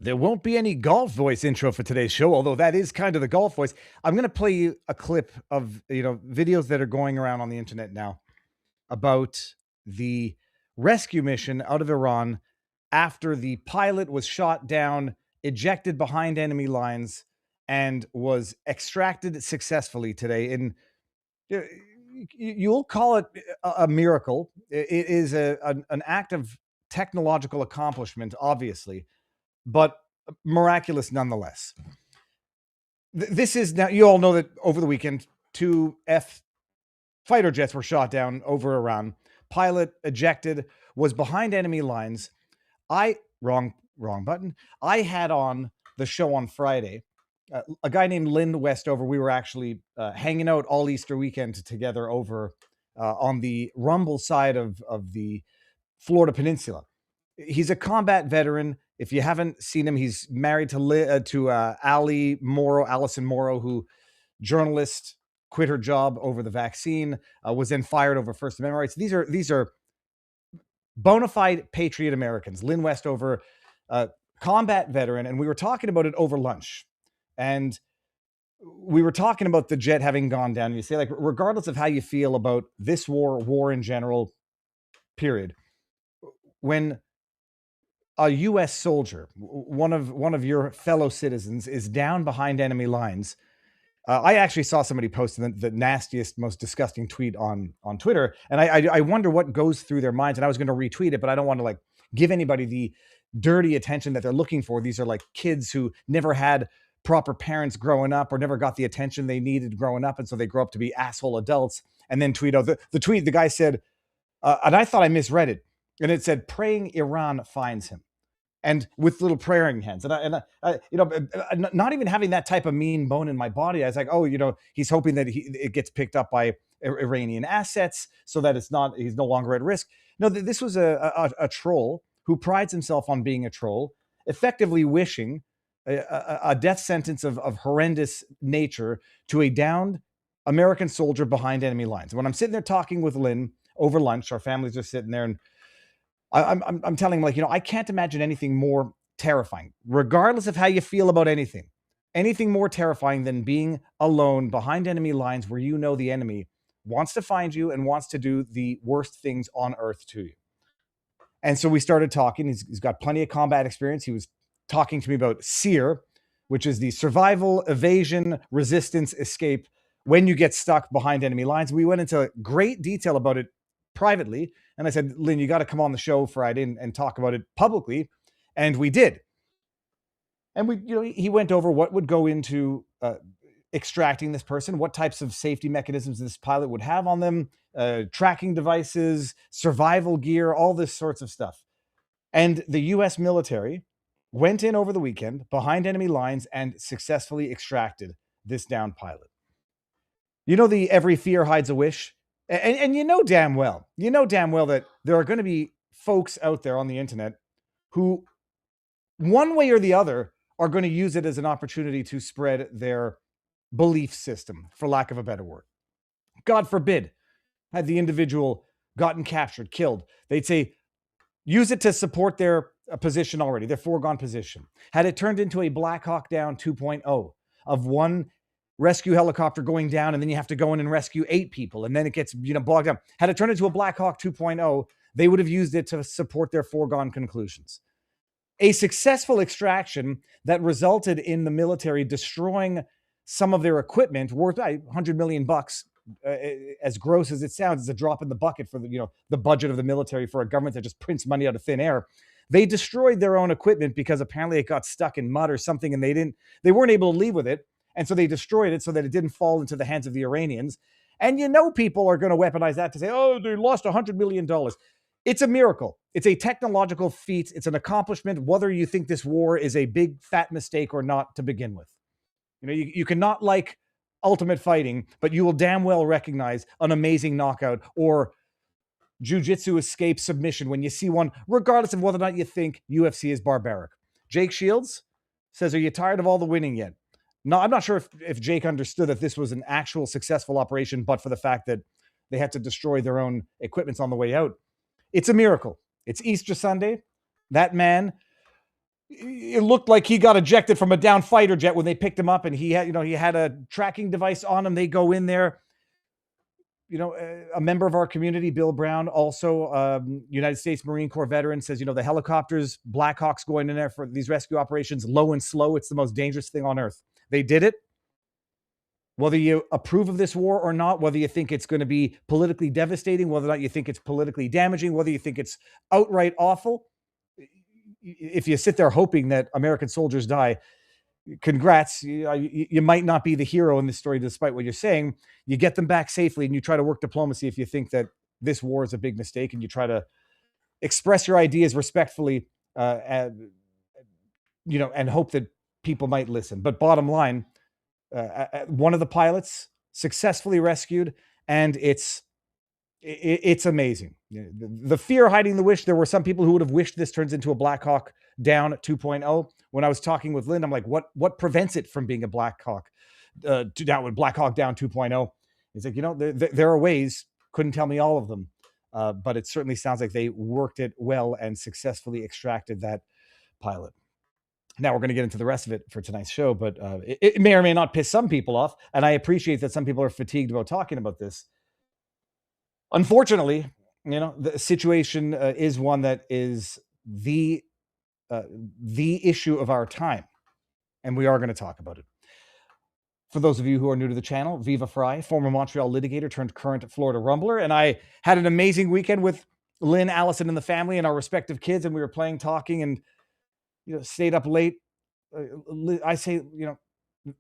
There won't be any golf voice intro for today's show, although that is kind of the golf voice. I'm going to play you a clip of, videos that are going around on the internet now about the rescue mission out of Iran after the pilot was shot down, ejected behind enemy lines, and was extracted successfully today. And you'll call it a miracle. It is an act of technological accomplishment, obviously, but miraculous nonetheless. This is now, you all know that over the weekend, two F fighter jets were shot down over Iran. Pilot ejected, was behind enemy lines. Wrong button. I had on the show on Friday a guy named Lynn Westover. We were actually hanging out all Easter weekend together over on the Rumble side of the Florida Peninsula. He's a combat veteran. If you haven't seen him, he's married to Allison Morrow, who journalist, quit her job over the vaccine, was then fired over First Amendment rights. These are bona fide patriot Americans. Lynn Westover, combat veteran, and we were talking about it over lunch. And we were talking about the jet having gone down. And you say, like, regardless of how you feel about this war in general, period, when a U.S. soldier, one of your fellow citizens, is down behind enemy lines. I actually saw somebody post the nastiest, most disgusting tweet on Twitter, and I wonder what goes through their minds. And I was going to retweet it, but I don't want to give anybody the dirty attention that they're looking for. These are like kids who never had proper parents growing up or never got the attention they needed growing up, and so they grow up to be asshole adults. And then tweet out the tweet. The guy said, and I thought I misread it, and it said, "Praying Iran finds him." And with little praying hands, and I, not even having that type of mean bone in my body, I was like, oh, he's hoping that it gets picked up by Iranian assets so that he's no longer at risk. No, this was a troll who prides himself on being a troll, effectively wishing a death sentence of horrendous nature to a downed American soldier behind enemy lines. When I'm sitting there talking with Lynn over lunch, our families are sitting there, and I'm telling him, I can't imagine anything more terrifying, regardless of how you feel about anything more terrifying than being alone behind enemy lines where the enemy wants to find you and wants to do the worst things on earth to you. And so we started talking. He's got plenty of combat experience. He was talking to me about SEER, which is the survival, evasion, resistance, escape when you get stuck behind enemy lines. We went into great detail about it privately. And I said, Lynn, you got to come on the show Friday and talk about it publicly. And we did. And he went over what would go into extracting this person, what types of safety mechanisms this pilot would have on them, tracking devices, survival gear, all this sorts of stuff. And the U.S. military went in over the weekend behind enemy lines and successfully extracted this downed pilot. The every fear hides a wish. And damn well that there are going to be folks out there on the internet who, one way or the other, are going to use it as an opportunity to spread their belief system, for lack of a better word. God forbid, had the individual gotten captured, killed, they'd say, use it to support their position already, their foregone position. Had it turned into a Black Hawk Down 2.0 of one rescue helicopter going down, and then you have to go in and rescue 8 people, and then it gets bogged down. Had it turned into a Black Hawk 2.0, they would have used it to support their foregone conclusions. A successful extraction that resulted in the military destroying some of their equipment worth $100 million. As gross as it sounds, it's a drop in the bucket for the budget of the military for a government that just prints money out of thin air. They destroyed their own equipment because apparently it got stuck in mud or something, and they weren't able to leave with it. And so they destroyed it so that it didn't fall into the hands of the Iranians. And people are going to weaponize that to say, oh, they lost $100 million. It's a miracle. It's a technological feat. It's an accomplishment, whether you think this war is a big, fat mistake or not to begin with. You cannot like ultimate fighting, but you will damn well recognize an amazing knockout or jiu-jitsu escape submission when you see one, regardless of whether or not you think UFC is barbaric. Jake Shields says, are you tired of all the winning yet? No, I'm not sure if Jake understood that this was an actual successful operation, but for the fact that they had to destroy their own equipments on the way out. It's a miracle. It's Easter Sunday. That man It looked like he got ejected from a down fighter jet when they picked him up, and he had a tracking device on him. They go in there. A member of our community, Bill Brown, also United States Marine Corps veteran, says, the helicopters, Blackhawks going in there for these rescue operations, low and slow. It's the most dangerous thing on earth. They did it. Whether you approve of this war or not, whether you think it's going to be politically devastating, whether or not you think it's politically damaging, whether you think it's outright awful, if you sit there hoping that American soldiers die, congrats. You might not be the hero in this story, despite what you're saying. You get them back safely, and you try to work diplomacy if you think that this war is a big mistake, and you try to express your ideas respectfully, and hope that people might listen. But bottom line, one of the pilots successfully rescued, and it's amazing. The fear hiding the wish. There were some people who would have wished this turns into a Black Hawk Down 2.0. When I was talking with Lynn, I'm like, what prevents it from being a Black Hawk Down 2.0? He's like, there are ways. Couldn't tell me all of them, but it certainly sounds like they worked it well and successfully extracted that pilot. Now we're going to get into the rest of it for tonight's show, but it may or may not piss some people off, and I appreciate that some people are fatigued about talking about this. Unfortunately, the situation is one that is the issue of our time, and we are going to talk about it. For those of you who are new to the channel, Viva Freiheit, former Montreal litigator turned current Florida rumbler, and I had an amazing weekend with Lynn, Allison, and the family and our respective kids, and we were playing, talking, and stayed up late. I say,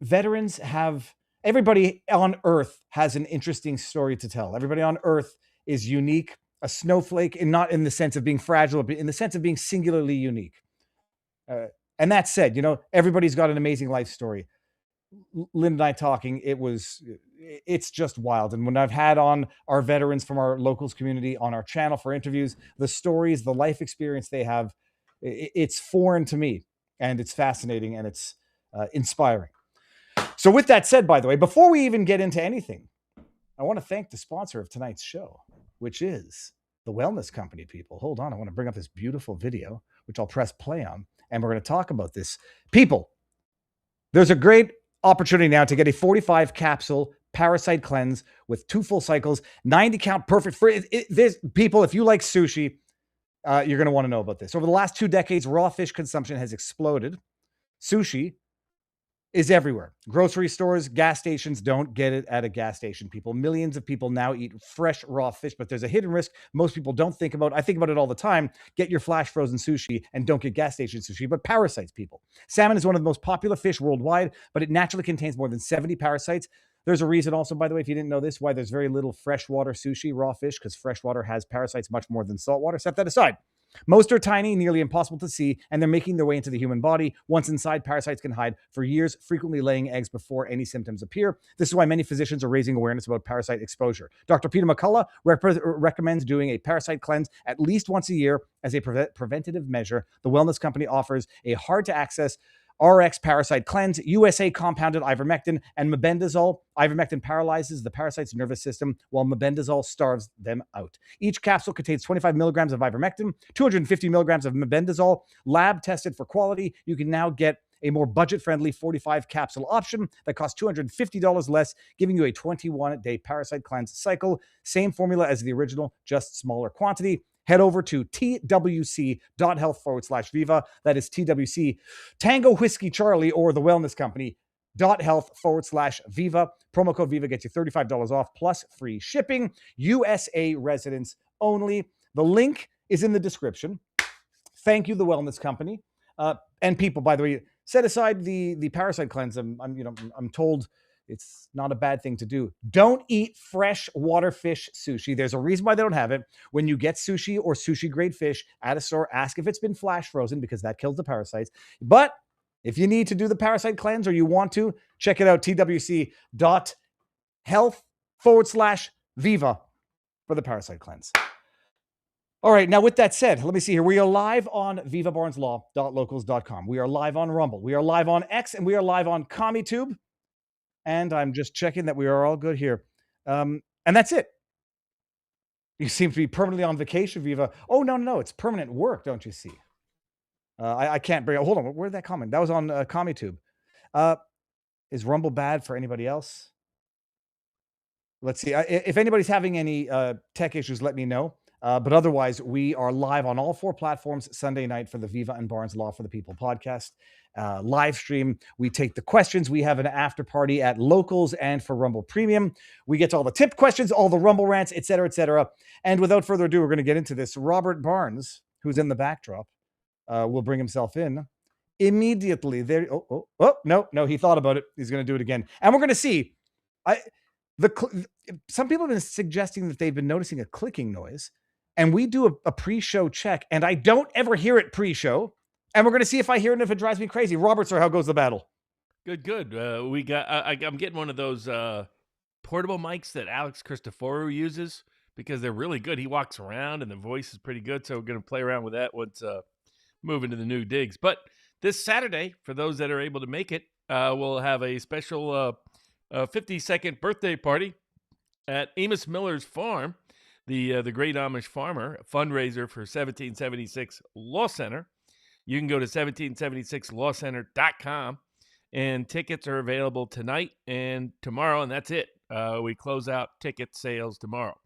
veterans have, everybody on Earth has an interesting story to tell. Everybody on Earth is unique, a snowflake, and not in the sense of being fragile, but in the sense of being singularly unique. And that said, everybody's got an amazing life story. Lynn and I talking, it's just wild. And when I've had on our veterans from our locals community on our channel for interviews, the stories, the life experience they have, it's foreign to me, and it's fascinating, and it's inspiring. So with that said, by the way, before we even get into anything, I want to thank the sponsor of tonight's show, which is the Wellness Company, people. Hold on. I want to bring up this beautiful video, which I'll press play on, and we're going to talk about this. People, there's a great opportunity now to get a 45 capsule parasite cleanse with 2 full cycles, 90 count, perfect for this. People, if you like sushi, you're going to want to know about this. Over the last 2 decades, raw fish consumption has exploded. Sushi is everywhere. Grocery stores, gas stations. Don't get it at a gas station, people. Millions of people now eat fresh raw fish, but there's a hidden risk most people don't think about. I think about it all the time. Get your flash frozen sushi and don't get gas station sushi, but parasites, people. Salmon is one of the most popular fish worldwide, but it naturally contains more than 70 parasites. There's a reason also, by the way, if you didn't know this, why there's very little freshwater sushi, raw fish, because freshwater has parasites much more than saltwater. Set that aside. Most are tiny, nearly impossible to see, and they're making their way into the human body. Once inside, parasites can hide for years, frequently laying eggs before any symptoms appear. This is why many physicians are raising awareness about parasite exposure. Dr. Peter McCullough recommends doing a parasite cleanse at least once a year as a preventative measure. The Wellness Company offers a hard-to-access RX parasite cleanse, USA compounded ivermectin, and mebendazole. Ivermectin paralyzes the parasite's nervous system, while mebendazole starves them out. Each capsule contains 25 milligrams of ivermectin, 250 milligrams of mebendazole, lab tested for quality. You can now get a more budget-friendly 45 capsule option that costs $250 less, giving you a 21-day parasite cleanse cycle. Same formula as the original, just smaller quantity. Head over to twc.health/Viva. That is TWC, Tango Whiskey Charlie, or the Wellness Company, .health/Viva. Promo code Viva gets you $35 off plus free shipping. USA residents only. The link is in the description. Thank you, the Wellness Company. And people, by the way, set aside the parasite cleanse. I'm told it's not a bad thing to do. Don't eat freshwater fish sushi. There's a reason why they don't have it. When you get sushi or sushi grade fish at a store, ask if it's been flash frozen, because that kills the parasites. But if you need to do the parasite cleanse, or you want to, check it out, twc.health/Viva for the parasite cleanse. All right, now with that said, let me see here. We are live on vivabarneslaw.locals.com. We are live on Rumble. We are live on X, and we are live on CommieTube. And I'm just checking that we are all good here. And that's it. You seem to be permanently on vacation, Viva. Oh, no. It's permanent work, don't you see? I can't bring. Hold on, where did that comment? That was on CommieTube. Is Rumble bad for anybody else? Let's see. If anybody's having any tech issues, let me know. But otherwise, we are live on all 4 platforms Sunday night for the Viva and Barnes Law for the People podcast. Live stream. We take the questions. We have an after party at Locals and for Rumble Premium. We get to all the tip questions, all the Rumble rants, et cetera, et cetera. And without further ado, we're going to get into this. Robert Barnes, who's in the backdrop, will bring himself in immediately. There. No, he thought about it. He's going to do it again. And we're going to see. Some people have been suggesting that they've been noticing a clicking noise, and we do a pre-show check, and I don't ever hear it pre-show, and we're going to see if I hear it and if it drives me crazy. Robert, sir, how goes the battle? Good. We got. I'm getting one of those portable mics that Alex Christoforou uses because they're really good. He walks around, and the voice is pretty good. So we're going to play around with that once moving to the new digs. But this Saturday, for those that are able to make it, we'll have a special 52nd birthday party at Amos Miller's farm, the Great Amish Farmer, a fundraiser for 1776 Law Center. You can go to 1776lawcenter.com, and tickets are available tonight and tomorrow, and that's it. We close out ticket sales tomorrow.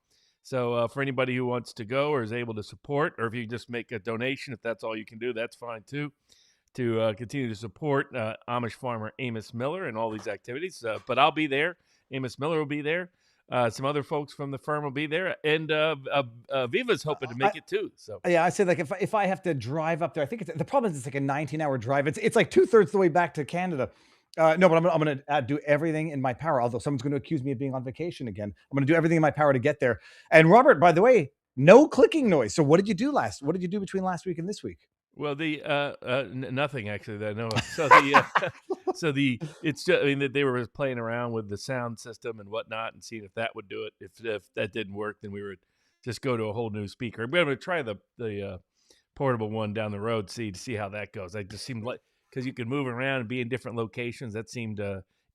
So for anybody who wants to go or is able to support, or if you just make a donation, if that's all you can do, that's fine too, to continue to support Amish farmer Amos Miller and all these activities. But I'll be there. Amos Miller will be there. Some other folks from the firm will be there, and Viva's hoping to make it too. So yeah, I said like if I have to drive up there, I think the problem is it's like a 19-hour drive. It's like 2/3 the way back to Canada. No, but I'm going to do everything in my power. Although someone's going to accuse me of being on vacation again, I'm going to do everything in my power to get there. And Robert, by the way, no clicking noise. So what did you do between last week and this week? Well, nothing actually. I know. So it's just, I mean, they were playing around with the sound system and whatnot and seeing if that would do it. If that didn't work, then we would just go to a whole new speaker. We're going to try the portable one down the road, to see how that goes. It just seemed like, because you could move around and be in different locations, that seemed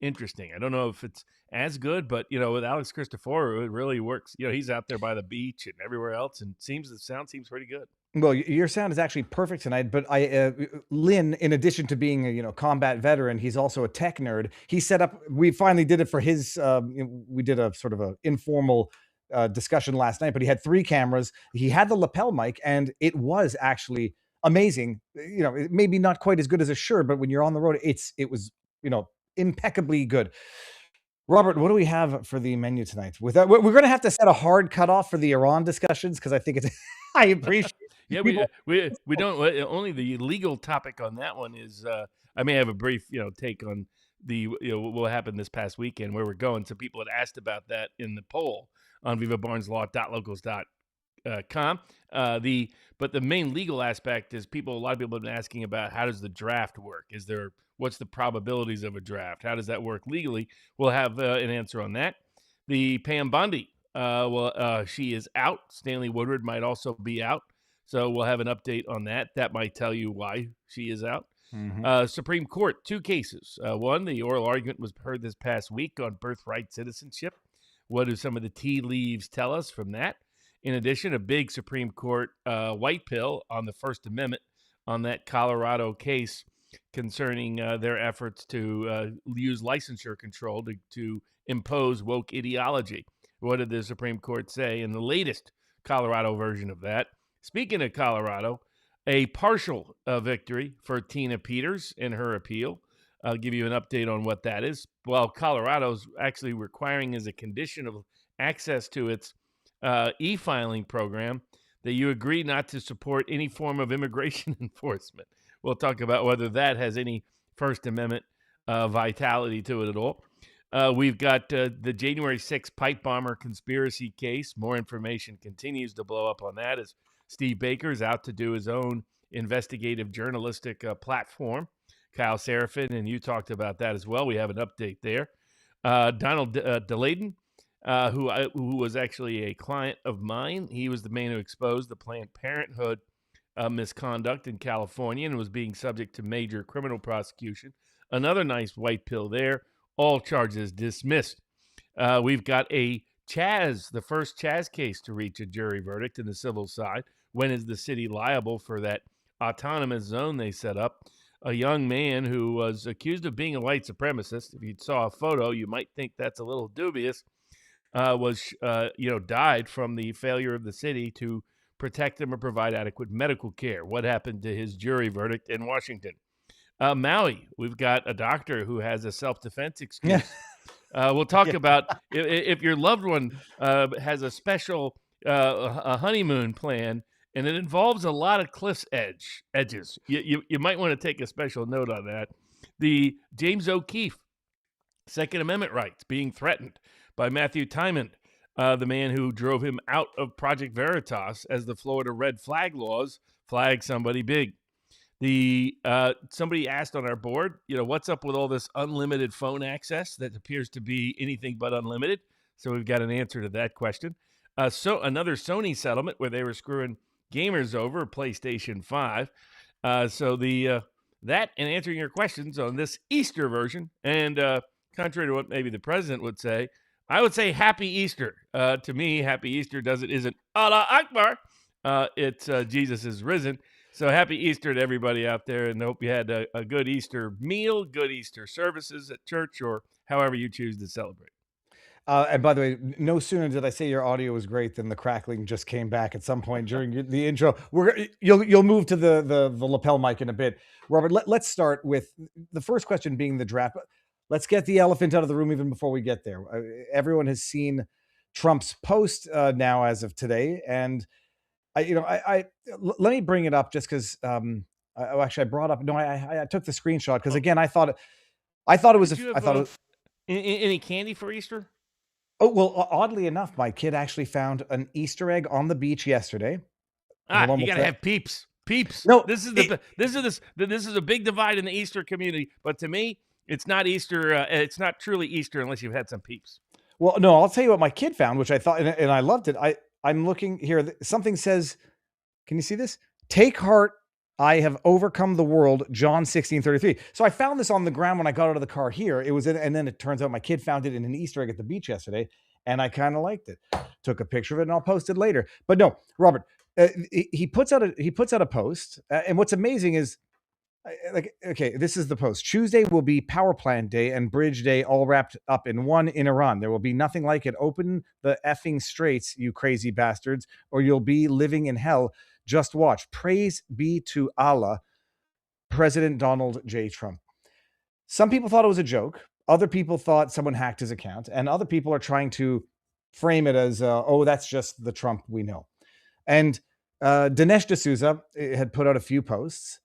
interesting. I don't know if it's as good, but with Alex Christoforou, it really works. He's out there by the beach and everywhere else, and the sound seems pretty good. Well, your sound is actually perfect tonight, but Lynn, in addition to being a combat veteran, he's also a tech nerd. He set up, we finally did it for his, we did a sort of a informal discussion last night, but he had 3 cameras. He had the lapel mic, and it was actually amazing. Maybe not quite as good as a Shure, but when you're on the road, it was, impeccably good. Robert, what do we have for the menu tonight? We're going to have to set a hard cutoff for the Iran discussions, because I think it's, I appreciate. Yeah, we don't. Only the legal topic on that one is. I may have a brief take on what happened this past weekend, where we're going. So people had asked about that in the poll on vivabarneslaw.locals.com. But the main legal aspect is a lot of people have been asking about how does the draft work? What's the probabilities of a draft? How does that work legally? We'll have an answer on that. The Pam Bondi. She is out. Stanley Woodward might also be out. So we'll have an update on that. That might tell you why she is out. Mm-hmm. Supreme Court, 2 cases. One, the oral argument was heard this past week on birthright citizenship. What do some of the tea leaves tell us from that? In addition, a big Supreme Court white pill on the First Amendment on that Colorado case concerning their efforts to use licensure control to impose woke ideology. What did the Supreme Court say in the latest Colorado version of that? Speaking of Colorado, a partial victory for Tina Peters in her appeal. I'll give you an update on what that is. Well, Colorado's actually requiring as a condition of access to its e-filing program that you agree not to support any form of immigration enforcement. We'll talk about whether that has any First Amendment vitality to it at all. We've got the January 6th pipe bomber conspiracy case. More information continues to blow up on that as Steve Baker is out to do his own investigative journalistic platform. Kyle Seraphin, and you talked about that as well. We have an update there. Donald DeLayden, who was actually a client of mine. He was the man who exposed the Planned Parenthood misconduct in California and was being subject to major criminal prosecution. Another nice white pill there. All charges dismissed. We've got the first Chaz case to reach a jury verdict in the civil side. When is the city liable for that autonomous zone they set up. A young man who was accused of being a white supremacist. If you saw a photo, you might think that's a little dubious. Died from the failure of the city to protect him or provide adequate medical care. What happened to his jury verdict in Washington? Maui, we've got a doctor who has a self-defense Yeah. excuse. We'll talk Yeah. about if your loved one has a special a honeymoon plan and it involves a lot of cliff's edges. You might want to take a special note on that. The James O'Keefe Second Amendment rights being threatened by Matthew Tymond, the man who drove him out of Project Veritas as the Florida red flag laws flag somebody big. Somebody asked on our board, what's up with all this unlimited phone access that appears to be anything but unlimited? So we've got an answer to that question. So another Sony settlement where they were screwing gamers over PlayStation 5. That and answering your questions on this Easter version. And contrary to what maybe the president would say, I would say Happy Easter. To me, Happy Easter isn't Allah Akbar. It's Jesus is risen. So happy Easter to everybody out there, and hope you had a good Easter meal, good Easter services at church, or however you choose to celebrate. And by the way, no sooner did I say your audio was great than the crackling just came back at some point during the intro. You'll move to the lapel mic in a bit, Robert. Let's start with the first question being the draft. Let's get the elephant out of the room even before we get there. Everyone has seen Trump's post now as of today, and let me bring it up just because I brought up. No, I took the screenshot because again I thought it was. Did you have, I thought it was, any candy for Easter? Oh, well, oddly enough, my kid actually found an Easter egg on the beach yesterday. You gotta have peeps. Peeps. No, this is a big divide in the Easter community. But to me, it's not Easter. It's not truly Easter unless you've had some peeps. Well, no, I'll tell you what my kid found, which I thought, and I loved it. I'm looking here. Something says, can you see this? Take heart, I have overcome the world, John 16:33. So I found this on the ground when I got out of the car here. It was and then it turns out my kid found it in an Easter egg at the beach yesterday, and I kind of liked it. Took a picture of it, and I'll post it later. But no, Robert, he puts out a post, and what's amazing is, okay, this is the post. Tuesday will be Power Plant Day and Bridge Day all wrapped up in one in Iran. There will be nothing like it. Open the effing straits, you crazy bastards, or you'll be living in hell. Just watch. Praise be to Allah, President Donald J. Trump. Some people thought it was a joke. Other people thought someone hacked his account. And other people are trying to frame it as, oh, that's just the Trump we know. And Dinesh D'Souza had put out a few posts,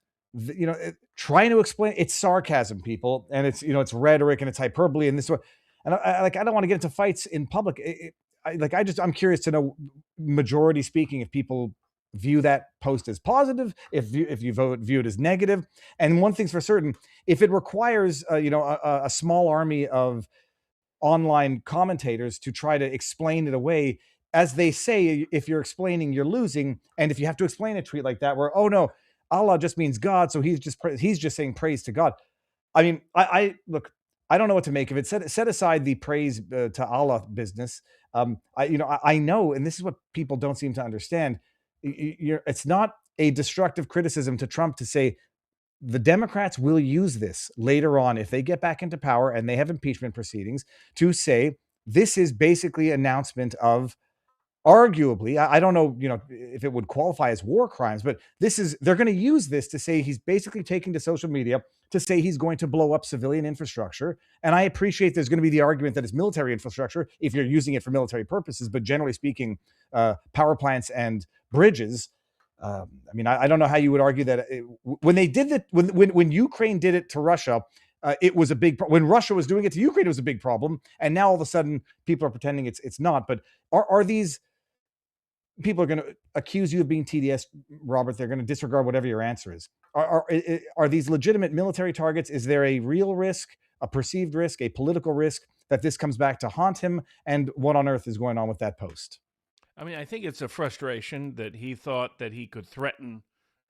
trying to explain it's sarcasm, people. And it's rhetoric and it's hyperbole and this one. And I don't want to get into fights in public. I'm curious to know, majority speaking, if people view that post as positive, if you view it as negative. And one thing's for certain, if it requires a small army of online commentators to try to explain it away, as they say, if you're explaining, you're losing. And if you have to explain a tweet like that where, oh no, Allah just means God, so he's just saying praise to God. I mean, I look, I don't know what to make of it. Set aside the praise to Allah business. I know, and this is what people don't seem to understand. It's not a destructive criticism to Trump to say the Democrats will use this later on if they get back into power and they have impeachment proceedings to say this is basically announcement of, arguably, I don't know, if it would qualify as war crimes, but they're going to use this to say he's basically taking to social media to say he's going to blow up civilian infrastructure. And I appreciate there's going to be the argument that it's military infrastructure if you're using it for military purposes, but generally speaking, power plants and bridges. I don't know how you would argue that when they did that, when Ukraine did it to Russia, it was a big when Russia was doing it to Ukraine, it was a big problem. And now all of a sudden people are pretending it's not. But are these people are going to accuse you of being TDS, Robert? They're going to disregard whatever your answer is. Are these legitimate military targets? Is there a real risk, a perceived risk, a political risk that this comes back to haunt him? And what on earth is going on with that post? I think it's a frustration that he thought that he could threaten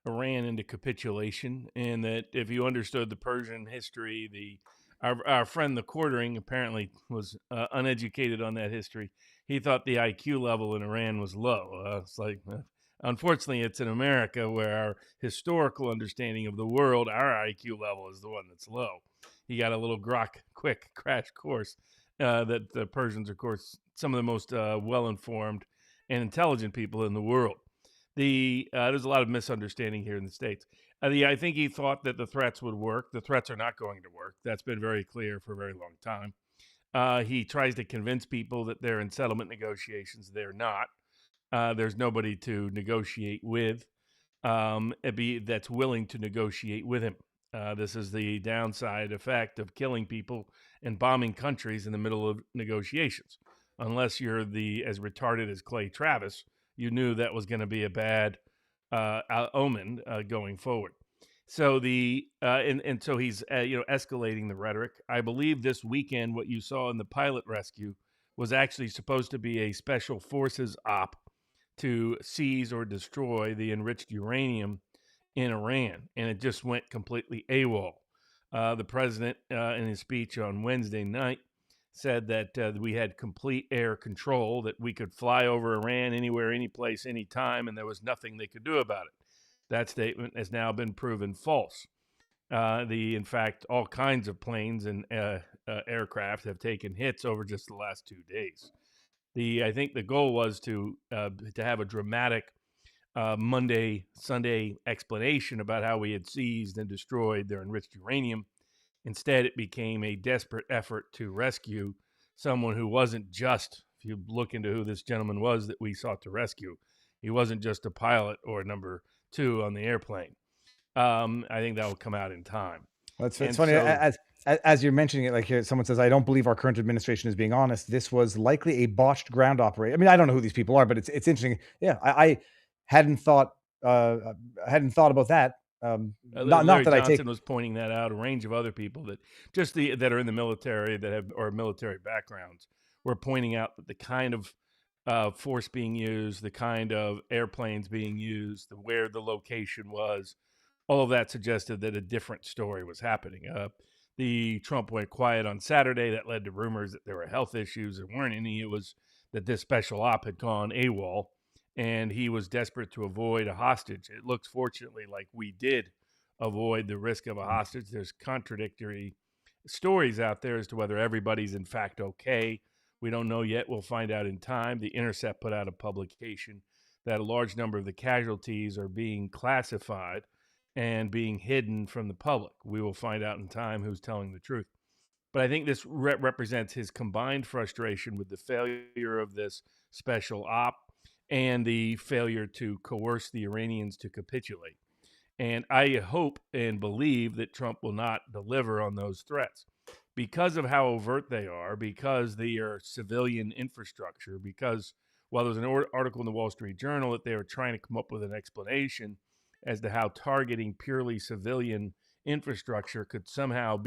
Iran into capitulation, and that if you understood the Persian history, our friend the Quartering apparently was uneducated on that history. He thought the IQ level in Iran was low. It's like Unfortunately, it's in America where our historical understanding of the world, our IQ level is the one that's low. He got a little quick crash course that the Persians, of course, some of the most well-informed and intelligent people in the world. There's a lot of misunderstanding here in the States. I think he thought that the threats would work. The threats are not going to work. That's been very clear for a very long time. He tries to convince people that they're in settlement negotiations. They're not. There's nobody to negotiate with that's willing to negotiate with him. This is the downside effect of killing people and bombing countries in the middle of negotiations. Unless you're as retarded as Clay Travis, you knew that was going to be a bad omen going forward. So so he's escalating the rhetoric. I believe this weekend what you saw in the pilot rescue was actually supposed to be a special forces op to seize or destroy the enriched uranium in Iran, and it just went completely AWOL. The president, in his speech on Wednesday night, said that we had complete air control, that we could fly over Iran anywhere, any place, anytime, and there was nothing they could do about it. That statement has now been proven false. In fact, all kinds of planes and aircraft have taken hits over just the last 2 days. I think the goal was to have a dramatic Sunday explanation about how we had seized and destroyed their enriched uranium. Instead, it became a desperate effort to rescue someone who wasn't just, if you look into who this gentleman was that we sought to rescue, he wasn't just a pilot or number 2 on the airplane. I think that will come out in time. It's funny, as you're mentioning it, like here, someone says, I don't believe our current administration is being honest. This was likely a botched ground operation. I mean, I don't know who these people are, but it's interesting. Yeah, I hadn't thought about that. Larry not that Johnson was pointing that out. A range of other people that are in the military that have or military backgrounds were pointing out that the kind of force being used, the kind of airplanes being used, where the location was, all of that suggested that a different story was happening. The Trump went quiet on Saturday. That led to rumors that there were health issues. There weren't any. It was that this special op had gone AWOL, and he was desperate to avoid a hostage. It looks fortunately like we did avoid the risk of a hostage. There's contradictory stories out there as to whether everybody's in fact okay. We don't know yet. We'll find out in time. The Intercept put out a publication that a large number of the casualties are being classified and being hidden from the public. We will find out in time who's telling the truth. But I think this represents his combined frustration with the failure of this special op and the failure to coerce the Iranians to capitulate. And I hope and believe that Trump will not deliver on those threats because of how overt they are, because they are civilian infrastructure, because, well, there's an article in the Wall Street Journal that they are trying to come up with an explanation as to how targeting purely civilian infrastructure could somehow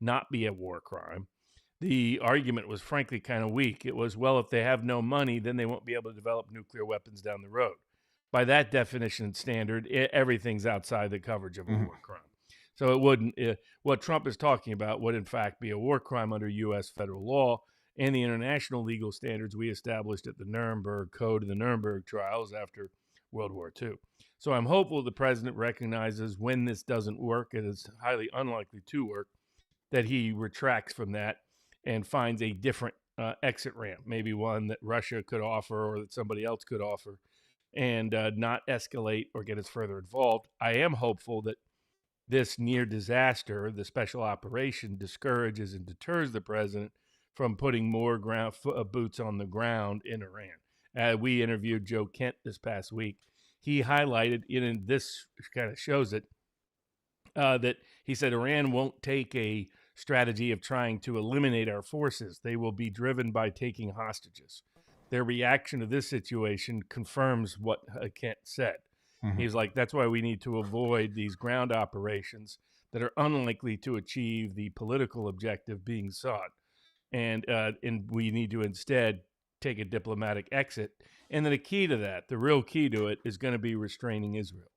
not be a war crime. The argument was frankly kind of weak. It was, well, if they have no money, then they won't be able to develop nuclear weapons down the road. By that definition and standard, everything's outside the coverage of a war crime. So it wouldn't. What Trump is talking about would, in fact, be a war crime under U.S. federal law and the international legal standards we established at the Nuremberg Code and the Nuremberg trials after World War II. So I'm hopeful the president recognizes when this doesn't work, and it's highly unlikely to work, that he retracts from that and finds a different exit ramp, maybe one that Russia could offer or that somebody else could offer, and not escalate or get us further involved. I am hopeful that this near disaster, the special operation, discourages and deters the president from putting more boots on the ground in Iran. We interviewed Joe Kent this past week. He highlighted, and this kind of shows it, that he said Iran won't take a strategy of trying to eliminate our forces. They will be driven by taking hostages. Their reaction to this situation confirms what Kent said. Mm-hmm. He's like, that's why we need to avoid these ground operations that are unlikely to achieve the political objective being sought. And we need to instead take a diplomatic exit. And then the key to that, the real key to it, is going to be restraining Israel.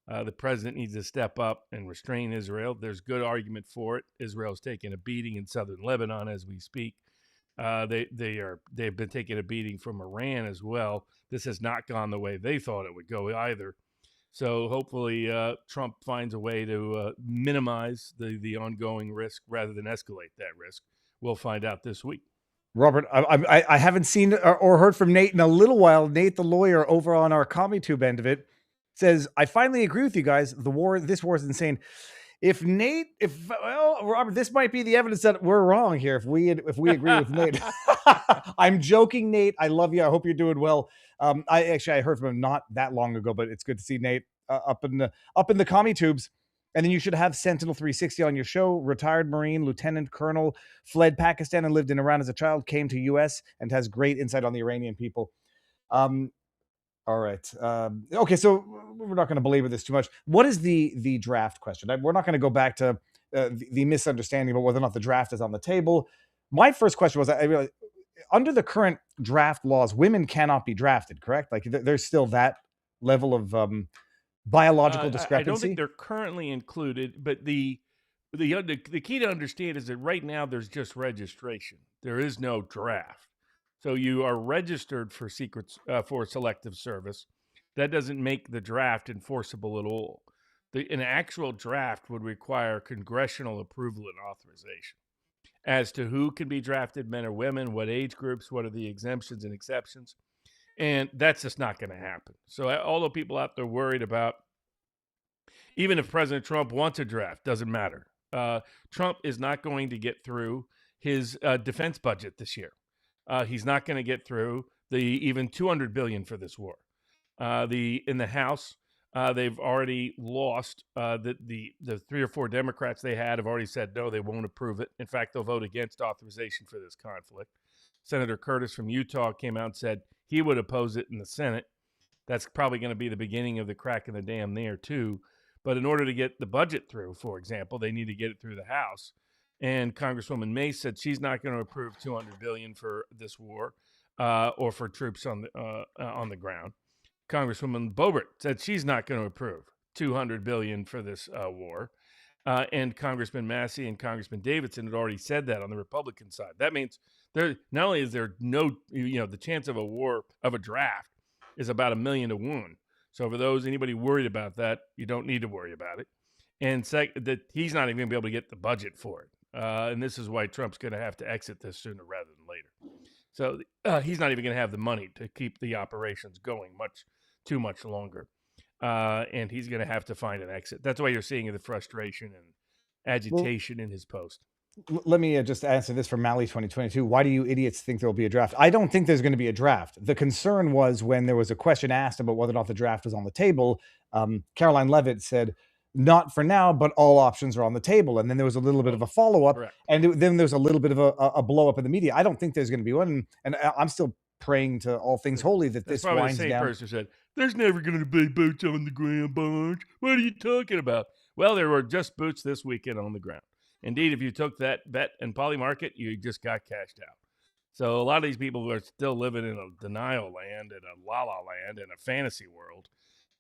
The president needs to step up and restrain Israel. There's good argument for it. Israel's taking a beating in southern Lebanon as we speak. They've been taking a beating from Iran as well. This has not gone the way they thought it would go either. So hopefully Trump finds a way to minimize the ongoing risk rather than escalate that risk. We'll find out this week. Robert, I haven't seen or heard from Nate in a little while. Nate, the lawyer over on our CommuTube end of it, says, I finally agree with you guys. This war is insane. Well, Robert, this might be the evidence that we're wrong here. If we agree with Nate, I'm joking, Nate. I love you. I hope you're doing well. I heard from him not that long ago, but it's good to see Nate up in the commie tubes. And then you should have Sentinel 360 on your show. Retired Marine, Lieutenant Colonel, fled Pakistan and lived in Iran as a child, came to U.S. and has great insight on the Iranian people. All right. Okay, so we're not going to belabor this too much. What is the draft question? We're not going to go back to the misunderstanding about whether or not the draft is on the table. My first question was, I realized, under the current draft laws, women cannot be drafted, correct? Like there's still that level of biological discrepancy. I don't think they're currently included, but the key to understand is that right now there's just registration. There is no draft. So you are registered for for selective service. That doesn't make the draft enforceable at all. An actual draft would require congressional approval and authorization as to who can be drafted, men or women, what age groups, what are the exemptions and exceptions. And that's just not going to happen. So all the people out there worried about, even if President Trump wants a draft, doesn't matter. Trump is not going to get through his defense budget this year. He's not going to get through even $200 billion for this war. In the House, they've already lost. The 3 or 4 Democrats they had have already said no, they won't approve it. In fact, they'll vote against authorization for this conflict. Senator Curtis from Utah came out and said he would oppose it in the Senate. That's probably going to be the beginning of the crack in the dam there too. But in order to get the budget through, for example, they need to get it through the House. And Congresswoman May said she's not going to approve $200 billion for this war or for troops on the ground. Congresswoman Boebert said she's not going to approve $200 billion for this war. And Congressman Massey and Congressman Davidson had already said that on the Republican side. That means not only is there no, the chance of a draft is about 1,000,000 to 1. So for anybody worried about that, you don't need to worry about it. And that he's not even going to be able to get the budget for it. And this is why Trump's going to have to exit this sooner rather than later. So he's not even going to have the money to keep the operations going too much longer. And he's going to have to find an exit. That's why you're seeing the frustration and agitation in his post. Let me just answer this from Mally 2022. Why do you idiots think there will be a draft? I don't think there's going to be a draft. The concern was when there was a question asked about whether or not the draft was on the table. Caroline Levitt said, not for now, but all options are on the table. And then there was a little bit of a follow-up. Correct. And then there's a little bit of a blow-up in the media. I don't think there's going to be one. And I'm still praying to all things holy that this winds down. The same person said, there's never going to be boots on the ground, Barnes. What are you talking about? Well, there were just boots this weekend on the ground. Indeed, if you took that bet in Polymarket, you just got cashed out. So a lot of these people are still living in a denial land, in a la-la land, in a fantasy world.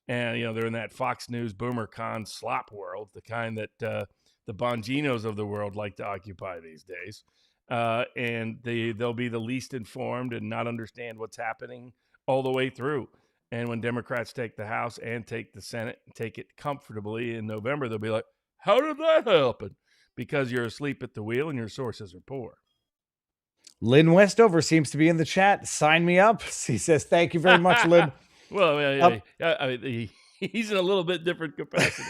And, they're in that Fox News Boomer Con slop world, the kind that the Bonginos of the world like to occupy these days. And they'll be the least informed and not understand what's happening all the way through. And when Democrats take the House and take the Senate and take it comfortably in November, they'll be like, how did that happen? Because you're asleep at the wheel and your sources are poor. Lynn Westover seems to be in the chat. Sign me up. He says, thank you very much, Lynn. Well, he's in a little bit different capacity.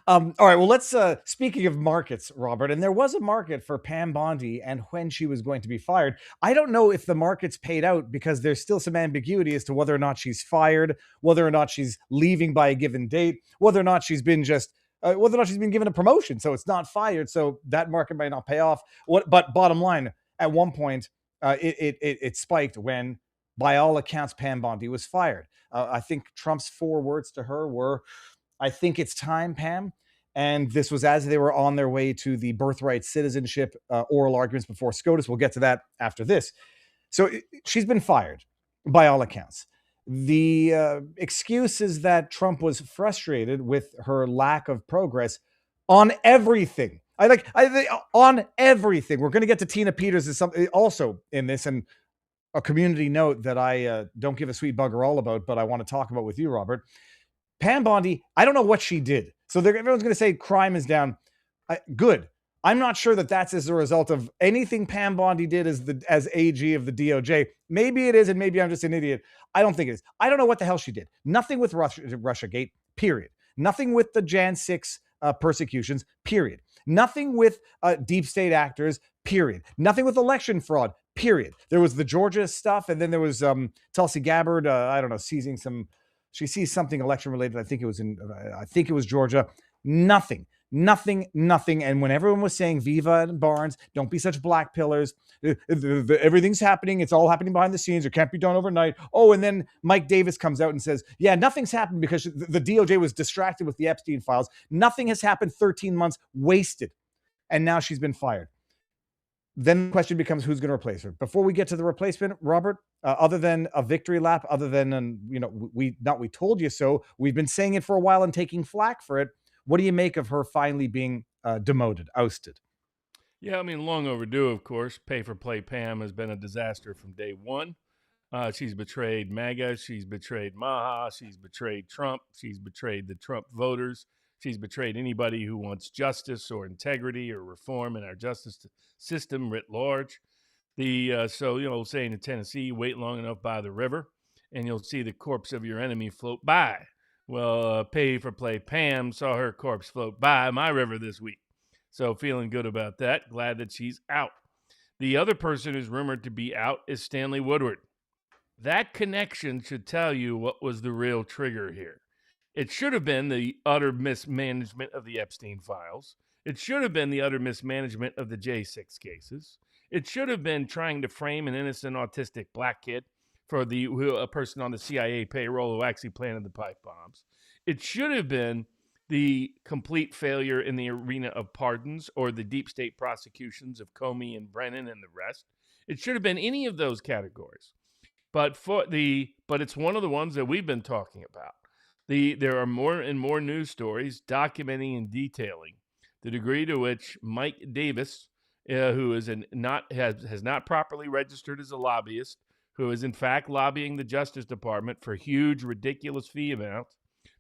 All right. Well, let's, speaking of markets, Robert, and there was a market for Pam Bondi and when she was going to be fired. I don't know if the market's paid out because there's still some ambiguity as to whether or not she's fired, whether or not she's leaving by a given date, whether or not she's been given a promotion. So it's not fired. So that market might not pay off. But bottom line, at one point, it spiked when, by all accounts, Pam Bondi was fired. I think Trump's 4 words to her were, I think it's time, Pam. And this was as they were on their way to the Birthright Citizenship oral arguments before SCOTUS. We'll get to that after this. So she's been fired, by all accounts. The excuse is that Trump was frustrated with her lack of progress on everything. On everything. We're going to get to Tina Peters is something also in this, and a community note that I don't give a sweet bugger all about, but I want to talk about with you, Robert. Pam Bondi, I don't know what she did. So everyone's going to say crime is down. Good. I'm not sure that that's as a result of anything Pam Bondi did as AG of the DOJ. Maybe it is, and maybe I'm just an idiot. I don't think it is. I don't know what the hell she did. Nothing with Russiagate, period. Nothing with the Jan 6 persecutions, period. Nothing with deep state actors, period. Nothing with election fraud, period. There was the Georgia stuff, and then there was Tulsi Gabbard, I don't know, seizing some... She sees something election related. I think it was Georgia. Nothing. And when everyone was saying Viva and Barnes, don't be such black pillars. Everything's happening. It's all happening behind the scenes. It can't be done overnight. Oh, and then Mike Davis comes out and says, yeah, nothing's happened because the DOJ was distracted with the Epstein files. Nothing has happened. 13 months wasted. And now she's been fired. Then the question becomes, who's going to replace her? Before we get to the replacement, Robert, other than a victory lap, other than, we told you so, we've been saying it for a while and taking flack for it. What do you make of her finally being demoted, ousted? Yeah, I mean, long overdue, of course. Pay for play Pam has been a disaster from day one. She's betrayed MAGA. She's betrayed Maha. She's betrayed Trump. She's betrayed the Trump voters. She's betrayed anybody who wants justice or integrity or reform in our justice system writ large. So, saying in Tennessee, wait long enough by the river, and you'll see the corpse of your enemy float by. Well, pay for play Pam saw her corpse float by my river this week. So feeling good about that. Glad that she's out. The other person who's rumored to be out is Stanley Woodward. That connection should tell you what was the real trigger here. It should have been the utter mismanagement of the Epstein files. It should have been the utter mismanagement of the J6 cases. It should have been trying to frame an innocent autistic black kid for a person on the CIA payroll who actually planted the pipe bombs. It should have been the complete failure in the arena of pardons or the deep state prosecutions of Comey and Brennan and the rest. It should have been any of those categories. But it's one of the ones that we've been talking about. There are more and more news stories documenting and detailing the degree to which Mike Davis, who has not properly registered as a lobbyist, who is in fact lobbying the Justice Department for huge, ridiculous fee amounts,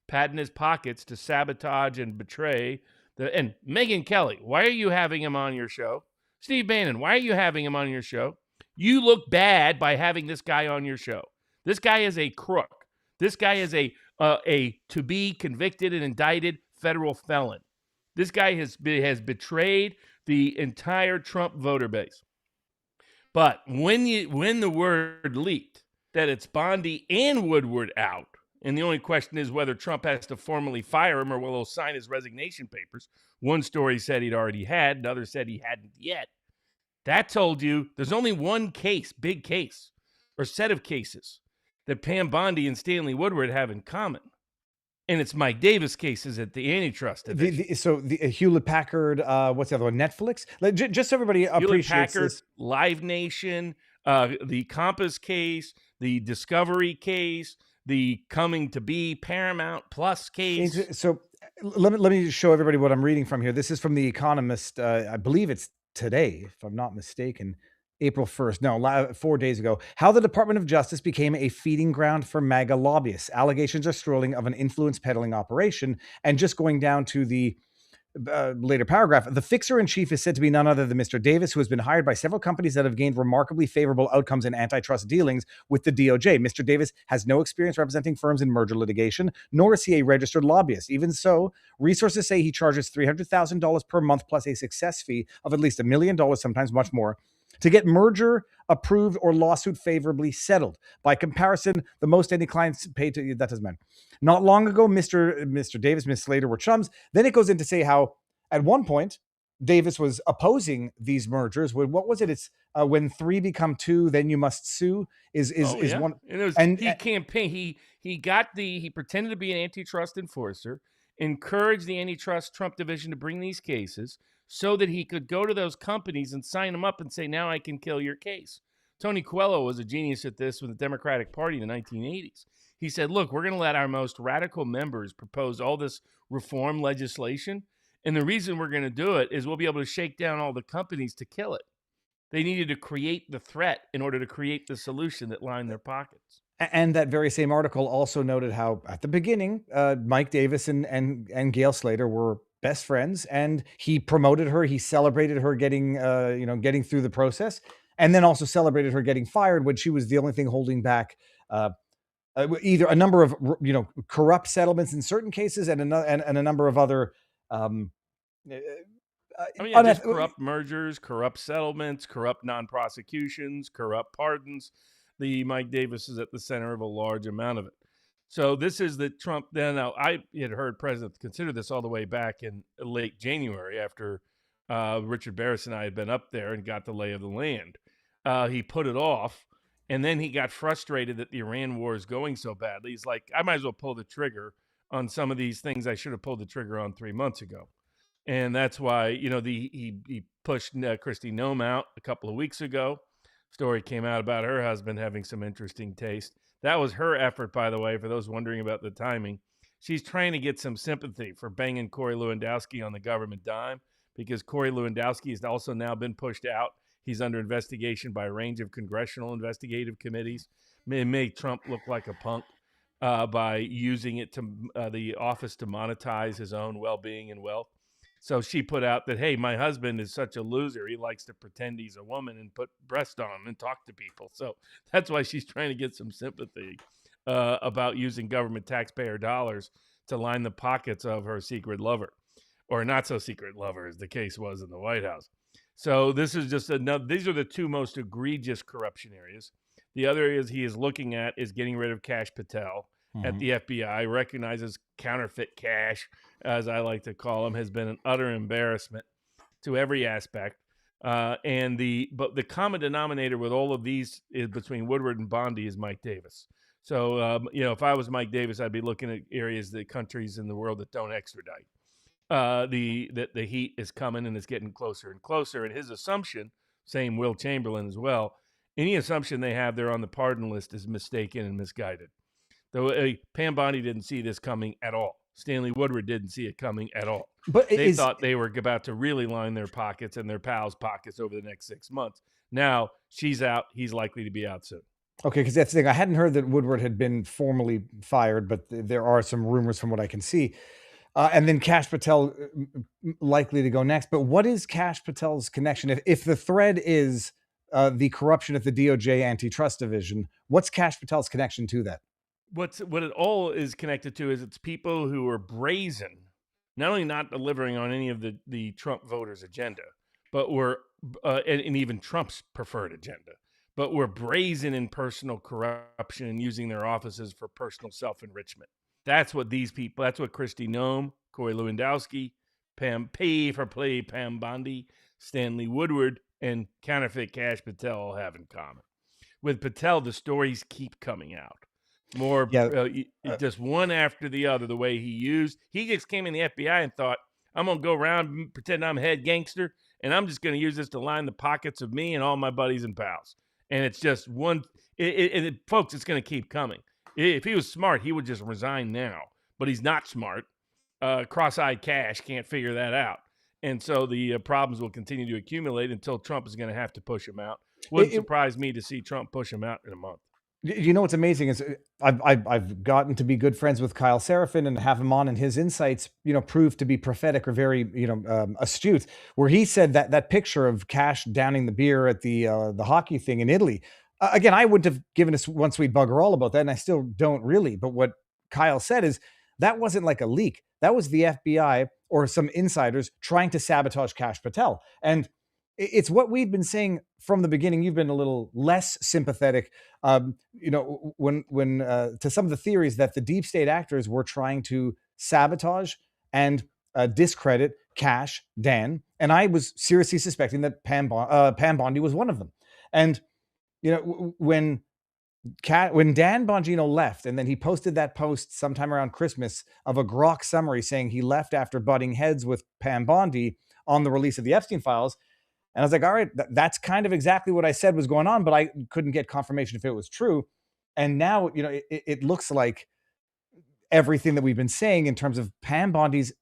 patting his pockets to sabotage and betray and Megyn Kelly, why are you having him on your show? Steve Bannon, why are you having him on your show? You look bad by having this guy on your show. This guy is a crook. This guy is a to be convicted and indicted federal felon. This guy has betrayed the entire Trump voter base. But when the word leaked that it's Bondi and Woodward out, and the only question is whether Trump has to formally fire him or will he sign his resignation papers. One story said he'd already had, another said he hadn't yet. That told you there's only one case, big case, or set of cases that Pam Bondi and Stanley Woodward have in common. And it's Mike Davis cases at the antitrust division. So the Hewlett-Packard, what's the other one? Netflix? Just so everybody appreciates this. Live Nation, the Compass case, the Discovery case, the Coming to Be Paramount Plus case. So let me show everybody what I'm reading from here. This is from The Economist. I believe it's today, if I'm not mistaken. April 1st, no, 4 days ago, how the Department of Justice became a feeding ground for MAGA lobbyists. Allegations are swirling of an influence peddling operation. And just going down to the later paragraph, the fixer-in-chief is said to be none other than Mr. Davis, who has been hired by several companies that have gained remarkably favorable outcomes in antitrust dealings with the DOJ. Mr. Davis has no experience representing firms in merger litigation, nor is he a registered lobbyist. Even so, resources say he charges $300,000 per month plus a success fee of at least $1 million, sometimes much more, to get merger approved or lawsuit favorably settled. By comparison, the most any clients pay to, that doesn't matter. Not long ago, Mr. Davis, Ms. Slater were chums. Then it goes in to say how at one point Davis was opposing these mergers. What was it? It's when three become two, then you must sue. One. And he campaigned. He pretended to be an antitrust enforcer, encouraged the antitrust Trump division to bring these cases, so that he could go to those companies and sign them up and say, now I can kill your case. Tony Coelho was a genius at this with the Democratic Party in the 1980s. He said, look, we're going to let our most radical members propose all this reform legislation, And the reason we're going to do it is we'll be able to shake down all the companies to kill it. They needed to create the threat in order to create the solution that lined their pockets. And that very same article also noted how at the beginning, Mike Davis and Gail Slater were best friends, and he promoted her. He celebrated her getting getting through the process, and then also celebrated her getting fired when she was the only thing holding back. Either a number of corrupt settlements in certain cases, and and a number of other um, uh, I mean, yeah, just corrupt mergers, corrupt settlements, corrupt non-prosecutions, corrupt pardons. The Mike Davis is at the center of a large amount of it. So this is the Trump. Now, I had heard presidents consider this all the way back in late January after Richard Barris and I had been up there and got the lay of the land. He put it off, and then he got frustrated that the Iran war is going so badly. He's like, I might as well pull the trigger on some of these things I should have pulled the trigger on 3 months ago. And that's why he pushed Kristi Noem out a couple of weeks ago. Story came out about her husband having some interesting taste. That was her effort, by the way, for those wondering about the timing. She's trying to get some sympathy for banging Corey Lewandowski on the government dime, because Corey Lewandowski has also now been pushed out. He's under investigation by a range of congressional investigative committees. It made Trump look like a punk by using it to the office to monetize his own well-being and wealth. So she put out that, hey, my husband is such a loser. He likes to pretend he's a woman and put breast on him and talk to people. So that's why she's trying to get some sympathy about using government taxpayer dollars to line the pockets of her secret lover, or not so secret lover, as the case was in the White House. So this is just another. These are the two most egregious corruption areas. The other areas he is looking at is getting rid of Kash Patel at the FBI. Recognizes counterfeit cash, as I like to call him, has been an utter embarrassment to every aspect. But the common denominator with all of these is between Woodward and Bondi is Mike Davis. So if I was Mike Davis, I'd be looking at areas, the countries in the world that don't extradite. The heat is coming and it's getting closer and closer. And his assumption, same Will Chamberlain as well, any assumption they have they're on the pardon list is mistaken and misguided. Though Pam Bondi didn't see this coming at all. Stanley Woodward didn't see it coming at all. But they thought they were about to really line their pockets and their pals' pockets over the next 6 months. Now she's out. He's likely to be out soon. Okay, because that's the thing. I hadn't heard that Woodward had been formally fired, but there are some rumors from what I can see. And then Kash Patel likely to go next. But what is Kash Patel's connection? If the thread is the corruption at the DOJ antitrust division, what's Kash Patel's connection to that? What it all is connected to is it's people who are brazen, not only not delivering on any of the Trump voters' agenda, but were and even Trump's preferred agenda, but were brazen in personal corruption and using their offices for personal self-enrichment. That's what these people. That's what Kristi Noem, Corey Lewandowski, Pam Bondi, Stanley Woodward, and counterfeit Kash Patel all have in common. With Patel, the stories keep coming out. More, just one after the other, the way he just came in the FBI and thought, I'm going to go around and pretend I'm head gangster, and I'm just going to use this to line the pockets of me and all my buddies and pals. And it's just one, folks, it's going to keep coming. If he was smart, he would just resign now, but he's not smart. Cross-eyed Kash can't figure that out. And so the problems will continue to accumulate until Trump is going to have to push him out. Wouldn't surprise me to see Trump push him out in a month. You know what's amazing is I've gotten to be good friends with Kyle Seraphin and have him on, and his insights, proved to be prophetic or very, astute. Where he said that picture of Kash downing the beer at the hockey thing in Italy. Again, I wouldn't have given us one sweet bugger all about that, and I still don't really. But what Kyle said is that wasn't like a leak. That was the FBI or some insiders trying to sabotage Kash Patel. And it's what we've been saying from the beginning. You've been a little less sympathetic, when to some of the theories that the deep state actors were trying to sabotage and discredit Kash, Dan, and I was seriously suspecting that Pam Bondi was one of them. And when Dan Bongino left, and then he posted that post sometime around Christmas of a grok summary saying he left after butting heads with Pam Bondi on the release of the Epstein files. And I was like, all right, that's kind of exactly what I said was going on, but I couldn't get confirmation if it was true. And now, it looks like everything that we've been saying in terms of Pam Bondi's,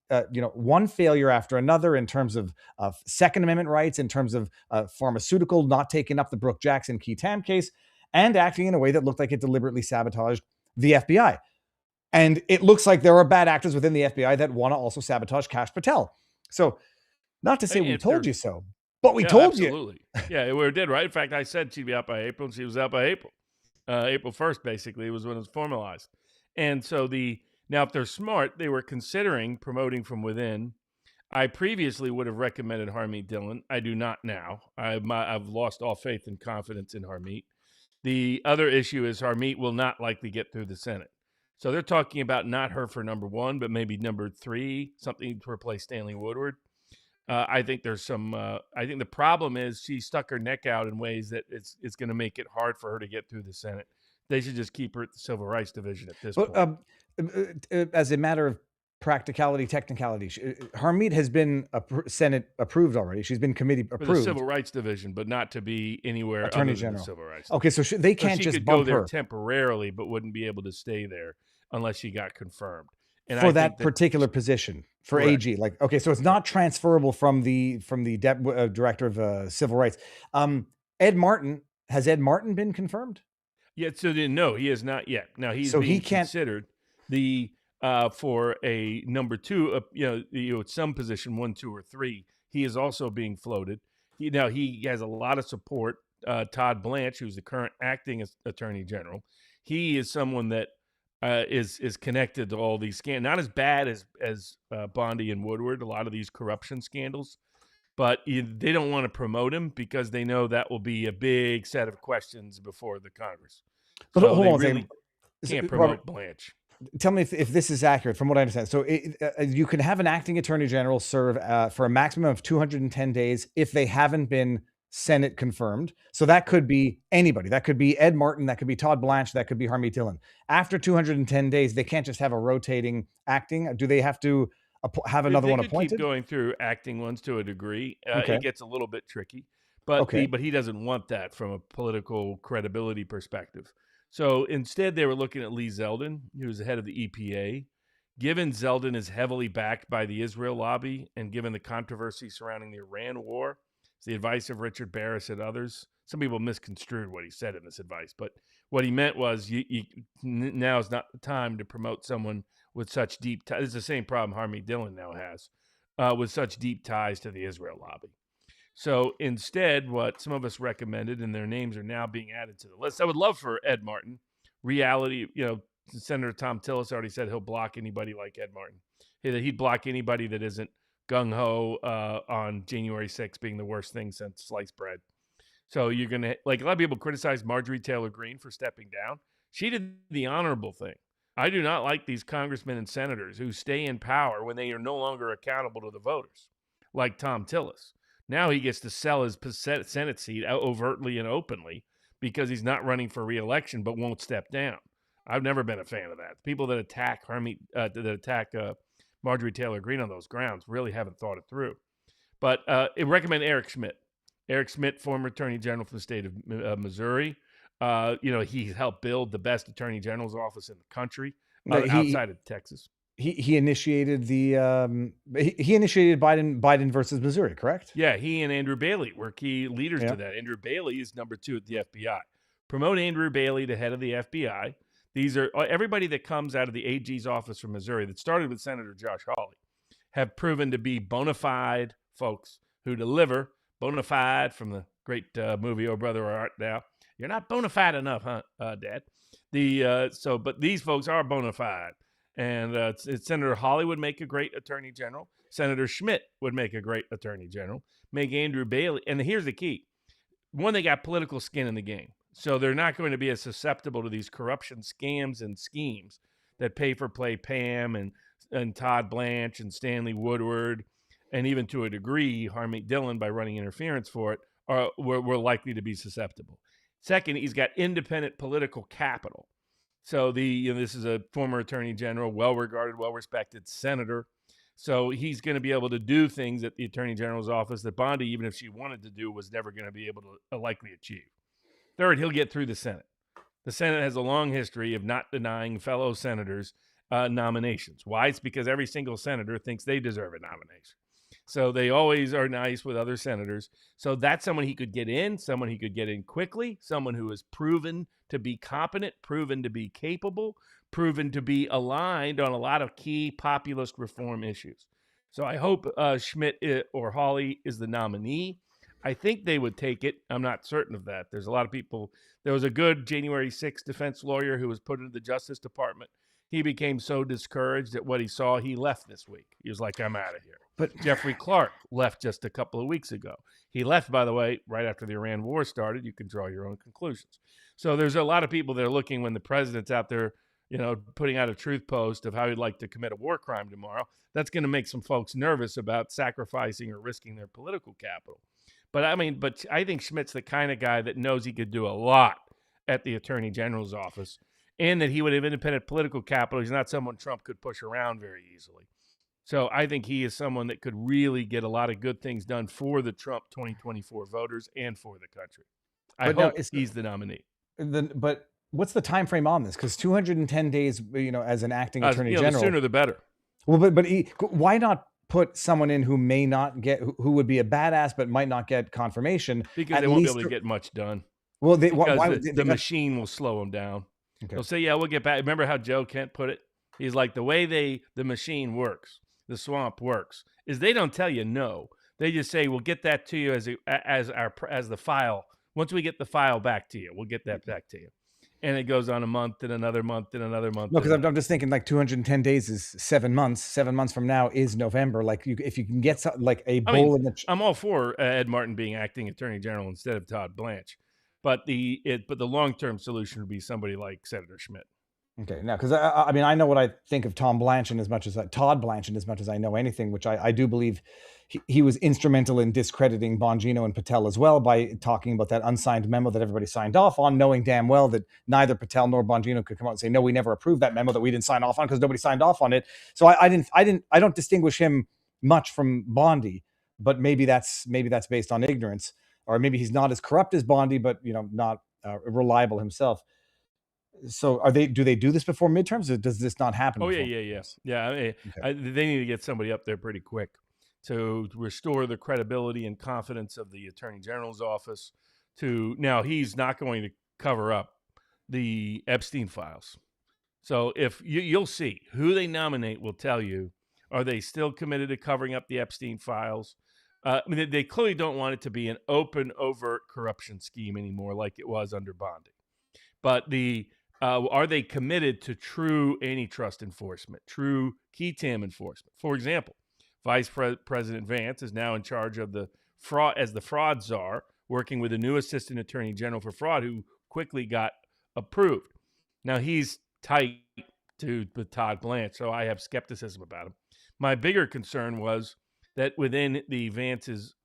one failure after another in terms of Second Amendment rights, in terms of pharmaceutical not taking up the Brooke Jackson Key Tam case, and acting in a way that looked like it deliberately sabotaged the FBI. And it looks like there are bad actors within the FBI that want to also sabotage Kash Patel. So, not to say we told you so, but we told you. Absolutely. Yeah, we did, right? In fact, I said she'd be out by April, and she was out by April. April 1st, basically, was when it was formalized. And so now, if they're smart, they were considering promoting from within. I previously would have recommended Harmeet Dillon. I do not now. I've lost all faith and confidence in Harmeet. The other issue is Harmeet will not likely get through the Senate. So they're talking about not her for number 1, but maybe number 3, something to replace Stanley Woodward. I think there's some. I think the problem is she stuck her neck out in ways that it's going to make it hard for her to get through the Senate. They should just keep her at the Civil Rights Division at this point. As a matter of practicality, technicality, Harmeet has been Senate approved already. She's been committee approved for the Civil Rights Division, but not to be anywhere Attorney other than General. the Civil Rights. Okay, so they can't she just could bump go there her temporarily, but wouldn't be able to stay there unless she got confirmed. And for that particular position for correct. AG. Like, okay, so it's not transferable from the director of civil rights. Ed Martin, has Ed Martin been confirmed? Yeah, so no, he has not yet. Now he's being considered for a number 2, some position 1, 2, or 3. He is also being floated. He has a lot of support. Todd Blanche, who's the current acting attorney general, he is someone that is connected to all these scandals. Not as bad as Bondi and Woodward, a lot of these corruption scandals, but they don't want to promote him because they know that will be a big set of questions before the Congress. But so hold they on, really can't promote Robert, Blanche. Tell me if this is accurate from what I understand. So you can have an acting attorney general serve for a maximum of 210 days if they haven't been Senate confirmed. So that could be anybody. That could be Ed Martin. That could be Todd Blanche. That could be Harmeet Dillon. After 210 days, they can't just have a rotating acting. Do they have to have another one appointed? Keep going through acting ones to a degree. Okay. It gets a little bit tricky, but he doesn't want that from a political credibility perspective. So instead, they were looking at Lee Zeldin, who's the head of the EPA. Given Zeldin is heavily backed by the Israel lobby, and given the controversy surrounding the Iran war, the advice of Richard Barris and others. Some people misconstrued what he said in this advice, but what he meant was now is not the time to promote someone with such deep ties. It's the same problem Harmeet Dillon now has with such deep ties to the Israel lobby. So instead, what some of us recommended, and their names are now being added to the list. I would love for Ed Martin. Reality, Senator Tom Tillis already said he'll block anybody like Ed Martin. He'd block anybody that isn't gung-ho on January 6th being the worst thing since sliced bread. So you're going to, like a lot of people criticize Marjorie Taylor Greene for stepping down. She did the honorable thing. I do not like these congressmen and senators who stay in power when they are no longer accountable to the voters, like Tom Tillis. Now he gets to sell his Senate seat overtly and openly because he's not running for re-election but won't step down. I've never been a fan of that. People that attack Marjorie Taylor Greene on those grounds really haven't thought it through. But I recommend Eric Schmidt. Eric Schmidt, former Attorney General for the state of Missouri. He helped build the best Attorney General's office in the country outside of Texas. He initiated he initiated Biden versus Missouri, correct? Yeah, he and Andrew Bailey were key leaders to that. Andrew Bailey is number 2 at the FBI. Promote Andrew Bailey to head of the FBI. These are everybody that comes out of the AG's office from Missouri that started with Senator Josh Hawley have proven to be bona fide folks who deliver. Bona fide from the great movie Oh Brother Where Art Thou. You're not bona fide enough, huh, Dad? But these folks are bona fide. And Senator Hawley would make a great attorney general. Senator Schmidt would make a great attorney general. Make Andrew Bailey. And here's the key. One, they got political skin in the game. So they're not going to be as susceptible to these corruption scams and schemes that pay-for-play Pam and Todd Blanche and Stanley Woodward, and even to a degree, Harmeet Dillon, by running interference for it, we're likely to be susceptible. Second, he's got independent political capital. So this is a former attorney general, well-regarded, well-respected senator. So he's going to be able to do things at the attorney general's office that Bondi, even if she wanted to do, was never going to be able to likely achieve. Third, he'll get through the Senate. The Senate has a long history of not denying fellow senators nominations. Why? It's because every single senator thinks they deserve a nomination. So they always are nice with other senators. So that's someone he could get in, someone he could get in quickly, someone who is proven to be competent, proven to be capable, proven to be aligned on a lot of key populist reform issues. So I hope Schmidt or Hawley is the nominee. I think they would take it. I'm not certain of that. There's a lot of people. There was a good January 6th defense lawyer who was put into the Justice Department. He became so discouraged at what he saw, he left this week. He was like, I'm out of here. But Jeffrey Clark left just a couple of weeks ago. He left, by the way, right after the Iran war started. You can draw your own conclusions. So there's a lot of people that are looking when the president's out there, putting out a truth post of how he'd like to commit a war crime tomorrow. That's going to make some folks nervous about sacrificing or risking their political capital. But I think Schmidt's the kind of guy that knows he could do a lot at the Attorney General's office, and that he would have independent political capital. He's not someone Trump could push around very easily. So I think he is someone that could really get a lot of good things done for the Trump 2024 voters and for the country. I hope he's the nominee. But what's the time frame on this? Because 210 days, as an acting attorney general, the sooner the better. Well, but why not put someone in who may not get, who would be a badass but might not get confirmation? Because they won't be able to get much done. Well, the machine will slow them down. Okay. They'll say, yeah, we'll get back. Remember how Joe Kent put it? He's like, the way the machine works, the swamp works, is they don't tell you no. They just say, we'll get that to you as the file. Once we get the file back to you, we'll get that back to you. And it goes on a month and another month and another month. No, because I'm just thinking like 210 days is 7 months. 7 months from now is November. Like if you can get something like a bull in the. I'm all for Ed Martin being acting attorney general instead of Todd Blanche, but the long-term solution would be somebody like Senator Schmidt. Okay, now because I know what I think of Todd Blanchard as much as I know anything, which I do believe he was instrumental in discrediting Bongino and Patel as well by talking about that unsigned memo that everybody signed off on, knowing damn well that neither Patel nor Bongino could come out and say, no, we never approved that memo that we didn't sign off on because nobody signed off on it. So I don't distinguish him much from Bondi, but maybe that's based on ignorance, or maybe he's not as corrupt as Bondi, but not reliable himself. So do they do this before midterms, or does this not happen? Oh, yeah. Okay. They need to get somebody up there pretty quick to restore the credibility and confidence of the Attorney General's office. Now, he's not going to cover up the Epstein files. So if you'll see who they nominate will tell you, are they still committed to covering up the Epstein files? They clearly don't want it to be an open, overt corruption scheme anymore like it was under Bondi. But are they committed to true antitrust enforcement, true qui tam enforcement? For example, Vice President Vance is now in charge of the fraud czar, working with a new assistant attorney general for fraud who quickly got approved. Now he's tight with Todd Blanche, so I have skepticism about him. My bigger concern was that within the Vance's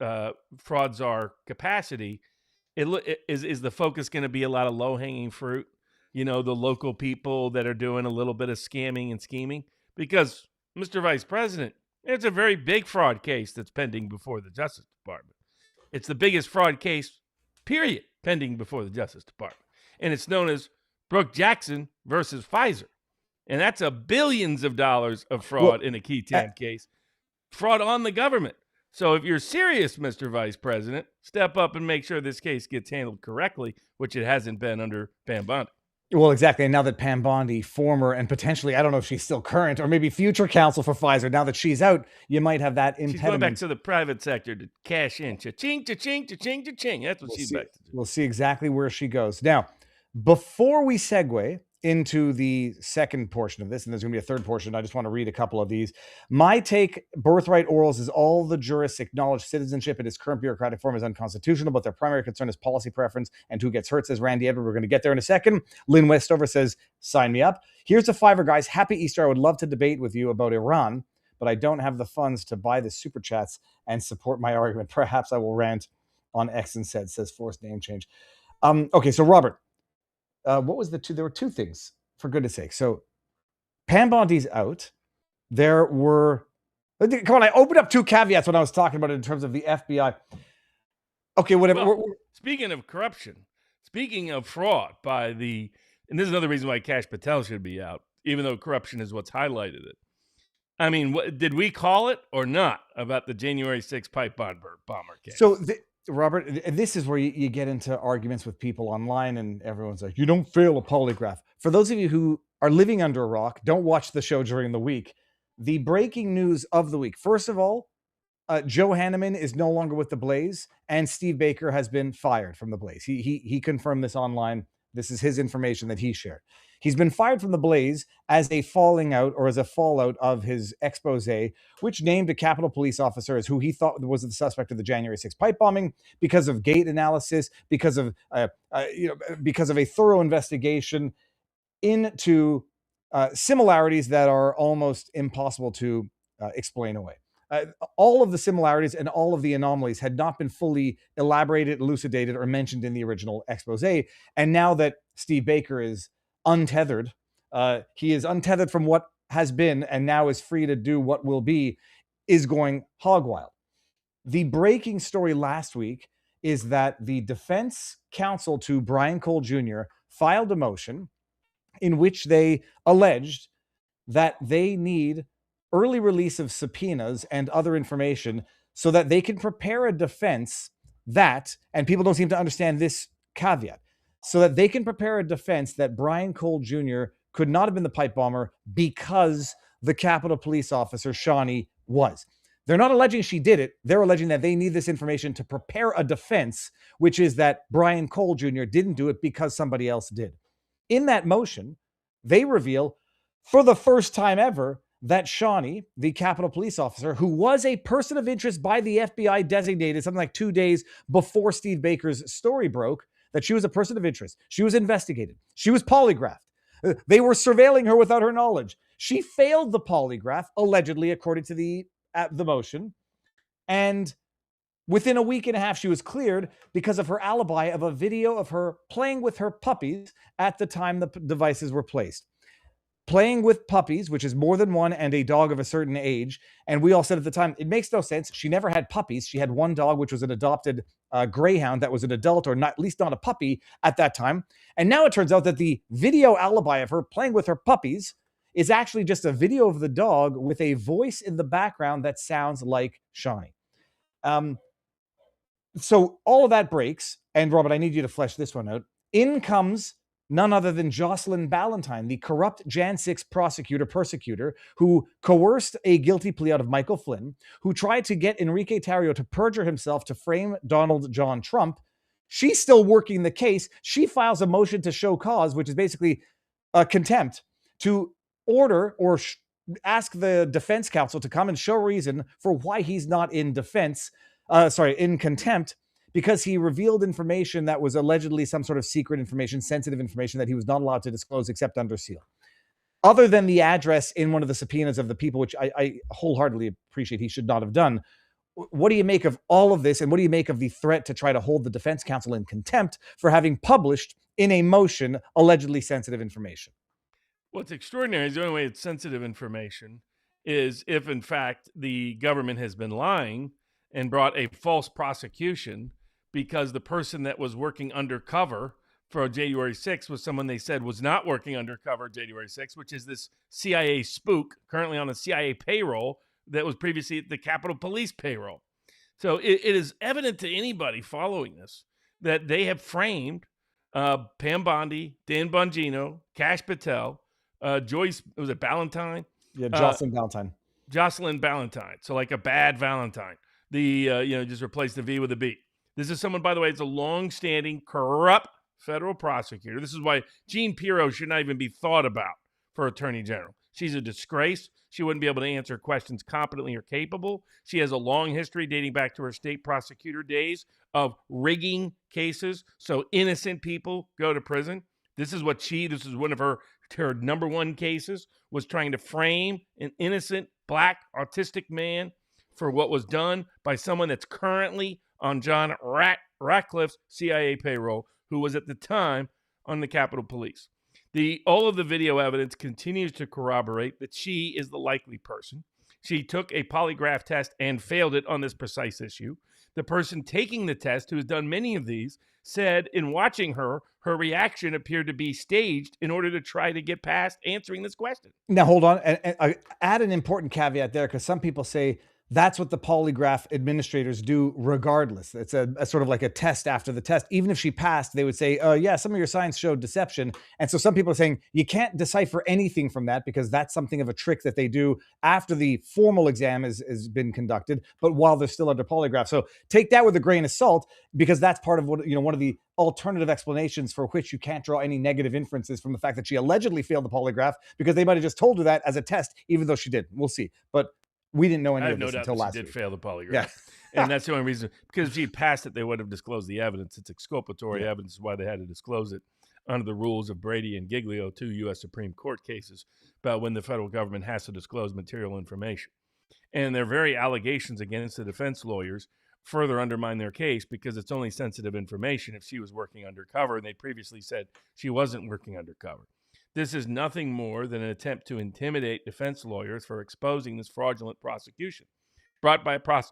fraud czar capacity, is the focus going to be a lot of low-hanging fruit? The local people that are doing a little bit of scamming and scheming? Because, Mr. Vice President, it's a very big fraud case that's pending before the Justice Department. It's the biggest fraud case, period, pending before the Justice Department. And it's known as Brooke Jackson versus Pfizer. And that's billions of dollars of fraud in a qui tam case. Fraud on the government. So if you're serious, Mr. Vice President, step up and make sure this case gets handled correctly, which it hasn't been under Pam Bondi. Well, exactly. And now that Pam Bondi, former and potentially, I don't know if she's still current or maybe future counsel for Pfizer, now that she's out, you might have that impediment. She's going back to the private sector to cash in. Cha-ching, cha-ching, cha-ching, cha-ching. That's what she's back to do. We'll see exactly where she goes. Now, before we segue into the second portion of this, and there's going to be a third portion, I just want to read a couple of these. My take, birthright orals is all the jurists acknowledge citizenship in its current bureaucratic form is unconstitutional, but their primary concern is policy preference and who gets hurt, says Randy Edward. We're going to get there in a second. Lynn Westover says, sign me up. Here's a fiver, guys. Happy Easter. I would love to debate with you about Iran, but I don't have the funds to buy the super chats and support my argument. Perhaps I will rant on X and said, says forced name change. Okay, so Robert, what was the two? There were two things, for goodness sake. So Pam Bondi's out. There were, come on, I opened up two caveats when I was talking about it in terms of the FBI. Okay, whatever. Well, speaking of corruption, speaking of fraud and this is another reason why Kash Patel should be out. even though corruption is what's highlighted it. I mean, did we call it or not about the January 6th pipe bomber case? So, Robert, this is where you get into arguments with people online, and everyone's like, you don't fail a polygraph. For those of you who are living under a rock, don't watch the show during the week. The breaking news of the week. First of all, Joe Hanneman is no longer with the Blaze, and Steve Baker has been fired from the Blaze. He confirmed this online. This is his information that he shared. He's been fired from the Blaze as a falling out or as a fallout of his expose, which named a Capitol Police officer as who he thought was the suspect of the January 6th pipe bombing because of gate analysis, because of because of a thorough investigation into similarities that are almost impossible to explain away. All of the similarities and all of the anomalies had not been fully elaborated, elucidated, or mentioned in the original expose. And now that Steve Baker is untethered, he is untethered from what has been and now is free to do what will be, is going hog wild. The breaking story last week is that the defense counsel to Brian Cole Jr. filed a motion in which they alleged that they need early release of subpoenas and other information so that they can prepare a defense that, and people don't seem to understand this caveat, so that they can prepare a defense that Brian Cole Jr. could not have been the pipe bomber because the Capitol Police officer, Shawnee, was. They're not alleging she did it. They're alleging that they need this information to prepare a defense, which is that Brian Cole Jr. didn't do it because somebody else did. In that motion, they reveal for the first time ever that Shawnee, the Capitol Police officer, who was a person of interest by the FBI designated something like 2 days before Steve Baker's story broke, that she was a person of interest. She was investigated. She was polygraphed. They were surveilling her without her knowledge. She failed the polygraph, allegedly, according to the motion. And within a week and a half, she was cleared because of her alibi of a video of her playing with her puppies at the time the devices were placed. Playing with puppies, which is more than one, and a dog of a certain age. And we all said at the time, it makes no sense. She never had puppies. She had one dog, which was an adopted greyhound that was an adult, or not, at least not a puppy at that time. And now it turns out that the video alibi of her playing with her puppies is actually just a video of the dog with a voice in the background that sounds like Shawnee. So all of that breaks. And Robert, I need you to flesh this one out. In comes none other than Jocelyn Ballantyne, the corrupt Jan 6 persecutor, who coerced a guilty plea out of Michael Flynn, who tried to get Enrique Tarrio to perjure himself to frame Donald John Trump. She's still working the case. She files a motion to show cause, which is basically a contempt, to order or ask the defense counsel to come and show reason for why he's not in in contempt, because he revealed information that was allegedly some sort of secret information, sensitive information that he was not allowed to disclose except under seal. Other than the address in one of the subpoenas of the people, which I wholeheartedly appreciate he should not have done. What do you make of all of this? And what do you make of the threat to try to hold the defense counsel in contempt for having published in a motion allegedly sensitive information? What's extraordinary is the only way it's sensitive information is if, in fact, the government has been lying and brought a false prosecution because the person that was working undercover for January 6th was someone they said was not working undercover January 6th, which is this CIA spook currently on the CIA payroll that was previously the Capitol Police payroll. So it is evident to anybody following this that they have framed Pam Bondi, Dan Bongino, Kash Patel, Joyce, was it Ballantyne? Yeah, Jocelyn Ballantyne. Jocelyn Ballantyne. So like a bad Valentine. Just replace the V with a B. This is someone, by the way, it's a long-standing corrupt federal prosecutor. This is why Jean Pirro should not even be thought about for attorney general. She's a disgrace. She wouldn't be able to answer questions competently or capable. She has a long history dating back to her state prosecutor days of rigging cases so innocent people go to prison. This is one of her number one cases, was trying to frame an innocent black autistic man for what was done by someone that's currently on John Ratcliffe's CIA payroll, who was at the time on the Capitol Police. All of the video evidence continues to corroborate that she is the likely person. She took a polygraph test and failed it on this precise issue. The person taking the test, who has done many of these, said in watching her, her reaction appeared to be staged in order to try to get past answering this question. Now, hold on. And I add an important caveat there, because some people say that's what the polygraph administrators do regardless. It's a sort of like a test after the test. Even if she passed, they would say, yeah, some of your signs showed deception. And so some people are saying you can't decipher anything from that, because that's something of a trick that they do after the formal exam has been conducted, but while they're still under polygraph. So take that with a grain of salt, because that's part of what, one of the alternative explanations for which you can't draw any negative inferences from the fact that she allegedly failed the polygraph, because they might have just told her that as a test, even though she didn't. We'll see. But we didn't know any I have of no this doubt until that last she did week. fail the polygraph. Yeah. And that's the only reason, because if she passed it, they would have disclosed the evidence. It's exculpatory evidence, is why they had to disclose it under the rules of Brady and Giglio, 2 U.S. Supreme Court cases about when the federal government has to disclose material information. And their very allegations against the defense lawyers further undermine their case, because it's only sensitive information if she was working undercover, and they previously said she wasn't working undercover. This is nothing more than an attempt to intimidate defense lawyers for exposing this fraudulent prosecution brought by a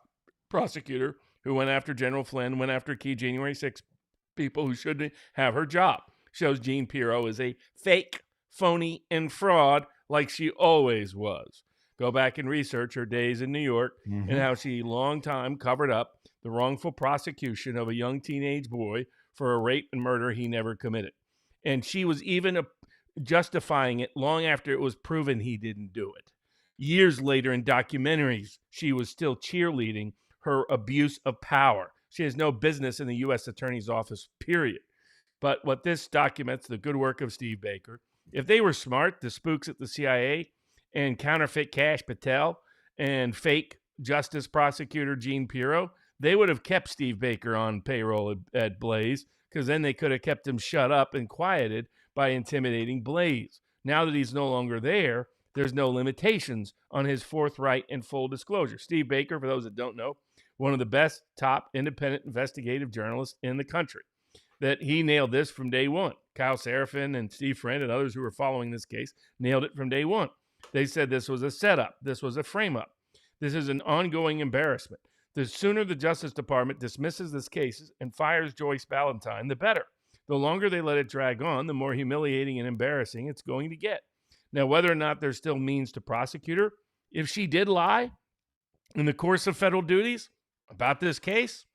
prosecutor who went after General Flynn, went after key January 6th people who shouldn't have her job. Shows Jean Pirro is a fake, phony, and fraud, like she always was. Go back and research her days in New York and how she long time covered up the wrongful prosecution of a young teenage boy for a rape and murder he never committed. And she was even justifying it long after it was proven he didn't do it. Years later in documentaries, she was still cheerleading her abuse of power. She has no business in the U.S. Attorney's Office, period. But what this documents, the good work of Steve Baker. If they were smart, the spooks at the CIA and counterfeit Kash Patel and fake Justice Prosecutor Jean Pirro, they would have kept Steve Baker on payroll at Blaze, because then they could have kept him shut up and quieted by intimidating Blaze. Now that he's no longer there, there's no limitations on his forthright and full disclosure. Steve Baker, for those that don't know, one of the best top independent investigative journalists in the country, that he nailed this from day one. Kyle Seraphin and Steve Friend and others who were following this case nailed it from day one. They said this was a setup. This was a frame-up. This is an ongoing embarrassment. The sooner the Justice Department dismisses this case and fires Joyce Ballantyne, the better. The longer they let it drag on, the more humiliating and embarrassing it's going to get. Now, whether or not there's still means to prosecute her, if she did lie in the course of federal duties about this case,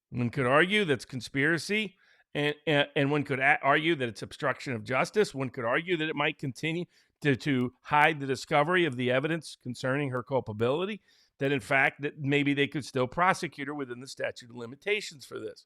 one could argue that's conspiracy, and one could argue that it's obstruction of justice. One could argue that it might continue to hide the discovery of the evidence concerning her culpability, that in fact that maybe they could still prosecute her within the statute of limitations for this.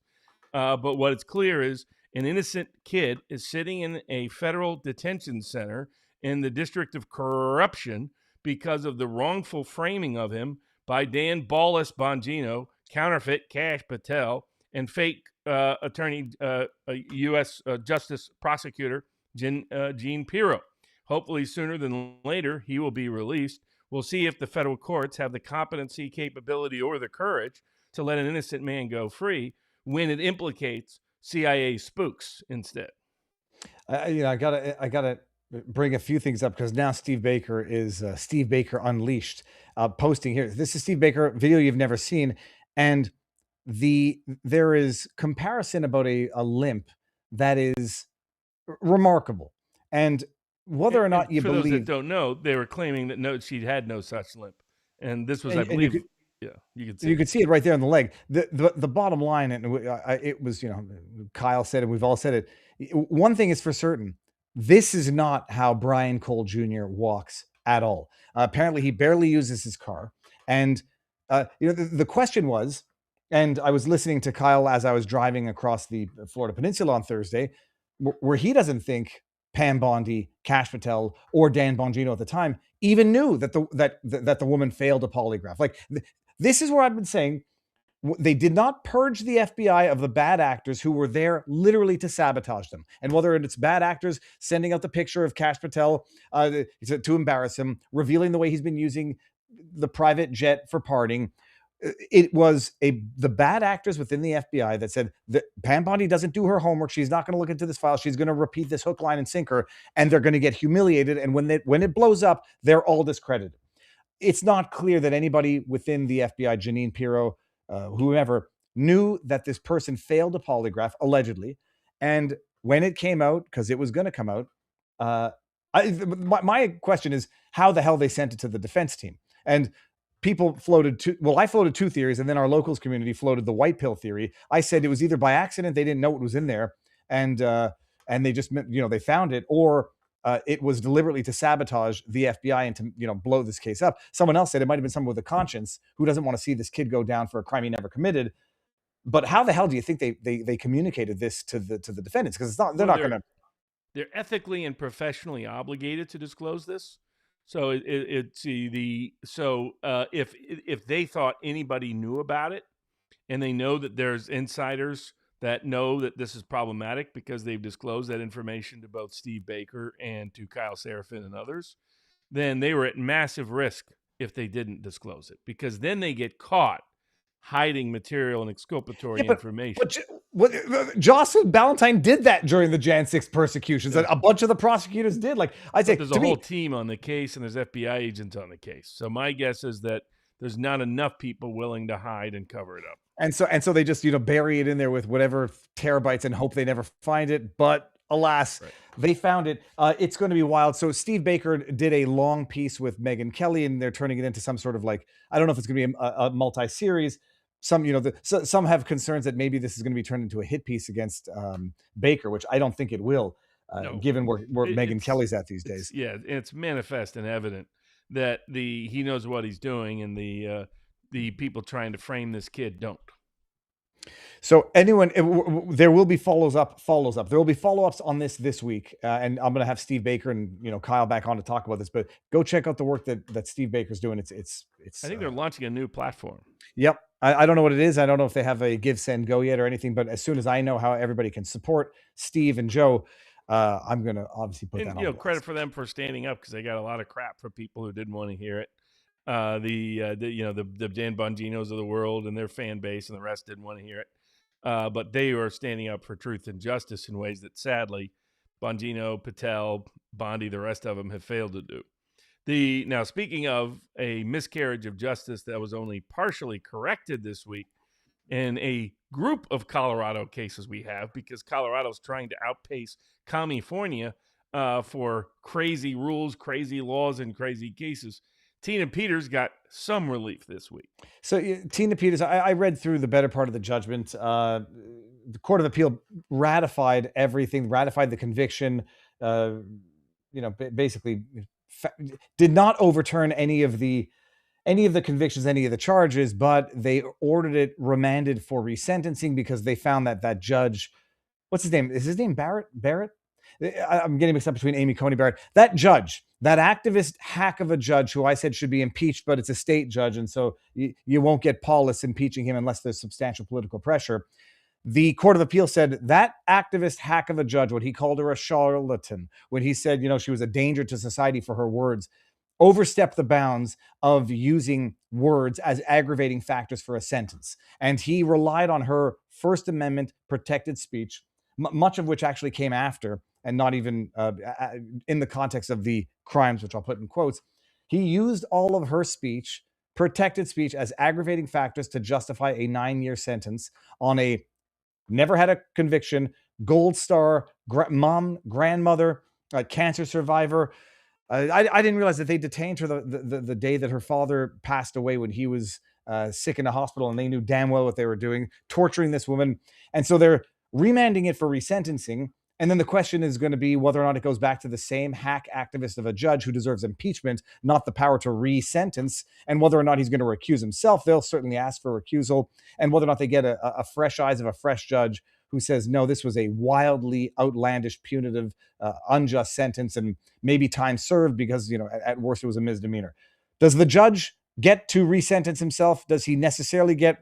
But what is clear is an innocent kid is sitting in a federal detention center in the District of Corruption because of the wrongful framing of him by Dan Ballas Bongino, counterfeit Kash Patel, and fake U.S. Justice Prosecutor Jean Pirro. Hopefully sooner than later, he will be released. We'll see if the federal courts have the competency, capability, or the courage to let an innocent man go free when it implicates CIA spooks instead. I gotta bring a few things up, because now Steve Baker is Steve Baker Unleashed, posting here. This is Steve Baker, video you've never seen, and there is comparison about a limp that is remarkable, and whether or not you for believe. Those that don't know, they were claiming that she had no such limp, and this was, I believe, you could see it right there on the leg. The bottom line, and it was, Kyle said it, we've all said it. One thing is for certain: this is not how Brian Cole Jr. walks at all. Apparently, he barely uses his car, and the question was. And I was listening to Kyle as I was driving across the Florida Peninsula on Thursday, where he doesn't think Pam Bondi, Kash Patel, or Dan Bongino at the time even knew that the woman failed a polygraph. Like, this is where I've been saying they did not purge the FBI of the bad actors who were there literally to sabotage them. And whether it's bad actors sending out the picture of Kash Patel to embarrass him, revealing the way he's been using the private jet for partying, it was the bad actors within the FBI that said that Pam Bondi doesn't do her homework. She's not going to look into this file. She's going to repeat this hook, line, and sinker, and they're going to get humiliated. And when it blows up, they're all discredited. It's not clear that anybody within the FBI, Jeanine Pirro, whoever, knew that this person failed a polygraph, allegedly. And when it came out, because it was going to come out, my question is how the hell they sent it to the defense team. And people floated two. Well, I floated two theories, and then our locals community floated the white pill theory. I said it was either by accident, they didn't know what was in there, and they just, they found it, or it was deliberately to sabotage the FBI and to, blow this case up. Someone else said it might have been someone with a conscience who doesn't want to see this kid go down for a crime he never committed. But how the hell do you think they communicated this to the defendants? Because they're not going to. They're ethically and professionally obligated to disclose this. So if they thought anybody knew about it, and they know that there's insiders that know that this is problematic because they've disclosed that information to both Steve Baker and to Kyle Seraphin and others, then they were at massive risk if they didn't disclose it, because then they get caught hiding material and exculpatory information. But Jocelyn Ballantyne did that during the Jan 6 persecutions. Yeah. A bunch of the prosecutors did. Like I say, there's a whole team on the case, and there's FBI agents on the case. So my guess is that there's not enough people willing to hide and cover it up. And so they just, bury it in there with whatever terabytes and hope they never find it. But alas, right. They found it. It's going to be wild. So Steve Baker did a long piece with Megyn Kelly, and they're turning it into some sort of, like, I don't know if it's going to be a multi-series. Some, some have concerns that maybe this is going to be turned into a hit piece against Baker, which I don't think it will, no. Given where Megyn Kelly's at these days. Yeah, it's manifest and evident that he knows what he's doing, and the people trying to frame this kid don't. So there will be follows up. There will be follow-ups on this week, and I'm going to have Steve Baker and Kyle back on to talk about this. But go check out the work that Steve Baker's doing. It's. I think they're launching a new platform. Yep. I don't know what it is. I don't know if they have a give, send, go yet or anything. But as soon as I know how everybody can support Steve and Joe, I'm going to obviously put that on. Credit for them for standing up, because they got a lot of crap from people who didn't want to hear it. The Dan Bonginos of the world and their fan base and the rest didn't want to hear it. But they are standing up for truth and justice in ways that, sadly, Bongino, Patel, Bondi, the rest of them have failed to do. Now, speaking of a miscarriage of justice that was only partially corrected this week in a group of Colorado cases we have, because Colorado's trying to outpace California for crazy rules, crazy laws, and crazy cases. Tina Peters got some relief this week. So Tina Peters, I read through the better part of the judgment. The Court of Appeal ratified everything, ratified the conviction, basically did not overturn any of the convictions, any of the charges, but they ordered it remanded for resentencing because they found that judge, what's his name? Is his name Barrett? I'm getting mixed up between Amy Coney Barrett. That judge, that activist hack of a judge who I said should be impeached, but it's a state judge, and so you won't get Paulus impeaching him unless there's substantial political pressure. The Court of Appeal said that activist hack of a judge, when he called her a charlatan, when he said, she was a danger to society for her words, overstepped the bounds of using words as aggravating factors for a sentence. And he relied on her First Amendment protected speech, much of which actually came after, and not even in the context of the crimes, which I'll put in quotes. He used all of her speech, protected speech, as aggravating factors to justify a 9-year sentence on a never had a conviction, Gold Star mom, grandmother, cancer survivor. I didn't realize that they detained her the day that her father passed away, when he was sick in a hospital, and they knew damn well what they were doing, torturing this woman. And so they're remanding it for resentencing. And then the question is going to be whether or not it goes back to the same hack activist of a judge who deserves impeachment, not the power to re-sentence, and whether or not he's going to recuse himself. They'll certainly ask for recusal, and whether or not they get a fresh eyes of a fresh judge who says, no, this was a wildly outlandish, punitive, unjust sentence, and maybe time served because, at worst it was a misdemeanor. Does the judge get to re-sentence himself? Does he necessarily get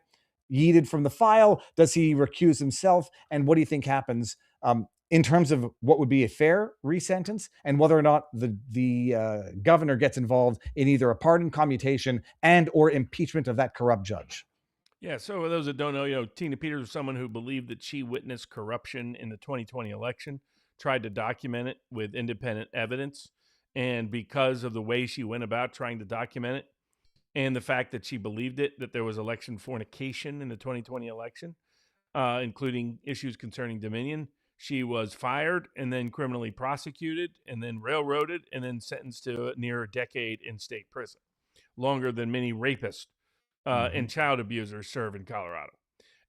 yeeted from the file? Does he recuse himself? And what do you think happens in terms of what would be a fair resentence, and whether or not the governor gets involved in either a pardon, commutation, and or impeachment of that corrupt judge? Yeah, so for those that don't know, Tina Peters was someone who believed that she witnessed corruption in the 2020 election, tried to document it with independent evidence, and because of the way she went about trying to document it, and the fact that she believed it, that there was election fornication in the 2020 election, including issues concerning Dominion. She was fired and then criminally prosecuted and then railroaded and then sentenced to near a decade in state prison, longer than many rapists and child abusers serve in Colorado.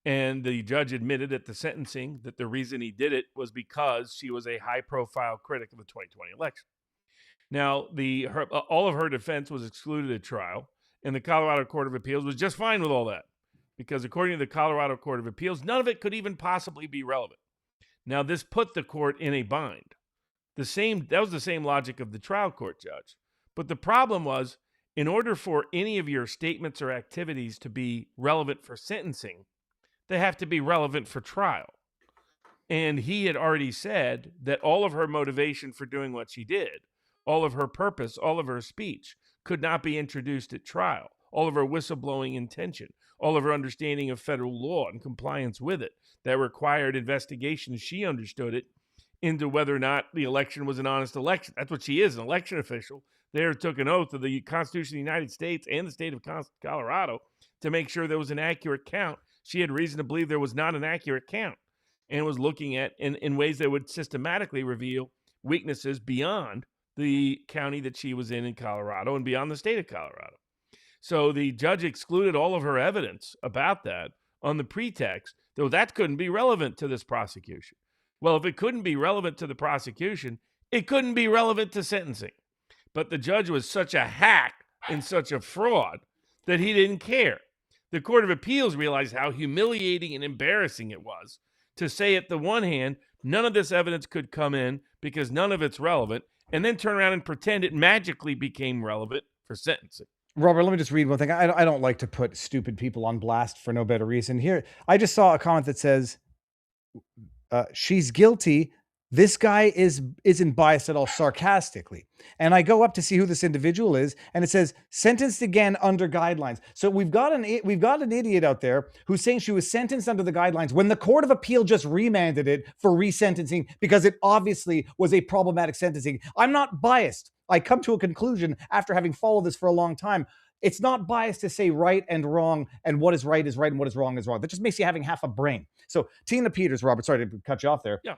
And the judge admitted at the sentencing that the reason he did it was because she was a high-profile critic of the 2020 election. Now, all of her defense was excluded at trial, and the Colorado Court of Appeals was just fine with all that, because according to the Colorado Court of Appeals, none of it could even possibly be relevant. Now, this put the court in a bind. That was the same logic of the trial court judge. But the problem was, in order for any of your statements or activities to be relevant for sentencing, they have to be relevant for trial. And he had already said that all of her motivation for doing what she did, all of her purpose, all of her speech could not be introduced at trial. All of her whistleblowing intention, all of her understanding of federal law and compliance with it, that required investigation, as she understood it, into whether or not the election was an honest election. That's what she is, an election official. There took an oath of the Constitution of the United States and the state of Colorado to make sure there was an accurate count. She had reason to believe there was not an accurate count and was looking at in ways that would systematically reveal weaknesses beyond the county that she was in Colorado and beyond the state of Colorado. So the judge excluded all of her evidence about that on the pretext that couldn't be relevant to this prosecution. Well, if it couldn't be relevant to the prosecution, it couldn't be relevant to sentencing. But the judge was such a hack and such a fraud that he didn't care. The Court of Appeals realized how humiliating and embarrassing it was to say, at the one hand, none of this evidence could come in because none of it's relevant, and then turn around and pretend it magically became relevant for sentencing. Robert, let me just read one thing. I don't like to put stupid people on blast for no better reason. Here, I just saw a comment that says, she's guilty. This guy isn't biased at all, sarcastically. And I go up to see who this individual is, and it says sentenced again under guidelines. So we've got an idiot out there who's saying she was sentenced under the guidelines when the Court of Appeal just remanded it for resentencing because it obviously was a problematic sentencing. I'm not biased. I come to a conclusion after having followed this for a long time. It's not biased to say right and wrong, and what is right and what is wrong is wrong. That just makes you having half a brain. So Tina Peters, Robert, sorry to cut you off there. Yeah.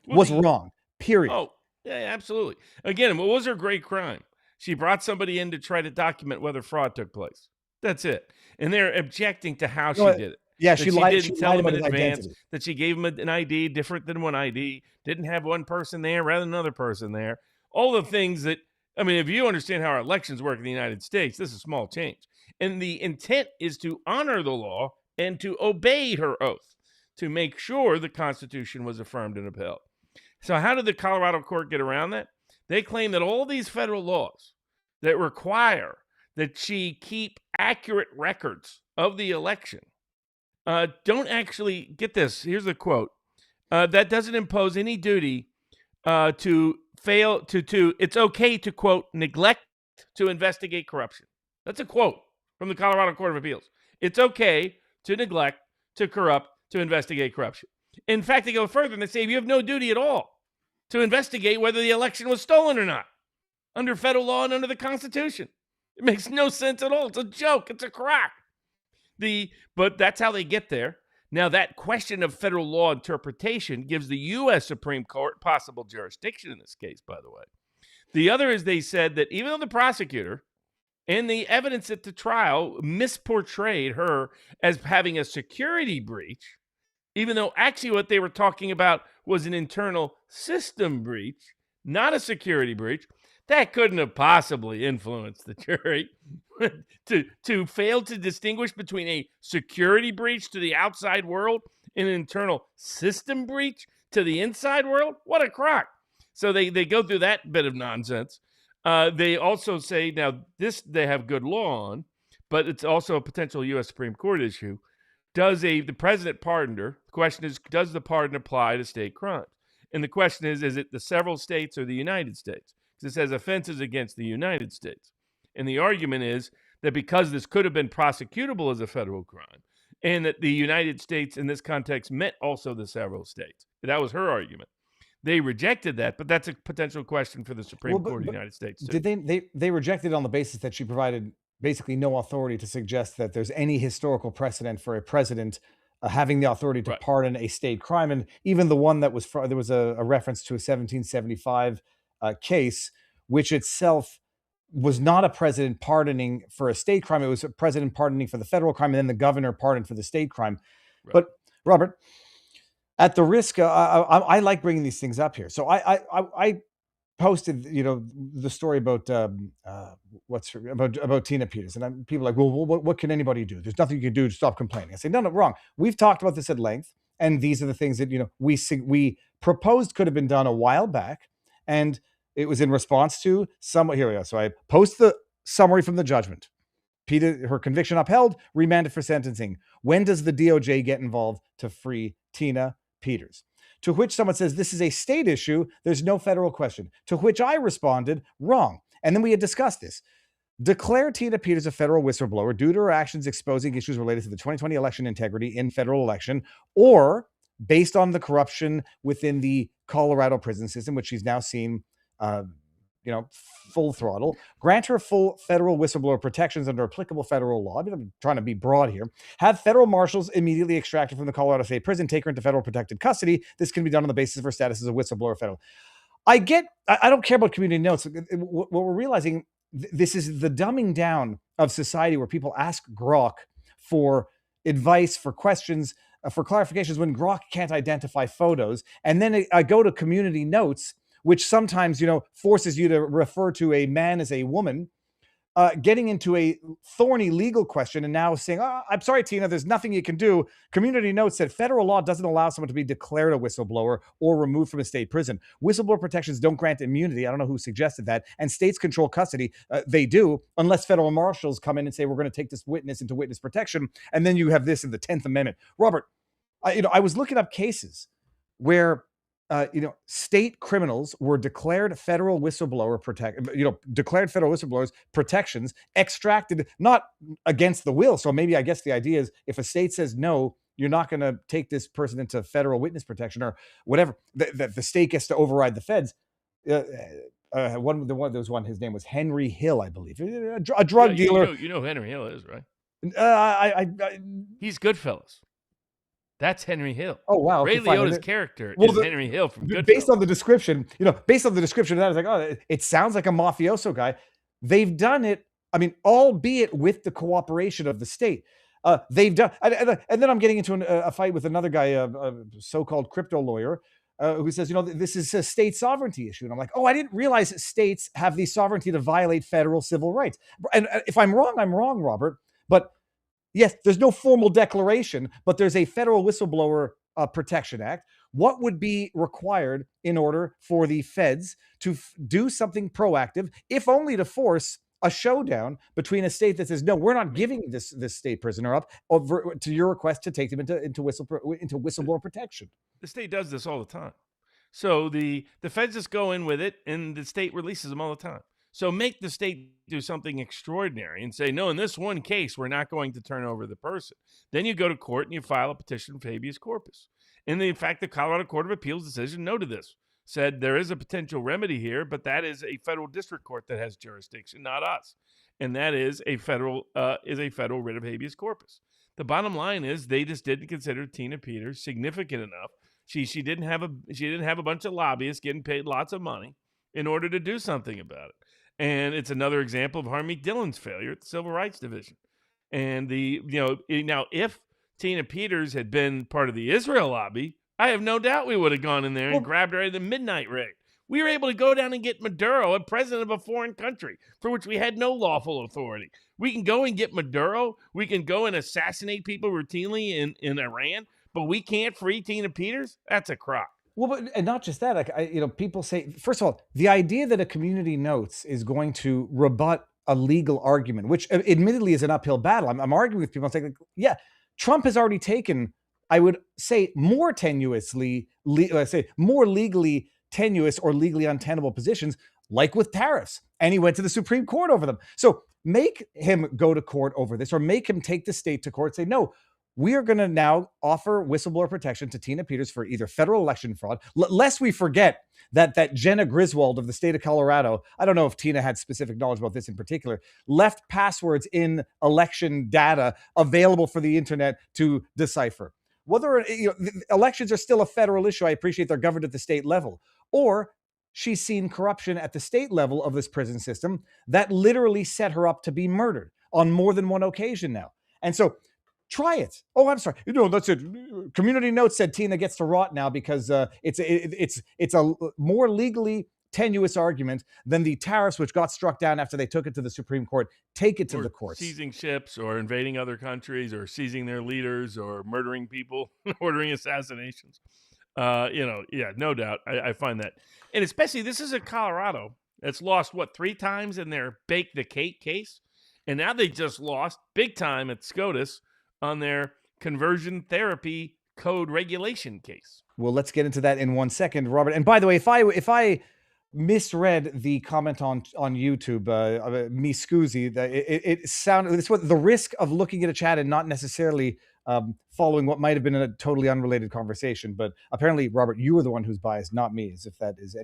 Was wrong, period. Oh, yeah, absolutely. Again, what was her great crime? She brought somebody in to try to document whether fraud took place. That's it. And they're objecting to how she did it. Yeah, she lied. Didn't tell them in advance that she gave them an ID different than one ID, didn't have one person there rather than another person there. All the things that, I mean, if you understand how our elections work in the United States, this is a small change. And the intent is to honor the law and to obey her oath, to make sure the Constitution was affirmed and upheld. So how did the Colorado court get around that? They claim that all these federal laws that require that she keep accurate records of the election don't actually, get this, here's the quote, that doesn't impose any duty to fail to, it's okay to, quote, neglect to investigate corruption. That's a quote from the Colorado Court of Appeals. It's okay to neglect, to corrupt, to investigate corruption. In fact, they go further and they say you have no duty at all to investigate whether the election was stolen or not under federal law and under the Constitution. It makes no sense at all. It's a joke. It's a crock. But that's how they get there. Now, that question of federal law interpretation gives the U.S. Supreme Court possible jurisdiction in this case, by the way. The other is they said that even though the prosecutor and the evidence at the trial misportrayed her as having a security breach, even though actually what they were talking about was an internal system breach, not a security breach, that couldn't have possibly influenced the jury to fail to distinguish between a security breach to the outside world and an internal system breach to the inside world. What a crock. So they go through that bit of nonsense. They also say, now this they have good law on, but it's also a potential U.S. Supreme Court issue. The president pardoned her? The question is, does the pardon apply to state crimes? And the question is it the several states or the United States? Because it says offenses against the United States. And the argument is that because this could have been prosecutable as a federal crime, and that the United States in this context meant also the several states. That was her argument. They rejected that, but that's a potential question for the Supreme Court of the United States, too. Did they rejected on the basis that she provided basically no authority to suggest that there's any historical precedent for a president having the authority to Right. pardon a state crime. And even the one that was there was a reference to a 1775 case, which itself was not a president pardoning for a state crime. It was a president pardoning for the federal crime, and then the governor pardoned for the state crime. Right. But Robert, at the risk, I like bringing these things up here. So I posted, the story about about Tina Peters, and people are like, well, what can anybody do? There's nothing you can do to stop complaining. I say, no, wrong. We've talked about this at length, and these are the things that we proposed could have been done a while back, and it was in response to some. Here we go. So I post the summary from the judgment. Her conviction upheld, remanded for sentencing. When does the DOJ get involved to free Tina Peters? To which someone says, this is a state issue. There's no federal question. To which I responded, wrong. And then we had discussed this. Declare Tina Peters a federal whistleblower due to her actions exposing issues related to the 2020 election integrity in federal election, or based on the corruption within the Colorado prison system, which she's now seen full throttle, grant her full federal whistleblower protections under applicable federal law. I mean, I'm trying to be broad here. Have federal marshals immediately extracted from the Colorado State Prison, take her into federal protected custody. This can be done on the basis of her status as a whistleblower federal. I don't care about community notes. What we're realizing, this is the dumbing down of society, where people ask Grok for advice, for questions, for clarifications, when Grok can't identify photos. And then I go to community notes, which sometimes, forces you to refer to a man as a woman, getting into a thorny legal question, and now saying, I'm sorry, Tina, there's nothing you can do. Community notes that federal law doesn't allow someone to be declared a whistleblower or removed from a state prison. Whistleblower protections don't grant immunity. I don't know who suggested that. And states control custody. They do, unless federal marshals come in and say, we're going to take this witness into witness protection. And then you have this in the 10th Amendment. Robert, I was looking up cases where state criminals were declared federal whistleblower declared federal whistleblowers protections, extracted, not against the will. So maybe, I guess the idea is, if a state says, no, you're not going to take this person into federal witness protection or whatever, that the state gets to override the feds. There was one, his name was Henry Hill, I believe, a drug dealer. You know who Henry Hill is, right? He's Goodfellas. That's Henry Hill. Oh, wow. Ray Liotta's character is Henry Hill from Goodfellas. Based on the description, I was like, it sounds like a mafioso guy. They've done it, albeit with the cooperation of the state. They've done, and then I'm getting into a fight with another guy, a so-called crypto lawyer, who says, this is a state sovereignty issue. And I'm like, I didn't realize states have the sovereignty to violate federal civil rights. And if I'm wrong, Robert. But yes, there's no formal declaration, but there's a Federal Whistleblower Protection Act. What would be required in order for the feds to do something proactive, if only to force a showdown between a state that says, no, we're not giving this state prisoner up to your request to take them into whistleblower protection? The state does this all the time. So the feds just go in with it, and the state releases them all the time. So make the state do something extraordinary and say, no, in this one case, we're not going to turn over the person. Then you go to court and you file a petition for habeas corpus. And in fact, the Colorado Court of Appeals decision noted this, said there is a potential remedy here, but that is a federal district court that has jurisdiction, not us. And that is a federal writ of habeas corpus. The bottom line is, they just didn't consider Tina Peters significant enough. She didn't have a bunch of lobbyists getting paid lots of money in order to do something about it. And it's another example of Harmeet Dillon's failure at the Civil Rights Division. And now, if Tina Peters had been part of the Israel lobby, I have no doubt we would have gone in there and grabbed her at the midnight raid. We were able to go down and get Maduro, a president of a foreign country, for which we had no lawful authority. We can go and get Maduro. We can go and assassinate people routinely in Iran, but we can't free Tina Peters? That's a crock. Well, and not just that, people say, first of all, the idea that a community notes is going to rebut a legal argument, which admittedly is an uphill battle. I'm arguing with people. I'm saying, yeah, Trump has already taken, I would say, more legally tenuous or legally untenable positions, like with tariffs. And he went to the Supreme Court over them. So make him go to court over this, or make him take the state to court, say, no, we are going to now offer whistleblower protection to Tina Peters for either federal election fraud, lest we forget that Jenna Griswold of the state of Colorado, I don't know if Tina had specific knowledge about this in particular, left passwords in election data available for the internet to decipher. Whether elections are still a federal issue, I appreciate they're governed at the state level. Or she's seen corruption at the state level of this prison system that literally set her up to be murdered on more than one occasion now. And so try it. Oh, I'm sorry. That's it. Community Notes said Tina gets to rot now because it's a more legally tenuous argument than the tariffs which got struck down after they took it to the Supreme Court. Take it to the courts. Seizing ships or invading other countries or seizing their leaders or murdering people, ordering assassinations. No doubt. I find that. And especially this is a Colorado that's lost, 3 times in their Bake the Cake case? And now they just lost big time at SCOTUS on their conversion therapy code regulation case. Well, let's get into that in 1 second, Robert. And by the way, if I misread the comment on YouTube, me scoozy, it sounded, it's what the risk of looking at a chat and not necessarily following what might have been a totally unrelated conversation. But apparently, Robert, you were the one who's biased, not me, as if that is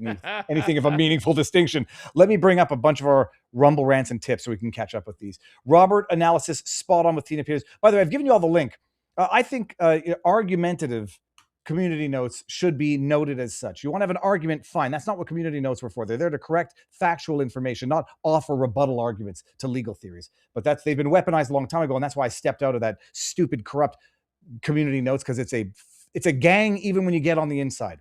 anything of a meaningful distinction. Let me bring up a bunch of our Rumble rants and tips so we can catch up with these. Robert analysis, spot on with Tina Peters. By the way, I've given you all the link. I think argumentative community notes should be noted as such. You want to have an argument, fine. That's not what community notes were for. They're there to correct factual information, not offer rebuttal arguments to legal theories. But they've been weaponized a long time ago, and that's why I stepped out of that stupid, corrupt community notes, because it's a gang even when you get on the inside.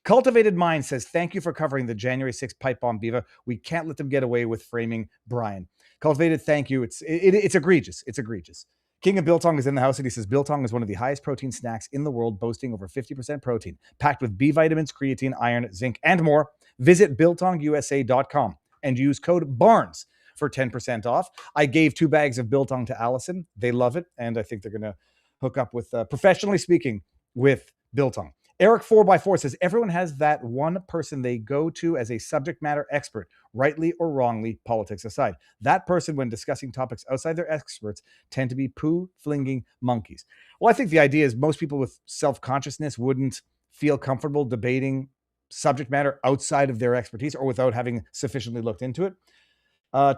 Cultivated Mind says, thank you for covering the January 6th pipe bomb, Biva. We can't let them get away with framing Brian. Cultivated, thank you. It's egregious. It's egregious. King of Biltong is in the house, and he says, Biltong is one of the highest protein snacks in the world, boasting over 50% protein, packed with B vitamins, creatine, iron, zinc, and more. Visit BiltongUSA.com and use code BARNES for 10% off. I gave 2 bags of Biltong to Allison. They love it, and I think they're going to hook up with, professionally speaking, with Biltong. Eric 4x4 says, everyone has that one person they go to as a subject matter expert, rightly or wrongly, politics aside. That person, when discussing topics outside their experts, tend to be poo-flinging monkeys. Well, I think the idea is most people with self-consciousness wouldn't feel comfortable debating subject matter outside of their expertise or without having sufficiently looked into it.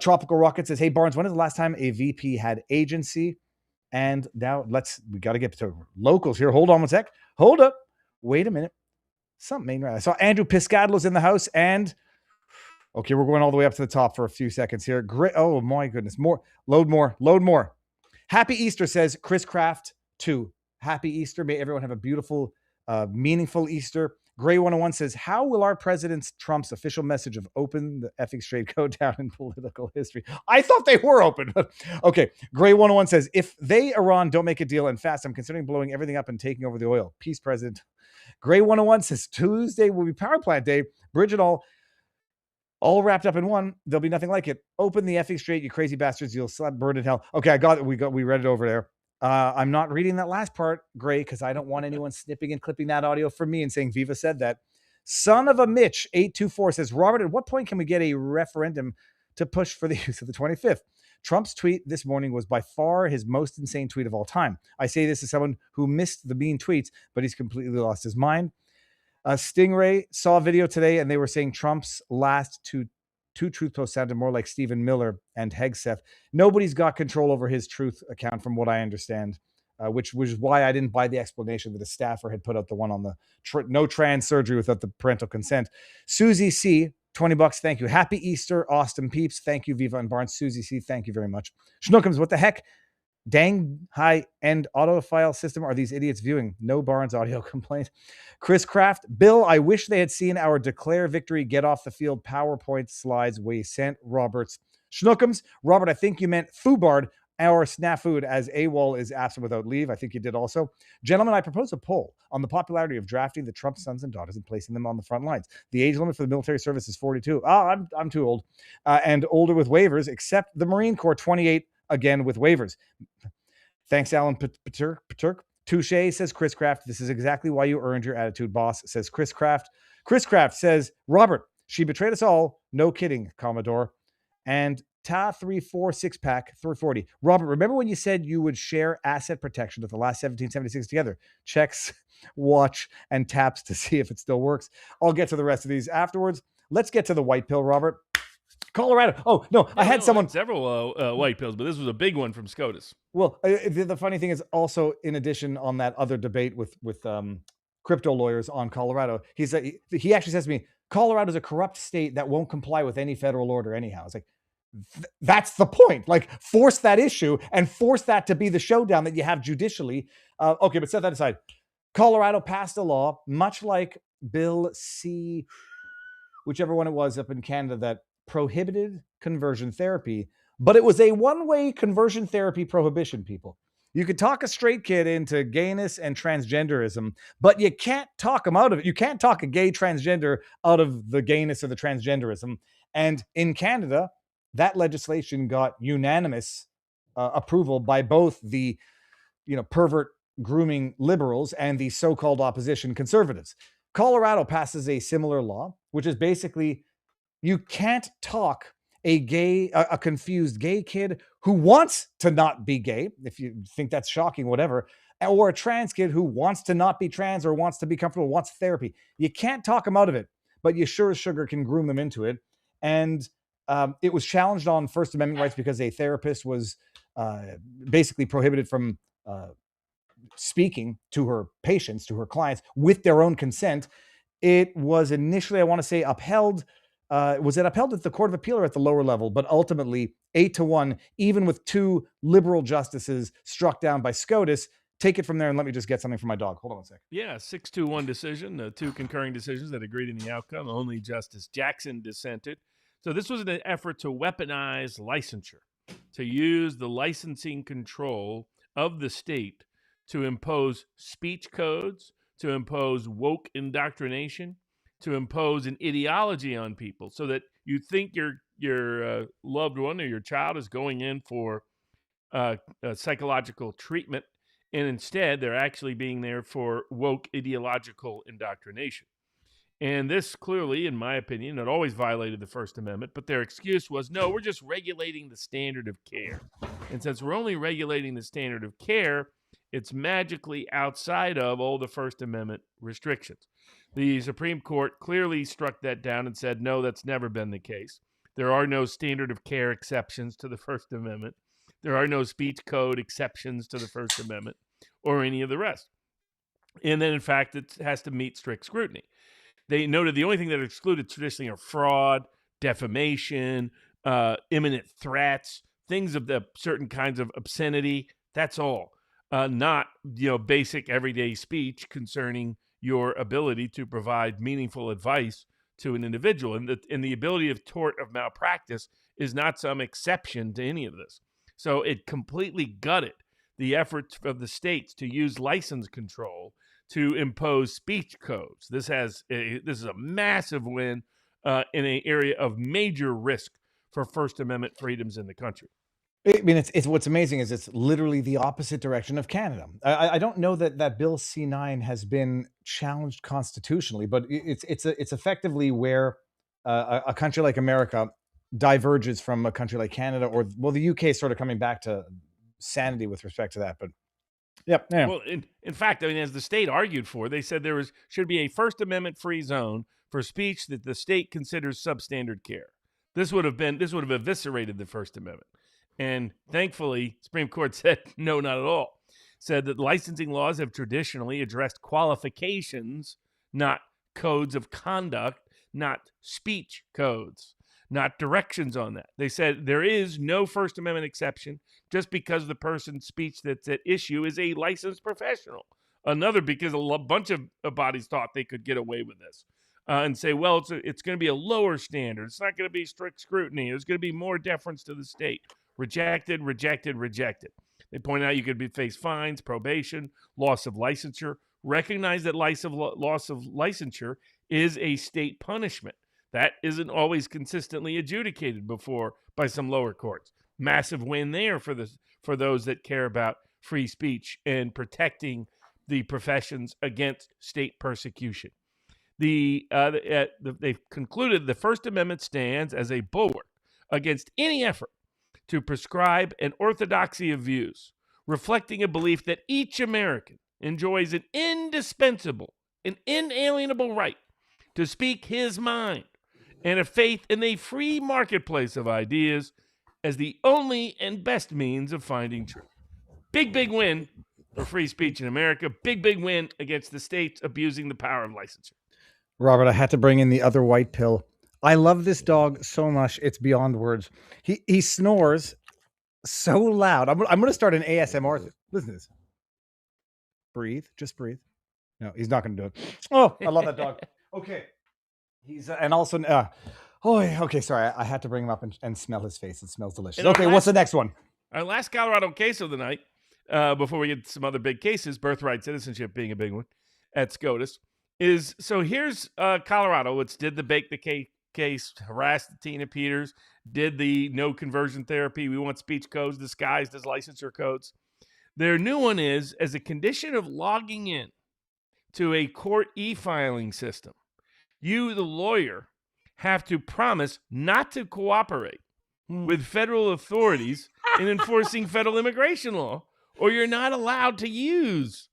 Tropical Rocket says, hey, Barnes, when is the last time a VP had agency? And now we got to get to locals here. Hold on one sec. Hold up. Wait a minute. Something ain't right. I saw Andrew Piscadlo's in the house, and okay, we're going all the way up to the top for a few seconds here. Great. Oh my goodness. Load more. Happy Easter, says Chris Kraft 2. Happy Easter. May everyone have a beautiful, meaningful Easter. Gray 101 says, how will our President Trump's official message of open the effing straight go down in political history? I thought they were open. Okay. Gray 101 says, if Iran don't make a deal and fast, I'm considering blowing everything up and taking over the oil. Peace, President. Gray 101 says, Tuesday will be power plant day. Bridge and all wrapped up in one. There'll be nothing like it. Open the effing straight, you crazy bastards. You'll slap burn in hell. Okay, I got it. We read it over there. I'm not reading that last part, Gray, because I don't want anyone snipping and clipping that audio from me and saying Viva said that. Son of a Mitch 824 says, Robert, at what point can we get a referendum to push for the use of the 25th? Trump's tweet this morning was by far his most insane tweet of all time. I say this as someone who missed the mean tweets, but he's completely lost his mind. Stingray saw a video today, and they were saying Trump's last two truth posts sounded more like Stephen Miller and Hegseth. Nobody's got control over his truth account, from what I understand, which was why I didn't buy the explanation that a staffer had put out the one on the no trans surgery without the parental consent. Susie C., $20. Thank you. Happy Easter, Austin Peeps. Thank you, Viva and Barnes. Susie C., thank you very much. Schnookums, what the heck? Dang high-end autofile system are these idiots viewing? No Barnes audio complaint. Chris Kraft, Bill, I wish they had seen our declare victory, get off the field PowerPoint slides we sent Roberts. Schnookums, Robert, I think you meant Foobard, our snafu, as AWOL is absent without leave. I think you did also. Gentlemen, I propose a poll on the popularity of drafting the Trump sons and daughters and placing them on the front lines. The age limit for the military service is 42. Oh, I'm too old. And older with waivers, except the Marine Corps, 28, again with waivers. Thanks, Alan Paturk. Touche, says Chris Kraft. This is exactly why you earned your attitude, boss, says Chris Kraft. Chris Kraft says, Robert, she betrayed us all. No kidding, Commodore. And Ta 346 pack 340. Robert, remember when you said you would share asset protection at the last 1776 together? Checks, watch, and taps to see if it still works. I'll get to the rest of these afterwards. Let's get to the white pill, Robert. Colorado. Oh, no, I had someone. several white pills, but this was a big one from SCOTUS. Well, the funny thing is also, in addition, on that other debate with crypto lawyers on Colorado, he actually says to me, Colorado's a corrupt state that won't comply with any federal order anyhow. It's like, that's the point. Like, force that issue and force that to be the showdown that you have judicially. Okay, but set that aside. Colorado passed a law, much like Bill C, whichever one it was up in Canada, that prohibited conversion therapy, but it was a one-way conversion therapy prohibition, people. You could talk a straight kid into gayness and transgenderism, but you can't talk him out of it. You can't talk a gay transgender out of the gayness or the transgenderism. And in Canada, that legislation got unanimous approval by both the, pervert grooming liberals and the so-called opposition conservatives. Colorado passes a similar law, which is basically, you can't talk a confused gay kid who wants to not be gay, if you think that's shocking, whatever, or a trans kid who wants to not be trans or wants to be comfortable, wants therapy. You can't talk them out of it, but you sure as sugar can groom them into it. And it was challenged on First Amendment rights because a therapist was basically prohibited from speaking to her patients, to her clients, with their own consent. It was initially, I want to say, upheld. Was it upheld at the Court of Appeal or at the lower level? But ultimately, 8-1, even with 2 liberal justices struck down by SCOTUS. Take it from there and let me just get something from my dog. Hold on one sec. Yeah, 6-1 decision, 2 concurring decisions that agreed in the outcome. Only Justice Jackson dissented. So this was an effort to weaponize licensure, to use the licensing control of the state to impose speech codes, to impose woke indoctrination, to impose an ideology on people, so that you think your loved one or your child is going in for psychological treatment, and instead they're actually being there for woke ideological indoctrination. And this clearly, in my opinion, had always violated the First Amendment, but their excuse was, no, we're just regulating the standard of care. And since we're only regulating the standard of care, it's magically outside of all the First Amendment restrictions. The Supreme Court clearly struck that down and said, no, that's never been the case. There are no standard of care exceptions to the First Amendment. There are no speech code exceptions to the First Amendment or any of the rest. And then, in fact, it has to meet strict scrutiny. They noted the only thing that are excluded traditionally are fraud, defamation, imminent threats, things of the certain kinds of obscenity. That's all. Not, basic everyday speech concerning your ability to provide meaningful advice to an individual. And the ability of tort of malpractice is not some exception to any of this. So it completely gutted the efforts of the states to use license control to impose speech codes. This is a massive win in an area of major risk for First Amendment freedoms in the country. I mean, it's what's amazing is it's literally the opposite direction of Canada. I don't know that Bill C9 has been challenged constitutionally, but it's effectively where a country like America diverges from a country like Canada, or the UK is sort of coming back to sanity with respect to that. But yep. Yeah. Well, in fact, I mean, as the state argued for, they said there should be a First Amendment free zone for speech that the state considers substandard care. This would have eviscerated the First Amendment. And thankfully, Supreme Court said, no, not at all. Said that licensing laws have traditionally addressed qualifications, not codes of conduct, not speech codes, not directions on that. They said there is no First Amendment exception just because the person's speech that's at issue is a licensed professional. Another, because a bunch of bodies thought they could get away with this. And say, well, it's going to be a lower standard. It's not going to be strict scrutiny. There's going to be more deference to the state. Rejected, rejected, rejected. They point out you could face fines, probation, loss of licensure. Recognize that loss of licensure is a state punishment. That isn't always consistently adjudicated before by some lower courts. Massive win there for those that care about free speech and protecting the professions against state persecution. They've concluded the First Amendment stands as a bulwark against any effort to prescribe an orthodoxy of views, reflecting a belief that each American enjoys an indispensable and inalienable right to speak his mind, and a faith in a free marketplace of ideas as the only and best means of finding truth. Big, big win for free speech in America. Big, big win against the states abusing the power of licensure. Robert, I had to bring in the other white pill. I love this dog so much. It's beyond words. He snores so loud. I'm going to start an ASMR. Listen to this. Breathe. Just breathe. No, he's not going to do it. Oh, I love that dog. Okay. He's, and also, okay, sorry. I had to bring him up and smell his face. It smells delicious. Okay, what's the next one? Our last Colorado case of the night, before we get to some other big cases, birthright citizenship being a big one at SCOTUS, is, so here's Colorado, which did the bake the cake case, harassed Tina Peters, did the no conversion therapy, we want speech codes disguised as licensure codes. Their new one is, as a condition of logging in to a court e-filing system, you, the lawyer, have to promise not to cooperate with federal authorities in enforcing federal immigration law, or you're not allowed to use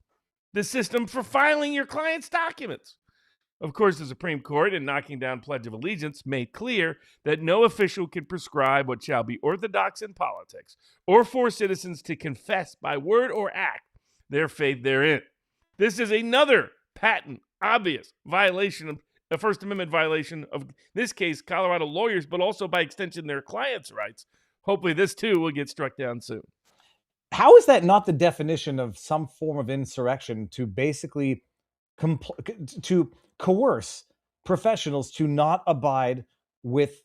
the system for filing your client's documents. Of course, the Supreme Court, in knocking down Pledge of Allegiance, made clear that no official can prescribe what shall be orthodox in politics or force citizens to confess by word or act their faith therein. This is another patent, obvious violation of a First Amendment violation of, in this case, Colorado lawyers, but also by extension their clients' rights. Hopefully this too will get struck down soon. How is that not the definition of some form of insurrection to basically to coerce professionals to not abide with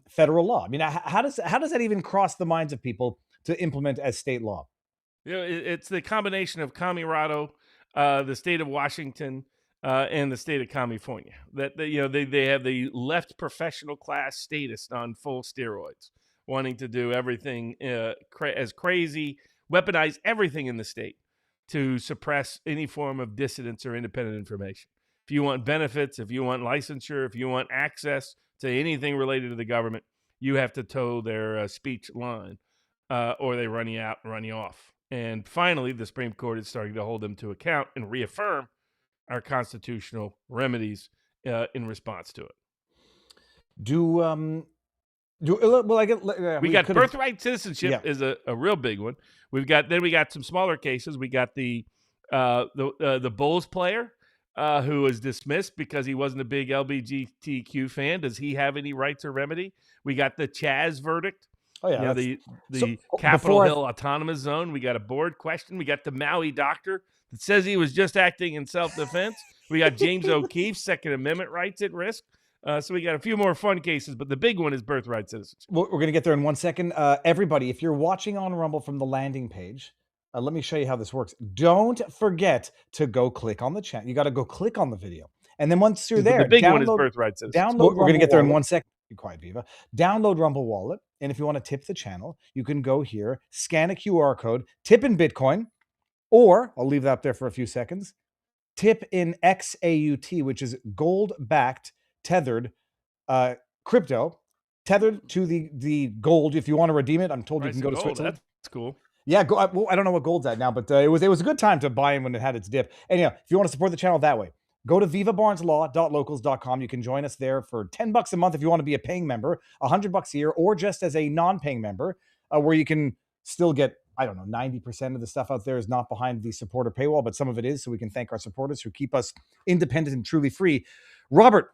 federal law? I mean, how does that even cross the minds of people to implement as state law? You know, it's the combination of Colorado, the state of Washington, and the state of California. That they have the left professional class status on full steroids, wanting to do everything as crazy, weaponize everything in the state to suppress any form of dissidence or independent information. If you want benefits, if you want licensure, if you want access to anything related to the government, you have to toe their speech line, or they run you out and run you off. And finally, the Supreme Court is starting to hold them to account and reaffirm our constitutional remedies in response to it. We got birthright citizenship is a real big one. We got some smaller cases. We got the Bulls player who was dismissed because he wasn't a big LGBTQ fan. Does he have any rights or remedy? We got the Chaz verdict. Oh yeah, the Capitol Hill Autonomous Zone. We got a board question. We got the Maui doctor that says he was just acting in self-defense. We got James O'Keefe's Second Amendment rights at risk. So we got a few more fun cases, but the big one is birthright citizenship. We're going to get there in 1 second. Everybody, if you're watching on Rumble from the landing page, let me show you how this works. Don't forget to go click on the channel. You got to go click on the video. And then once you're there, the big one is birthright citizenship. We're going to get there in 1 second. Be quiet, Viva. Download Rumble Wallet. And if you want to tip the channel, you can go here, scan a QR code, tip in Bitcoin, or I'll leave that up there for a few seconds, tip in XAUT, which is gold-backed, tethered crypto, tethered to the gold. If you want to redeem it, I'm told you can go to Switzerland. That's cool. Yeah, I don't know what gold's at now, but it was a good time to buy in when it had its dip. And yeah, if you want to support the channel that way, go to vivabarneslaw.locals.com. You can join us there for $10 a month if you want to be a paying member, $100 a year, or just as a non-paying member, where you can still get, I don't know, 90% of the stuff out there is not behind the supporter paywall, but some of it is, so we can thank our supporters who keep us independent and truly free. Robert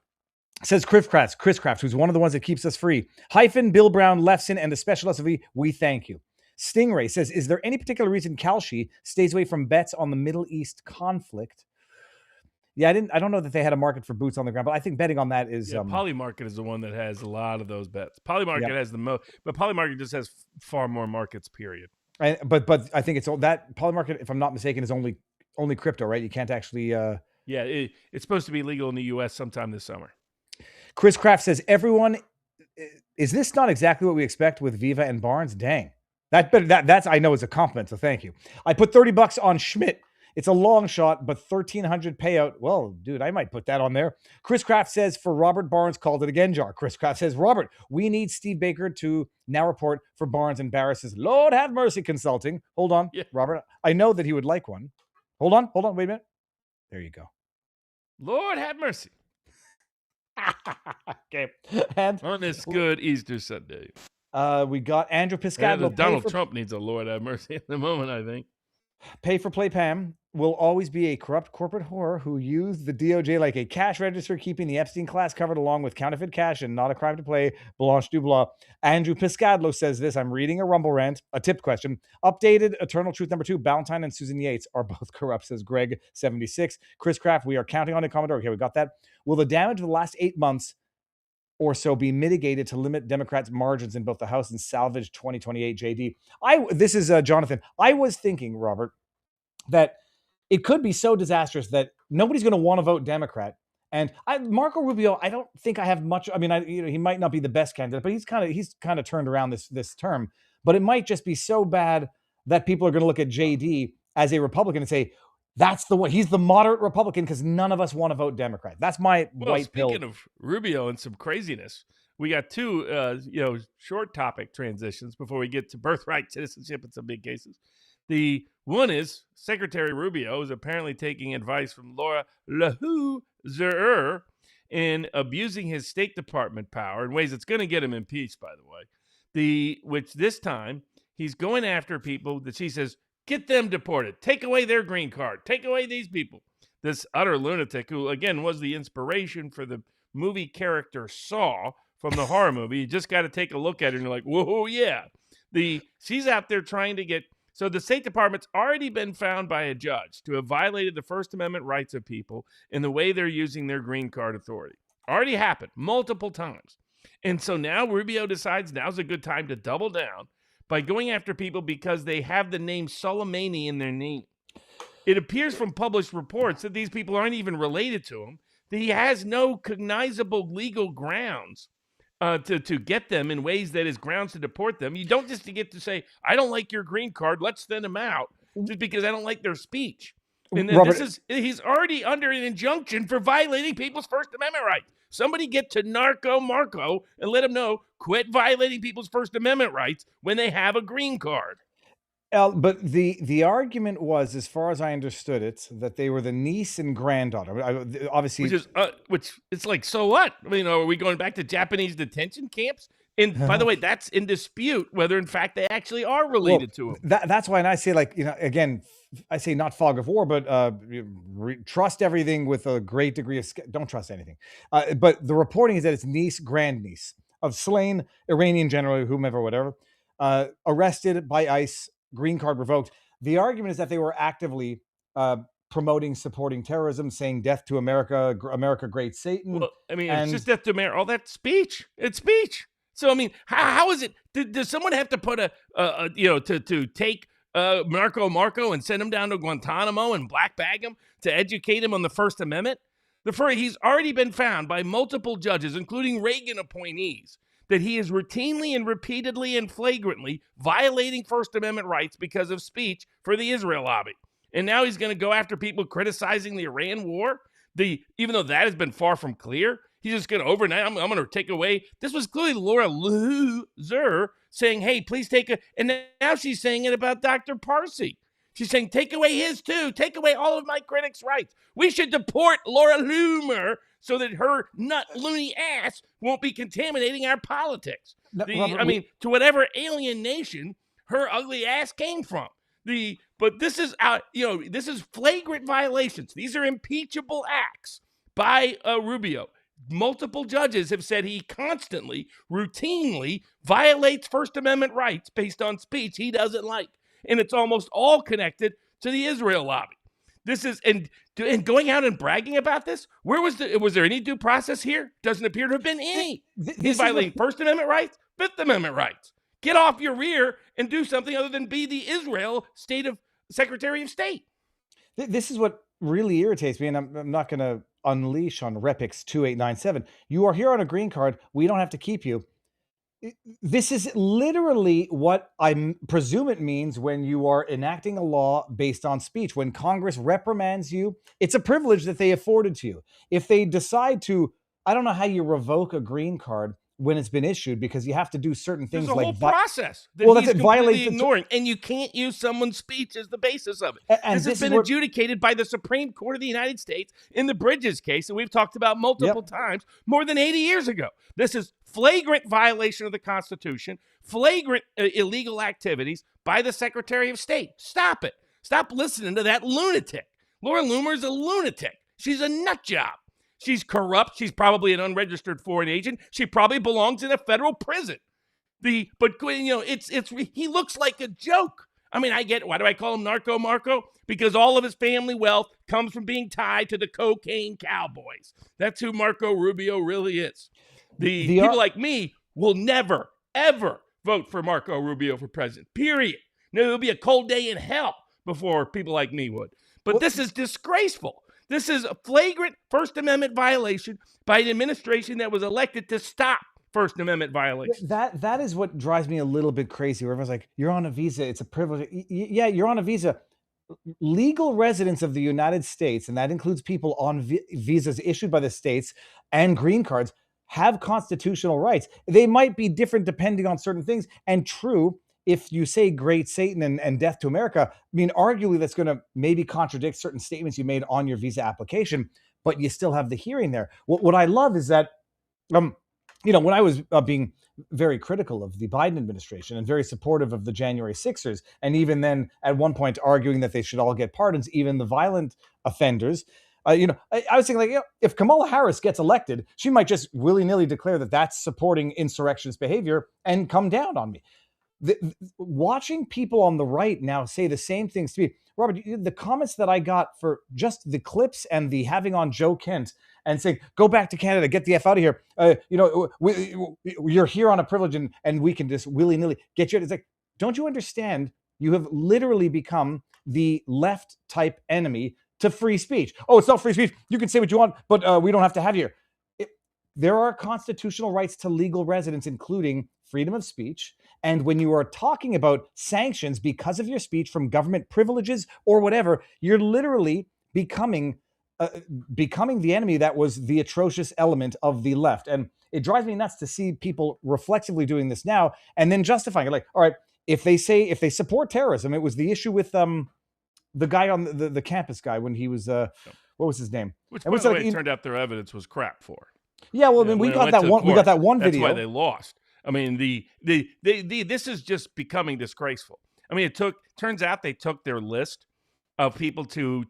says Chris Crafts, who's one of the ones that keeps us free. Hyphen, Bill Brown, Lefson, and the special SOV, we thank you. Stingray says, is there any particular reason Kalshi stays away from bets on the Middle East conflict? Yeah, I don't know that they had a market for boots on the ground, but I think betting on that is... Polymarket is the one that has a lot of those bets. Polymarket has the most, but Polymarket just has far more markets, period. But I think it's that Polymarket, if I'm not mistaken, is only crypto, right? You can't actually... it's supposed to be legal in the U.S. sometime this summer. Chris Kraft says, everyone... Is this not exactly what we expect with Viva and Barnes? Dang. That's I know is a compliment, so thank you. I put $30 on Schmidt It's a long shot, but 1,300 payout. Well, dude, I might put that on there. Chris Kraft says for Robert Barnes, called it again, jar. Chris Kraft says, Robert, we need Steve Baker to now report for Barnes and Barris's Lord have mercy consulting. Hold on, Yeah. Robert. I know that he would like one. Hold on, wait a minute. There you go. Lord have mercy. Okay. And on this good Easter Sunday. we got Andrew Yeah, Piscadlo. Donald Trump needs a Lord have mercy at the moment, I think. Pay for play Pam will always be a corrupt corporate whore who used the DOJ like a cash register, keeping the Epstein class covered along with counterfeit cash and not a crime to play. Blanche Dubois. Andrew Piscadlo says this. I'm reading a Rumble rant, a tip question. Updated Eternal Truth number 2. Ballantyne and Susan Yates are both corrupt, says Greg76. Chris Kraft, we are counting on it, Commodore. Okay, we got that. Will the damage of the last 8 months or so be mitigated to limit Democrats' margins in both the House and salvage 2028 JD? This is Jonathan. I was thinking, Robert, that it could be so disastrous that nobody's going to want to vote Democrat. And Marco Rubio, I don't think I have much. I mean, he might not be the best candidate, but he's kind of turned around this term. But it might just be so bad that people are going to look at JD as a Republican and say, that's the one. He's the moderate Republican because none of us want to vote Democrat. That's my white pill. Speaking of Rubio and some craziness, we got two, short topic transitions before we get to birthright citizenship in some big cases. The one is Secretary Rubio is apparently taking advice from Laura LaHoo-Zerr in abusing his State Department power in ways that's going to get him impeached, by the way. Which this time he's going after people that she says, get them deported. Take away their green card. Take away these people. This utter lunatic who, again, was the inspiration for the movie character Saw from the horror movie. You just got to take a look at her and you're like, whoa, yeah. She's out there trying to get... So the State Department's already been found by a judge to have violated the First Amendment rights of people in the way they're using their green card authority. Already happened multiple times. And so now Rubio decides now's a good time to double down by going after people because they have the name Soleimani in their name. It appears from published reports that these people aren't even related to him, that he has no cognizable legal grounds to get them in ways that is grounds to deport them. You don't just get to say, I don't like your green card, let's send them out, just because I don't like their speech. And then he's already under an injunction for violating people's First Amendment rights. Somebody get to Narco Marco and let him know, quit violating people's First Amendment rights when they have a green card. But the argument was, as far as I understood it, that they were the niece and granddaughter. Obviously, which it's like, so what? I mean, are we going back to Japanese detention camps? And by the way, that's in dispute whether, in fact, they actually are related to him. That's why, and I say, again, I say not fog of war, but trust everything with a great degree of don't trust anything. But the reporting is that it's niece, grandniece of slain Iranian general, whomever, whatever, arrested by ICE. Green card revoked. The argument is that they were actively promoting, supporting terrorism, saying death to America, America great Satan. Well, I mean, it's just death to America. All that speech. It's speech. So, I mean, how is it? Does someone have to put to take Marco and send him down to Guantanamo and black bag him to educate him on the First Amendment? He's already been found by multiple judges, including Reagan appointees, that he is routinely and repeatedly and flagrantly violating First Amendment rights because of speech for the Israel lobby. And now he's going to go after people criticizing the Iran war. Even though that has been far from clear, he's just going to overnight, I'm going to take away. This was clearly Laura LaHoo-Zerr saying, hey, please take a, and now she's saying it about Dr. Parsi. She's saying, take away his too. Take away all of my critics' rights. We should deport Laura Loomer so that her nut loony ass won't be contaminating our politics. To whatever alien nation her ugly ass came from. But this is this is flagrant violations. These are impeachable acts by Rubio. Multiple judges have said he constantly, routinely violates First Amendment rights based on speech he doesn't like. And it's almost all connected to the Israel lobby. This is, and going out and bragging about this, was there any due process here? Doesn't appear to have been any. He's violating First Amendment rights, Fifth Amendment rights. Get off your rear and do something other than be the Israel Secretary of State. This is what really irritates me, and I'm not going to unleash on Repix 2897. You are here on a green card. We don't have to keep you. This is literally what I presume it means when you are enacting a law based on speech. When Congress reprimands you, it's a privilege that they afforded to you. If they decide to, I don't know how you revoke a green card when it's been issued, because you have to do certain There's things a like, whole process that well, that's he's it, violates completely the, ignoring, and you can't use someone's speech as the basis of it. and This has this is been where, adjudicated by the Supreme Court of the United States in the Bridges case that we've talked about multiple yep. times more than 80 years ago. This is flagrant violation of the Constitution, flagrant illegal activities by the Secretary of State. Stop it. Stop listening to that lunatic. Laura Loomer's a lunatic. She's a nut job. She's corrupt. She's probably an unregistered foreign agent. She probably belongs in a federal prison. But it's he looks like a joke. I mean, I get, why do I call him Narco Marco? Because all of his family wealth comes from being tied to the cocaine cowboys. That's who Marco Rubio really is. The people like me will never, ever vote for Marco Rubio for president, period. No, there'll be a cold day in hell before people like me would. But this is disgraceful. This is a flagrant First Amendment violation by an administration that was elected to stop First Amendment violations. That is what drives me a little bit crazy, where everyone's like, you're on a visa, it's a privilege. Yeah, you're on a visa. Legal residents of the United States, and that includes people on visas issued by the states and green cards, have constitutional rights. They might be different depending on certain things. And true, if you say great Satan and death to America, I mean, arguably that's going to maybe contradict certain statements you made on your visa application, but you still have the hearing there. What I love is that, when I was being very critical of the Biden administration and very supportive of the January 6ers, and even then at one point arguing that they should all get pardons, even the violent offenders, I was thinking, like, if Kamala Harris gets elected, she might just willy-nilly declare that that's supporting insurrectionist behavior and come down on me. Watching people on the right now say the same things to me, Robert, the comments that I got for just the clips and the having on Joe Kent and saying, go back to Canada, get the F out of here. You're here on a privilege and we can just willy-nilly get you. It's like, don't you understand? You have literally become the left type enemy to free speech. Oh, it's not free speech. You can say what you want, but we don't have to have you here. There are constitutional rights to legal residents, including freedom of speech. And when you are talking about sanctions because of your speech from government privileges or whatever, you're literally becoming the enemy that was the atrocious element of the left. And it drives me nuts to see people reflexively doing this now and then justifying it. Like, all right, if they support terrorism, it was the issue with the guy on the campus guy when he was what was his name? Which, by the way, it turned out their evidence was crap for. Yeah, well, I mean, we got that one video. That's why they lost. I mean, this is just becoming disgraceful. I mean, turns out they took their list of people to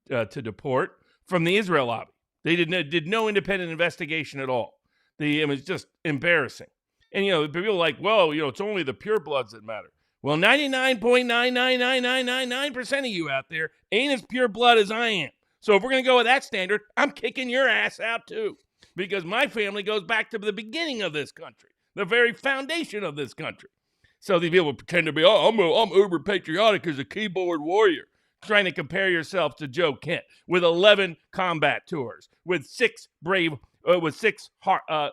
deport from the Israel lobby. They did no independent investigation at all. It was just embarrassing. And people are like, well, it's only the purebloods that matter. Well, 99.99999% of you out there ain't as pure blood as I am. So if we're going to go with that standard, I'm kicking your ass out too. Because my family goes back to the beginning of this country, the very foundation of this country. So these people pretend to be, I'm uber patriotic as a keyboard warrior, trying to compare yourself to Joe Kent with 11 combat tours, with six heart, I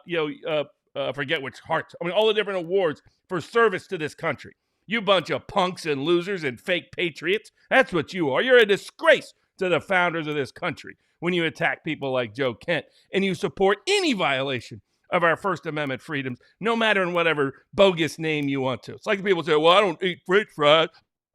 forget which hearts. I mean, all the different awards for service to this country. You bunch of punks and losers and fake patriots. That's what you are. You're a disgrace to the founders of this country when you attack people like Joe Kent and you support any violation of our First Amendment freedoms, no matter in whatever bogus name you want to. It's like people say, well, I don't eat French fries.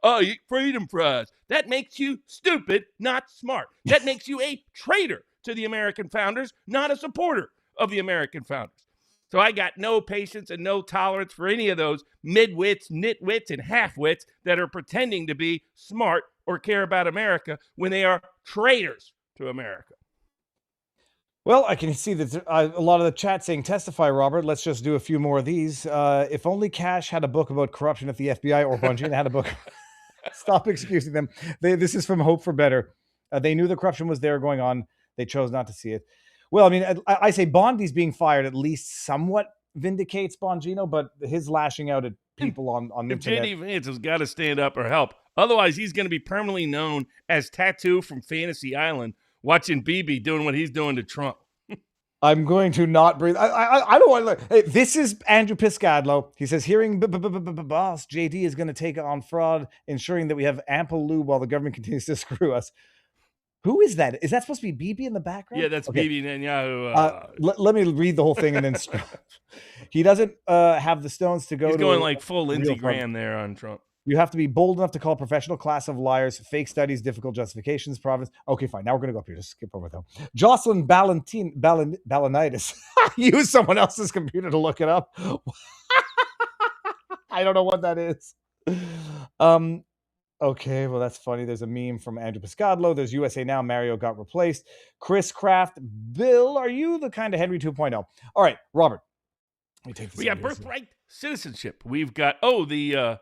I eat freedom fries. That makes you stupid, not smart. That makes you a traitor to the American founders, not a supporter of the American founders. So I got no patience and no tolerance for any of those midwits, nitwits, and halfwits that are pretending to be smart or care about America when they are traitors to America. Well, I can see that a lot of the chat saying, testify, Robert. Let's just do a few more of these. If only Cash had a book about corruption at the FBI or Bungie and had a book. Stop excusing them. This is from Hope for Better. They knew the corruption was there going on. They chose not to see it. Well, I mean, I say Bondi's being fired at least somewhat vindicates Bongino, but his lashing out at people on the internet. J.D. Vance has got to stand up or help. Otherwise, he's going to be permanently known as Tattoo from Fantasy Island, watching BB doing what he's doing to Trump. I'm going to not breathe. I don't want to. Hey, this is Andrew Piscadlo. He says, hearing boss JD is going to take on fraud, ensuring that we have ample lube while the government continues to screw us. Who is that? Is that supposed to be BB in the background? Yeah, that's Okay. Bibi Netanyahu. Let me read the whole thing and then he doesn't have the stones to go He's to going like full Lindsey real fun. Graham there on Trump. You have to be bold enough to call professional class of liars, fake studies, difficult justifications, province. Okay, fine. Now we're going to go up here. Just skip over though. Jocelyn Balanitis. Use someone else's computer to look it up. I don't know what that is. Okay, well, that's funny. There's a meme from Andrew Piscadlo. There's USA Now. Mario got replaced. Chris Kraft. Bill, are you the kind of Henry 2.0? All right, Robert. Let me take this. We got birthright citizenship. We've got the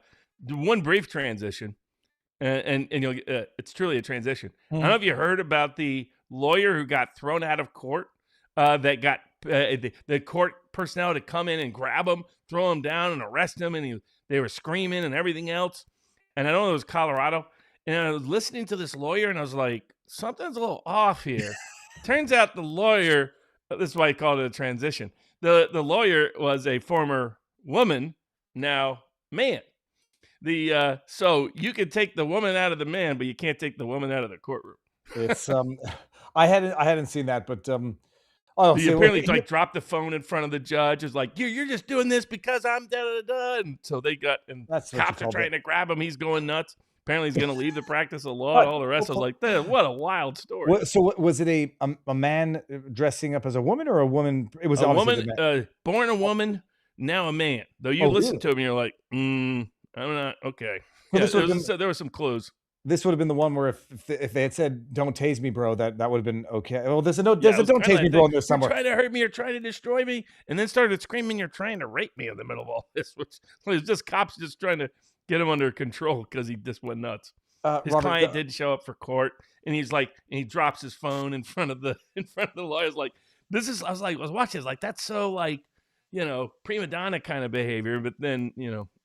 one brief transition, and it's truly a transition. I don't know if you heard about the lawyer who got thrown out of court. That got the court personnel to come in and grab him, throw him down, and arrest him, and they were screaming and everything else. And I know it was Colorado. And I was listening to this lawyer, and I was like, something's a little off here. Turns out the lawyer, this is why I called it a transition. The lawyer was a former woman, now man. So you can take the woman out of the man, but you can't take the woman out of the courtroom. It's I hadn't seen that, but he apparently like dropped the phone in front of the judge. Is like, you're just doing this because I'm da da da. And so they got, and cops are trying to grab him. He's going nuts. Apparently, he's going to leave the practice of law and all the rest. I was like, what a wild story. So was it a man dressing up as a woman or a woman? It was a woman, born a woman, now a man. Though you listen to him, and you're like, I'm not okay. Yeah, there were some clues. This would have been the one where if they had said, "Don't tase me, bro," that would have been okay. Well, there's a "Don't tase me, bro" in there somewhere. You're trying to hurt me, you're trying to destroy me, and then started screaming, "You're trying to rape me" in the middle of all this. Which was just cops just trying to get him under control because he just went nuts. His client didn't show up for court, and he's like, and he drops his phone in front of the lawyers. Like, this is, I was watching this, like, that's so like, prima donna kind of behavior. But then,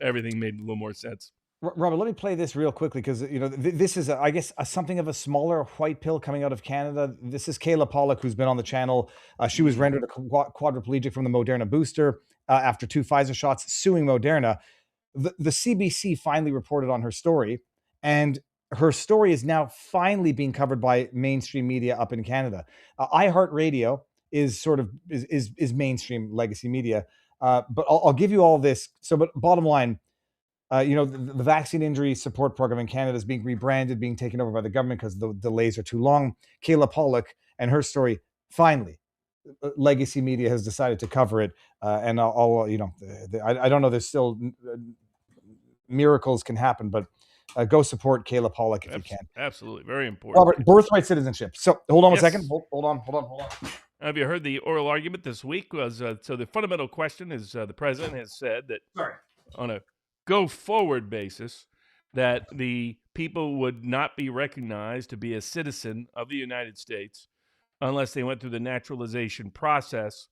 everything made a little more sense. Robert, let me play this real quickly because this is, I guess, something of a smaller white pill coming out of Canada. This is Kayla Pollock, who's been on the channel. She was rendered a quadriplegic from the Moderna booster after 2 Pfizer shots, suing Moderna. The CBC finally reported on her story, and her story is now finally being covered by mainstream media up in Canada. iHeartRadio is sort of is mainstream legacy media, but I'll give you all this. So, but bottom line. The vaccine injury support program in Canada is being rebranded, being taken over by the government because the delays are too long. Kayla Pollock and her story, finally, legacy media has decided to cover it. And I don't know, there's still miracles can happen, but go support Kayla Pollock if you can. Absolutely. Very important. Robert, birthright citizenship. So hold on a second. Hold on. Have you heard the oral argument this week? Was so the fundamental question is the president has said that on a go-forward basis that the people would not be recognized to be a citizen of the United States unless they went through the naturalization process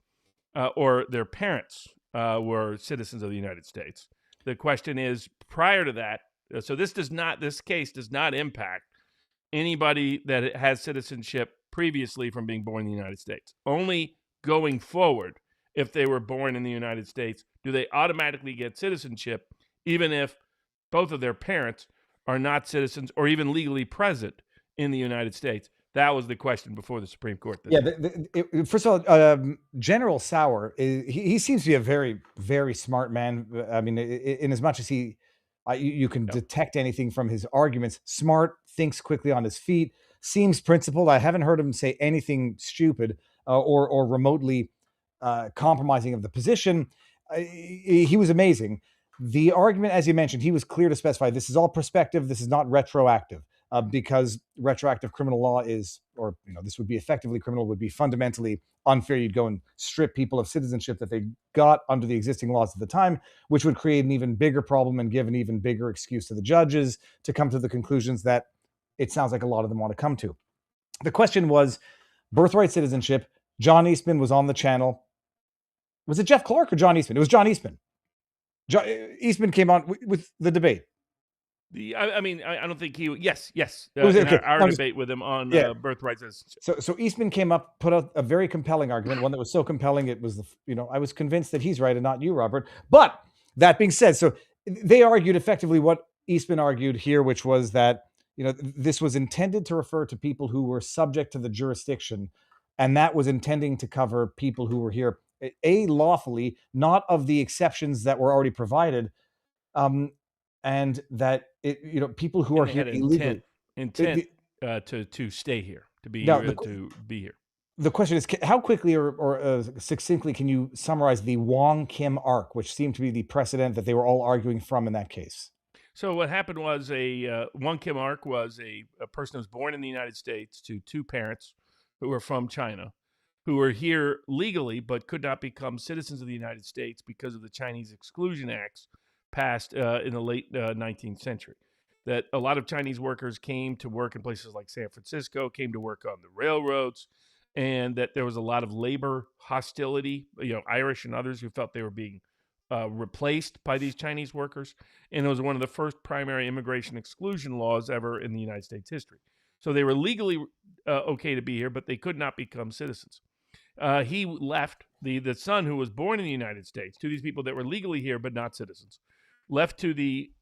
or their parents were citizens of the United States. The question is, prior to that, so this case does not impact anybody that has citizenship previously from being born in the United States. Only going forward, if they were born in the United States, do they automatically get citizenship even if both of their parents are not citizens or even legally present in the United States? That was the question before the Supreme Court. First of all, General Sauer, he seems to be a very, very smart man. I mean, in as much as you can detect anything from his arguments, smart, thinks quickly on his feet, seems principled. I haven't heard him say anything stupid or remotely compromising of the position. He was amazing. The argument, as you mentioned, he was clear to specify this is all prospective. This is not retroactive because retroactive criminal law is, or this would be effectively criminal, would be fundamentally unfair. You'd go and strip people of citizenship that they got under the existing laws at the time, which would create an even bigger problem and give an even bigger excuse to the judges to come to the conclusions that it sounds like a lot of them want to come to. The question was birthright citizenship. John Eastman was on the channel. Was it Jeff Clark or John Eastman? It was John Eastman. Eastman came on with the debate. I mean, I don't think he. Yes, yes. It was In okay. our I'm just, debate with him on yeah. birthright citizenship. So Eastman came up, put out a very compelling argument, one that was so compelling it was I was convinced that he's right and not you, Robert. But that being said, so they argued effectively what Eastman argued here, which was that this was intended to refer to people who were subject to the jurisdiction, and that was intending to cover people who were here lawfully, not of the exceptions that were already provided, and that people who are And they here had illegally. intent to stay here, Now, to be here. the question is, how quickly or succinctly can you summarize the Wong Kim arc, which seemed to be the precedent that they were all arguing from in that case? So what happened was Wong Kim Ark was a person who was born in the United States to two parents who were from China, who were here legally but could not become citizens of the United States because of the Chinese Exclusion Acts passed in the late 19th century. That a lot of Chinese workers came to work in places like San Francisco, came to work on the railroads, and that there was a lot of labor hostility, Irish and others who felt they were being replaced by these Chinese workers. And it was one of the first primary immigration exclusion laws ever in the United States history. So they were legally okay to be here, but they could not become citizens. He left the son who was born in the United States to these people that were legally here but not citizens. Left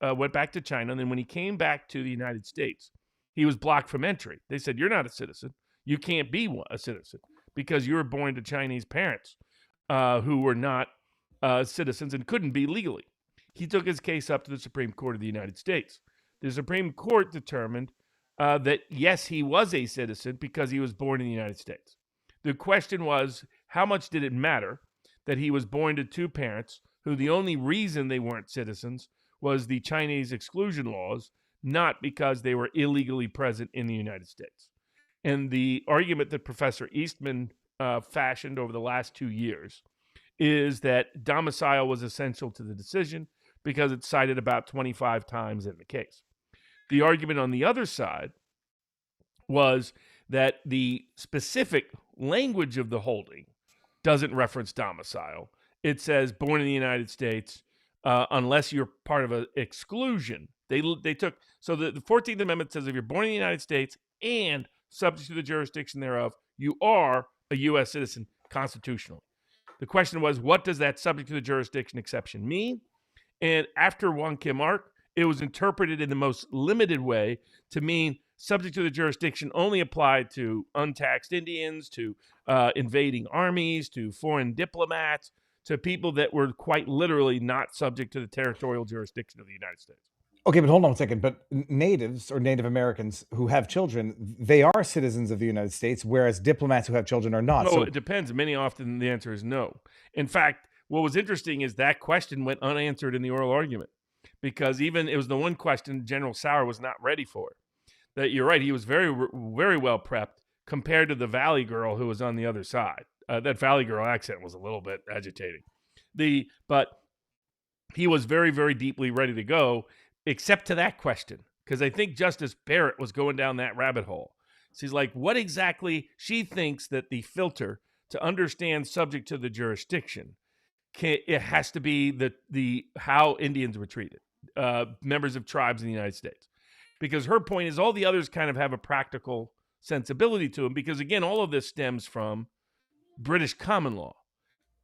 went back to China, and then when he came back to the United States, he was blocked from entry. They said, "You're not a citizen. You can't be a citizen because you were born to Chinese parents who were not citizens and couldn't be legally." He took his case up to the Supreme Court of the United States. The Supreme Court determined that, yes, he was a citizen because he was born in the United States. The question was, how much did it matter that he was born to two parents who the only reason they weren't citizens was the Chinese exclusion laws, not because they were illegally present in the United States? And the argument that Professor Eastman fashioned over the last 2 years is that domicile was essential to the decision because it's cited about 25 times in the case. The argument on the other side was that the specific language of the holding doesn't reference domicile. It says born in the United States unless you're part of an exclusion. They took, so the 14th Amendment says if you're born in the United States and subject to the jurisdiction thereof, you are a U.S. citizen constitutionally. The question was, what does that subject to the jurisdiction exception mean? And after Wong Kim Ark, it was interpreted in the most limited way to mean subject to the jurisdiction only applied to untaxed Indians, to invading armies, to foreign diplomats, to people that were quite literally not subject to the territorial jurisdiction of the United States. Okay, but hold on a second. But natives or Native Americans who have children, they are citizens of the United States, whereas diplomats who have children are not. No, So it depends. Many often the answer is no. In fact, what was interesting is that question went unanswered in the oral argument because even it was the one question General Sauer was not ready for. That you're right, he was very, very well prepped compared to the Valley girl who was on the other side. That Valley girl accent was a little bit agitating. But he was very, very deeply ready to go, except to that question, because I think Justice Barrett was going down that rabbit hole. So he's like, what exactly she thinks that the filter to understand subject to the jurisdiction, it has to be the how Indians were treated, members of tribes in the United States. Because her point is all the others kind of have a practical sensibility to them, because again, all of this stems from British common law.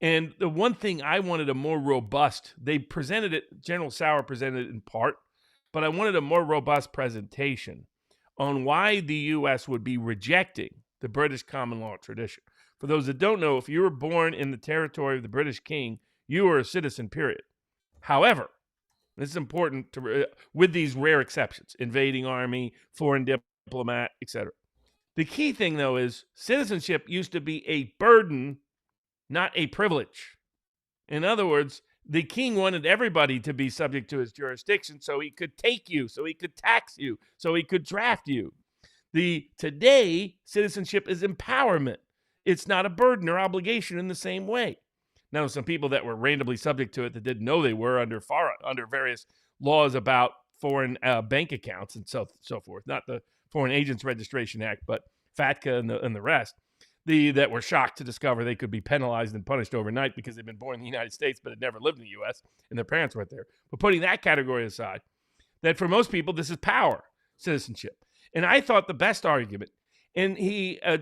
And the one thing I wanted a more robust, they presented it, General Sauer presented it in part, but I wanted a more robust presentation on why the U.S. would be rejecting the British common law tradition. For those that don't know, if you were born in the territory of the British king, you were a citizen, period. However, this is important with these rare exceptions, invading army, foreign diplomat, etc. The key thing, though, is citizenship used to be a burden, not a privilege. In other words, the king wanted everybody to be subject to his jurisdiction so he could take you, so he could tax you, so he could draft you. Today, citizenship is empowerment. It's not a burden or obligation in the same way. Now, some people that were randomly subject to it that didn't know they were under various laws about foreign bank accounts and so forth, not the Foreign Agents Registration Act, but FATCA and the rest, that were shocked to discover they could be penalized and punished overnight because they'd been born in the United States but had never lived in the U.S. and their parents weren't there. But putting that category aside, that for most people, this is power citizenship. And I thought the best argument, and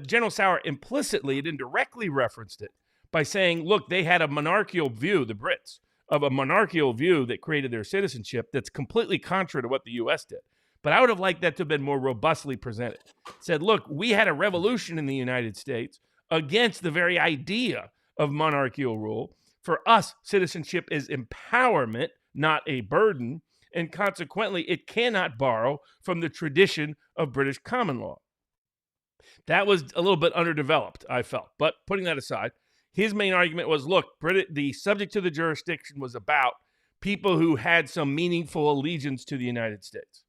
General Sauer implicitly and indirectly referenced it by saying, look, they had a monarchical view, the Brits, of a monarchical view that created their citizenship that's completely contrary to what the U.S. did. But I would have liked that to have been more robustly presented. Said, look, we had a revolution in the United States against the very idea of monarchical rule. For us, citizenship is empowerment, not a burden, and consequently, it cannot borrow from the tradition of British common law. That was a little bit underdeveloped, I felt. But putting that aside, his main argument was, look, the subject to the jurisdiction was about people who had some meaningful allegiance to the United States.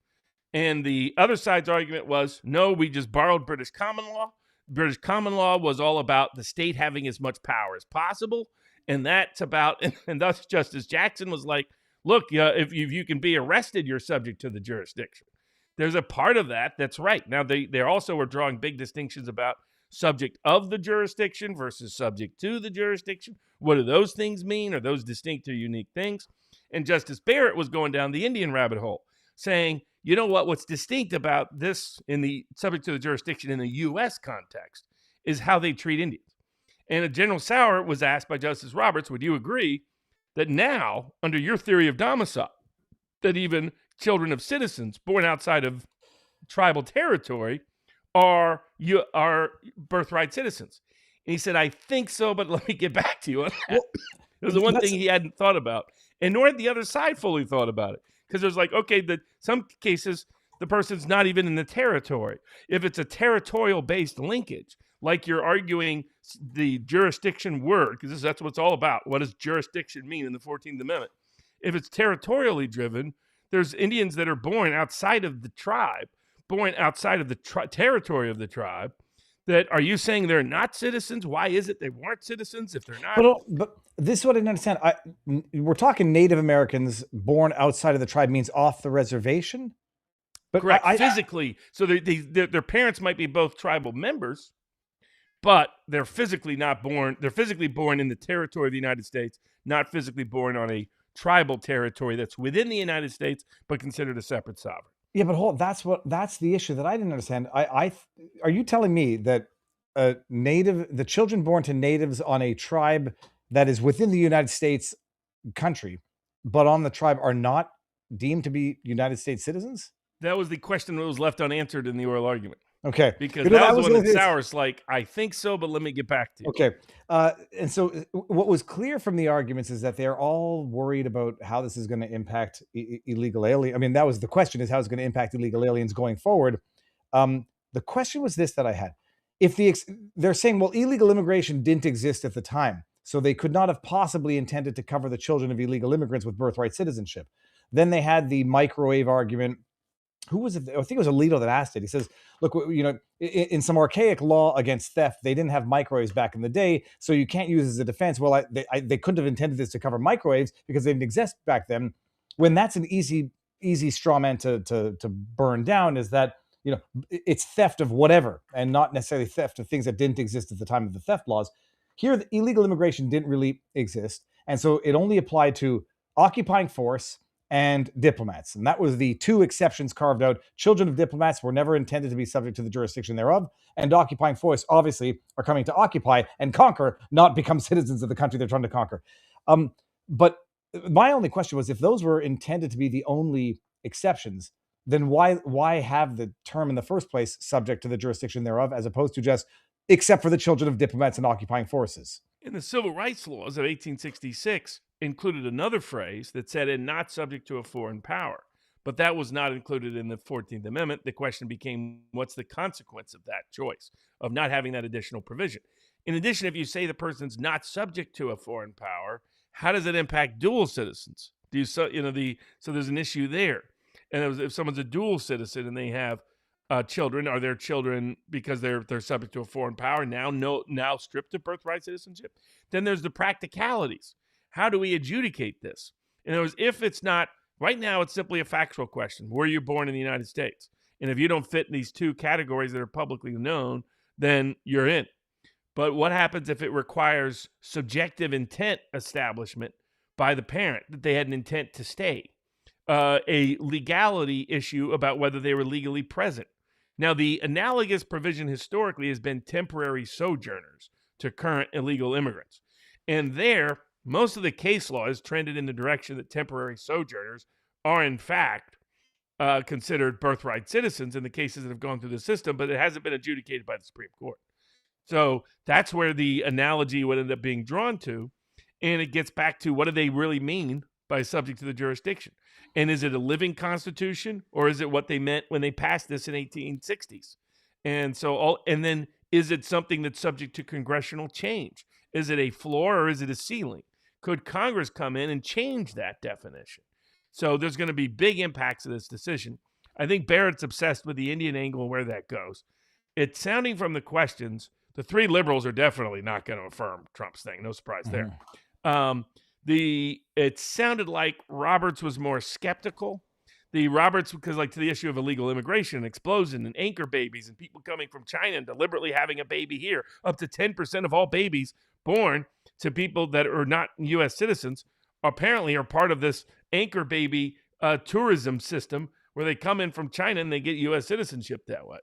And the other side's argument was, no, we just borrowed British common law. British common law was all about the state having as much power as possible. And that's about, and thus Justice Jackson was like, look, if you can be arrested, you're subject to the jurisdiction. There's a part of that that's right. Now, they also were drawing big distinctions about subject of the jurisdiction versus subject to the jurisdiction. What do those things mean? Are those distinct or unique things? And Justice Barrett was going down the Indian rabbit hole, saying, you know what? What's distinct about this in the subject to the jurisdiction in the U.S. context is how they treat Indians. And General Sauer was asked by Justice Roberts, would you agree that now, under your theory of domicile, that even children of citizens born outside of tribal territory are birthright citizens? And he said, I think so, but let me get back to you on that. It was the one thing he hadn't thought about. And nor had the other side fully thought about it. Because there's like, okay, some cases, the person's not even in the territory. If it's a territorial-based linkage, like you're arguing the jurisdiction word, because that's what it's all about. What does jurisdiction mean in the 14th Amendment? If it's territorially driven, there's Indians that are born outside of the tribe, born outside of the territory of the tribe, that are you saying they're not citizens? Why is it they weren't citizens if they're not? But this is what I didn't understand. We're talking Native Americans born outside of the tribe means off the reservation? But correct, physically. So their parents might be both tribal members, but they're physically not born. They're physically born in the territory of the United States, not physically born on a tribal territory that's within the United States, but considered a separate sovereign. Yeah, but that's the issue that I didn't understand. Are you telling me that the children born to natives on a tribe that is within the United States country, but on the tribe are not deemed to be United States citizens? That was the question that was left unanswered in the oral argument. Okay. Because that was the one that Sauer's like, I think so, but let me get back to you. Okay. And so what was clear from the arguments is that they're all worried about how this is going to impact illegal aliens. I mean, that was the question, is how it's going to impact illegal aliens going forward. The question was this that I had. If they're saying, well, illegal immigration didn't exist at the time, so they could not have possibly intended to cover the children of illegal immigrants with birthright citizenship. Then they had the microwave argument. Who was it? I think it was Alito that asked it. He says, look, in some archaic law against theft, they didn't have microwaves back in the day, so you can't use it as a defense. Well, they couldn't have intended this to cover microwaves because they didn't exist back then. When that's an easy straw man to burn down, is that, it's theft of whatever and not necessarily theft of things that didn't exist at the time of the theft laws. Here, the illegal immigration didn't really exist. And so it only applied to occupying force and diplomats. And that was the two exceptions carved out. Children of diplomats were never intended to be subject to the jurisdiction thereof. And occupying force, obviously, are coming to occupy and conquer, not become citizens of the country they're trying to conquer. But my only question was, if those were intended to be the only exceptions, then why have the term in the first place, subject to the jurisdiction thereof, as opposed to just except for the children of diplomats and occupying forces? In the civil rights laws of 1866, included another phrase that said, and not subject to a foreign power. But that was not included in the 14th Amendment. The question became, what's the consequence of that choice, of not having that additional provision? In addition, if you say the person's not subject to a foreign power, how does it impact dual citizens? So there's an issue there. And if someone's a dual citizen and they have children, are their children, because they're subject to a foreign power, now stripped of birthright citizenship? Then there's the practicalities. How do we adjudicate this? In other words, if it's not, right now it's simply a factual question. Were you born in the United States? And if you don't fit in these two categories that are publicly known, then you're in. But what happens if it requires subjective intent establishment by the parent, that they had an intent to stay? a legality issue about whether they were legally present. Now, the analogous provision historically has been temporary sojourners to current illegal immigrants. And there, most of the case law has trended in the direction that temporary sojourners are, in fact, considered birthright citizens in the cases that have gone through the system, but it hasn't been adjudicated by the Supreme Court. So that's where the analogy would end up being drawn to. And it gets back to, what do they really mean by subject to the jurisdiction? And is it a living constitution, or is it what they meant when they passed this in 1860s? And so and then is it something that's subject to congressional change? Is it a floor or is it a ceiling? Could Congress come in and change that definition? So there's going to be big impacts of this decision. I think Barrett's obsessed with the Indian angle and where that goes. It's sounding from the questions, the three liberals are definitely not going to affirm Trump's thing. No surprise there. It sounded like Roberts was more skeptical. Roberts, because to the issue of illegal immigration, explosion, and anchor babies, and people coming from China and deliberately having a baby here, up to 10% of all babies born to people that are not U.S. citizens apparently are part of this anchor baby tourism system where they come in from China and they get U.S. citizenship that way.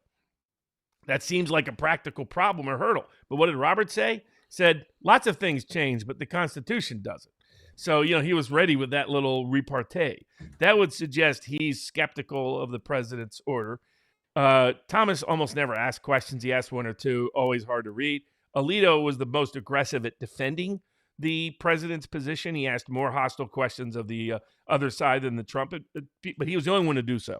That seems like a practical problem or hurdle. But what did Roberts say? Said lots of things change, but the Constitution doesn't. So, he was ready with that little repartee. That would suggest he's skeptical of the president's order. Thomas almost never asked questions. He asked one or two, always hard to read. Alito was the most aggressive at defending the president's position. He asked more hostile questions of the other side than the Trump, but he was the only one to do so.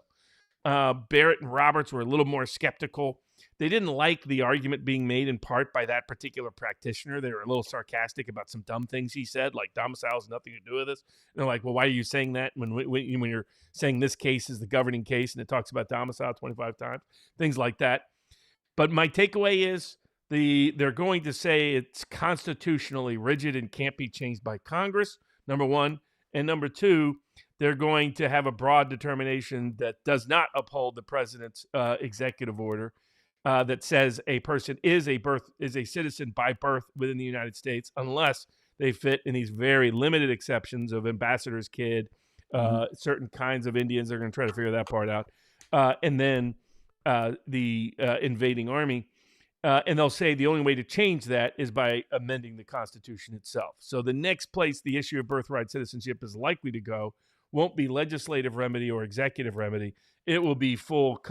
Barrett and Roberts were a little more skeptical. They didn't like the argument being made in part by that particular practitioner. They were a little sarcastic about some dumb things he said, like domicile has nothing to do with this. And they're like, well, why are you saying that when you're saying this case is the governing case and it talks about domicile 25 times? Things like that. But my takeaway is they're going to say it's constitutionally rigid and can't be changed by Congress, number one. And number two, they're going to have a broad determination that does not uphold the president's executive order that says a person is a citizen by birth within the United States unless they fit in these very limited exceptions of ambassador's kid, certain kinds of Indians. They're going to try to figure that part out. And then the invading army. And they'll say the only way to change that is by amending the Constitution itself. So the next place the issue of birthright citizenship is likely to go won't be legislative remedy or executive remedy. It will be full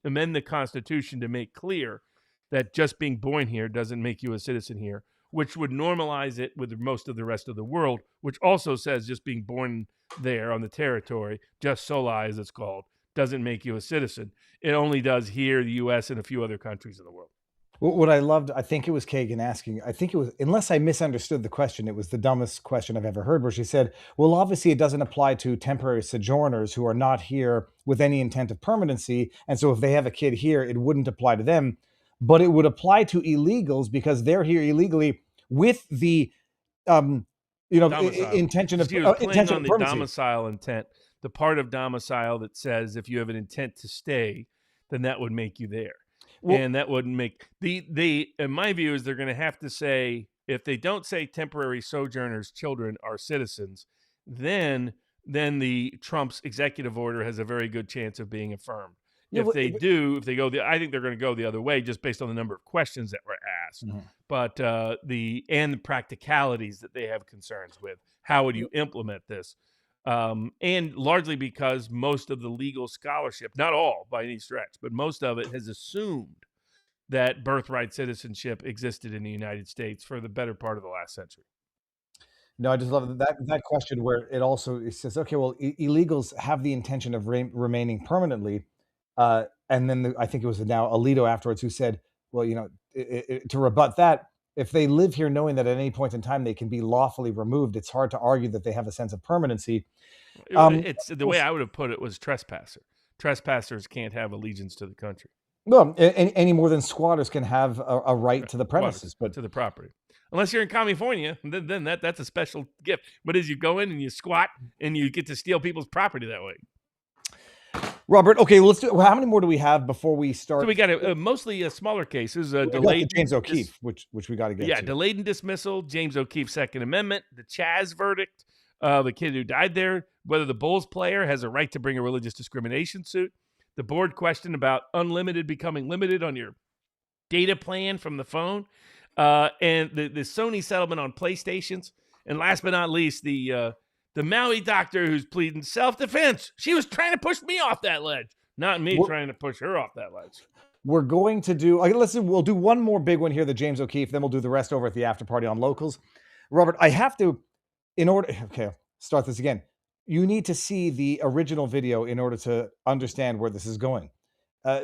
amend the Constitution to make clear that just being born here doesn't make you a citizen here, which would normalize it with most of the rest of the world, which also says just being born there on the territory, just soli as it's called, doesn't make you a citizen. It only does here, the U.S., and a few other countries in the world. What I loved, I think it was Kagan asking, I think it was, unless I misunderstood the question, it was the dumbest question I've ever heard, where she said, well, obviously it doesn't apply to temporary sojourners who are not here with any intent of permanency. And so if they have a kid here, it wouldn't apply to them, but it would apply to illegals because they're here illegally with the, intention of permanency. On the domicile intent, the part of domicile that says if you have an intent to stay, then that would make you there. Well, and that wouldn't make in my view is they're going to have to say, if they don't say temporary sojourners children are citizens, then the Trump's executive order has a very good chance of being affirmed. I think they're going to go the other way just based on the number of questions that were asked. Mm-hmm. But the practicalities that they have concerns with. How would you implement this? And largely because most of the legal scholarship, not all by any stretch, but most of it has assumed that birthright citizenship existed in the United States for the better part of the last century. No, I just love that question where it says, okay, well, illegals have the intention of remaining permanently. And then I think it was now Alito afterwards who said, well, to rebut that, if they live here knowing that at any point in time they can be lawfully removed, it's hard to argue that they have a sense of permanency. It's the way I would have put it was trespasser. Trespassers can't have allegiance to the country. Well, any more than squatters can have a right to the premises, but to the property. Unless you're in California, then that's a special gift. But as you go in and you squat and you get to steal people's property that way. Robert, okay, let's do. How many more do we have before we start? So we got mostly smaller cases. Delayed James O'Keefe, which we got to get. Yeah, to. Delayed and dismissal. James O'Keefe's Second Amendment. The Chaz verdict. the kid who died there, whether the Bulls player has a right to bring a religious discrimination suit. The board question about unlimited becoming limited on your data plan from the phone, and the Sony settlement on PlayStations, and last but not least, the Maui doctor who's pleading self-defense. She was trying to push me off that ledge, not me trying to push her off that ledge. We're going to do, we'll do one more big one here, the James O'Keefe, then we'll do the rest over at the after party on locals. Robert, I have to, start this again. You need to see the original video in order to understand where this is going.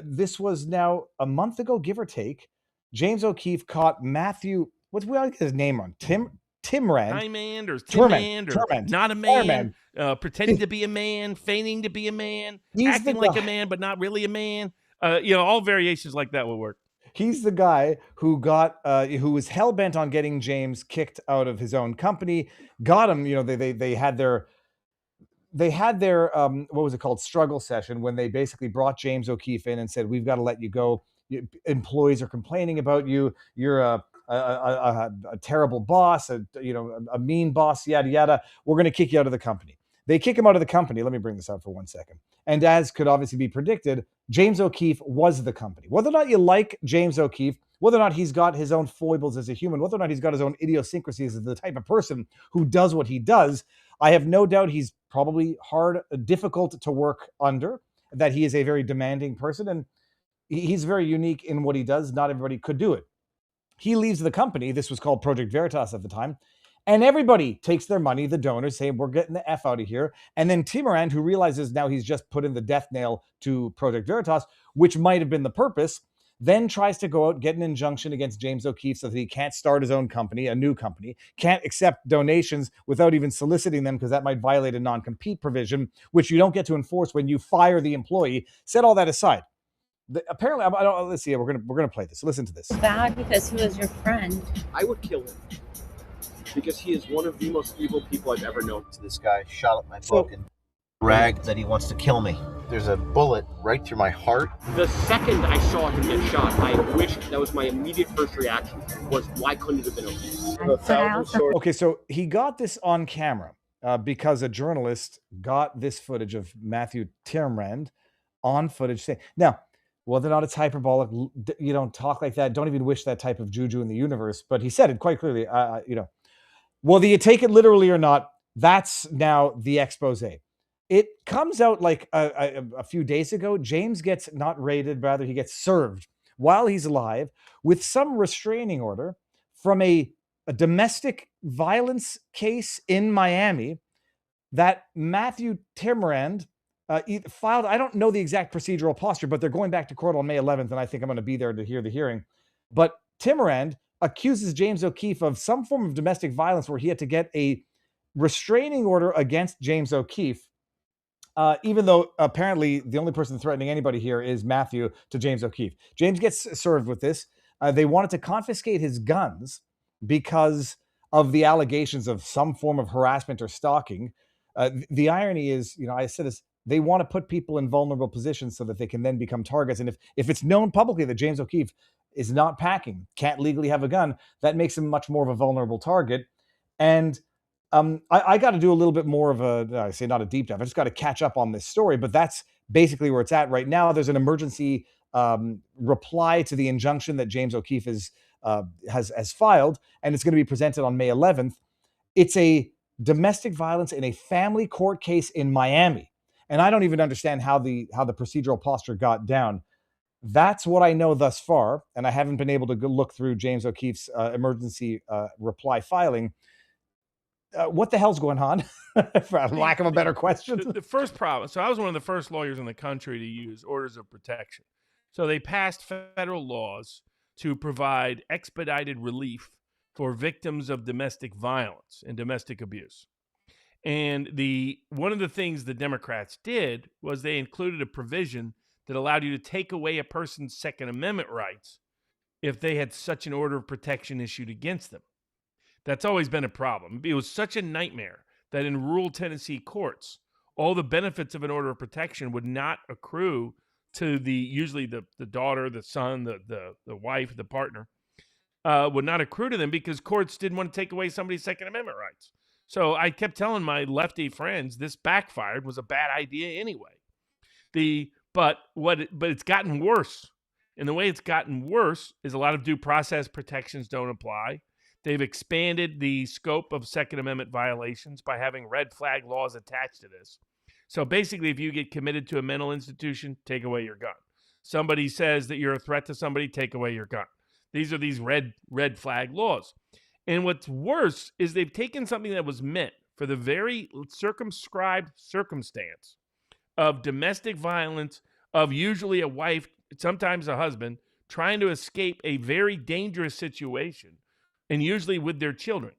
This was now a month ago, give or take. James O'Keefe caught Matthew, what's his name on? Timrand, not a man, pretending to be a man, feigning to be a man, acting like a man, but not really a man. All variations like that will work. He's the guy who who was hell bent on getting James kicked out of his own company. Got him. They had their what was it called, struggle session, when they basically brought James O'Keefe in and said, we've got to let you go. Employees are complaining about you. You're a terrible boss, a mean boss, yada yada. We're going to kick you out of the company. They kick him out of the company. Let me bring this up for 1 second. And as could obviously be predicted, James O'Keefe was the company. Whether or not you like James O'Keefe, whether or not he's got his own foibles as a human, whether or not he's got his own idiosyncrasies as the type of person who does what he does, I have no doubt he's probably difficult to work under, that he is a very demanding person, and he's very unique in what he does. Not everybody could do it. He leaves the company. This was called Project Veritas at the time. And everybody takes their money, the donors, saying, we're getting the F out of here. And then Timrand, who realizes now he's just put in the death nail to Project Veritas, which might have been the purpose, then tries to go out, get an injunction against James O'Keefe so that he can't start his own company, a new company, can't accept donations without even soliciting them, because that might violate a non-compete provision, which you don't get to enforce when you fire the employee. Set all that aside. Apparently, let's see, we're gonna play this. Listen to this. Bad because he was your friend. I would kill him because he is one of the most evil people I've ever known. This guy shot up my book and bragged that he wants to kill me. There's a bullet right through my heart. The second I saw him get shot, I wished, that was my immediate first reaction, was why couldn't it have been okay? Okay, so he got this on camera because a journalist got this footage of Matthew Timrand on footage saying, now, whether or not it's hyperbolic, you don't talk like that. Don't even wish that type of juju in the universe. But he said it quite clearly. Whether you take it literally or not, that's now the expose. It comes out like a few days ago. James gets not raided, rather he gets served while he's alive with some restraining order from a domestic violence case in Miami that Matthew Timrand filed. I don't know the exact procedural posture, but they're going back to court on May 11th, and I think I'm going to be there to hear the hearing. But Timrand accuses James O'Keefe of some form of domestic violence where he had to get a restraining order against James O'Keefe, even though apparently the only person threatening anybody here is Matthew to James O'Keefe. James gets served with this. They wanted to confiscate his guns because of the allegations of some form of harassment or stalking. The irony is, I said this, they want to put people in vulnerable positions so that they can then become targets. And if it's known publicly that James O'Keefe is not packing, can't legally have a gun, that makes him much more of a vulnerable target. And I got to do a little bit more of I say not a deep dive. I just got to catch up on this story, but that's basically where it's at right now. There's an emergency reply to the injunction that James O'Keefe has filed, and it's going to be presented on May 11th. It's a domestic violence in a family court case in Miami. And I don't even understand how the procedural posture got down. That's what I know thus far, and I haven't been able to look through James O'Keefe's emergency reply filing. What the hell's going on? For lack of a better question. The first problem. So I was one of the first lawyers in the country to use orders of protection. So they passed federal laws to provide expedited relief for victims of domestic violence and domestic abuse. And one of the things the Democrats did was they included a provision that allowed you to take away a person's Second Amendment rights if they had such an order of protection issued against them. That's always been a problem. It was such a nightmare that in rural Tennessee courts, all the benefits of an order of protection would not accrue to usually the daughter, the son, the wife, the partner, would not accrue to them because courts didn't want to take away somebody's Second Amendment rights. So I kept telling my lefty friends this backfired, was a bad idea anyway. But it's gotten worse. And the way it's gotten worse is a lot of due process protections don't apply. They've expanded the scope of Second Amendment violations by having red flag laws attached to this. So basically, if you get committed to a mental institution, take away your gun. Somebody says that you're a threat to somebody, take away your gun. These are these red flag laws. And what's worse is they've taken something that was meant for the very circumscribed circumstance of domestic violence, of usually a wife, sometimes a husband, trying to escape a very dangerous situation, and usually with their children.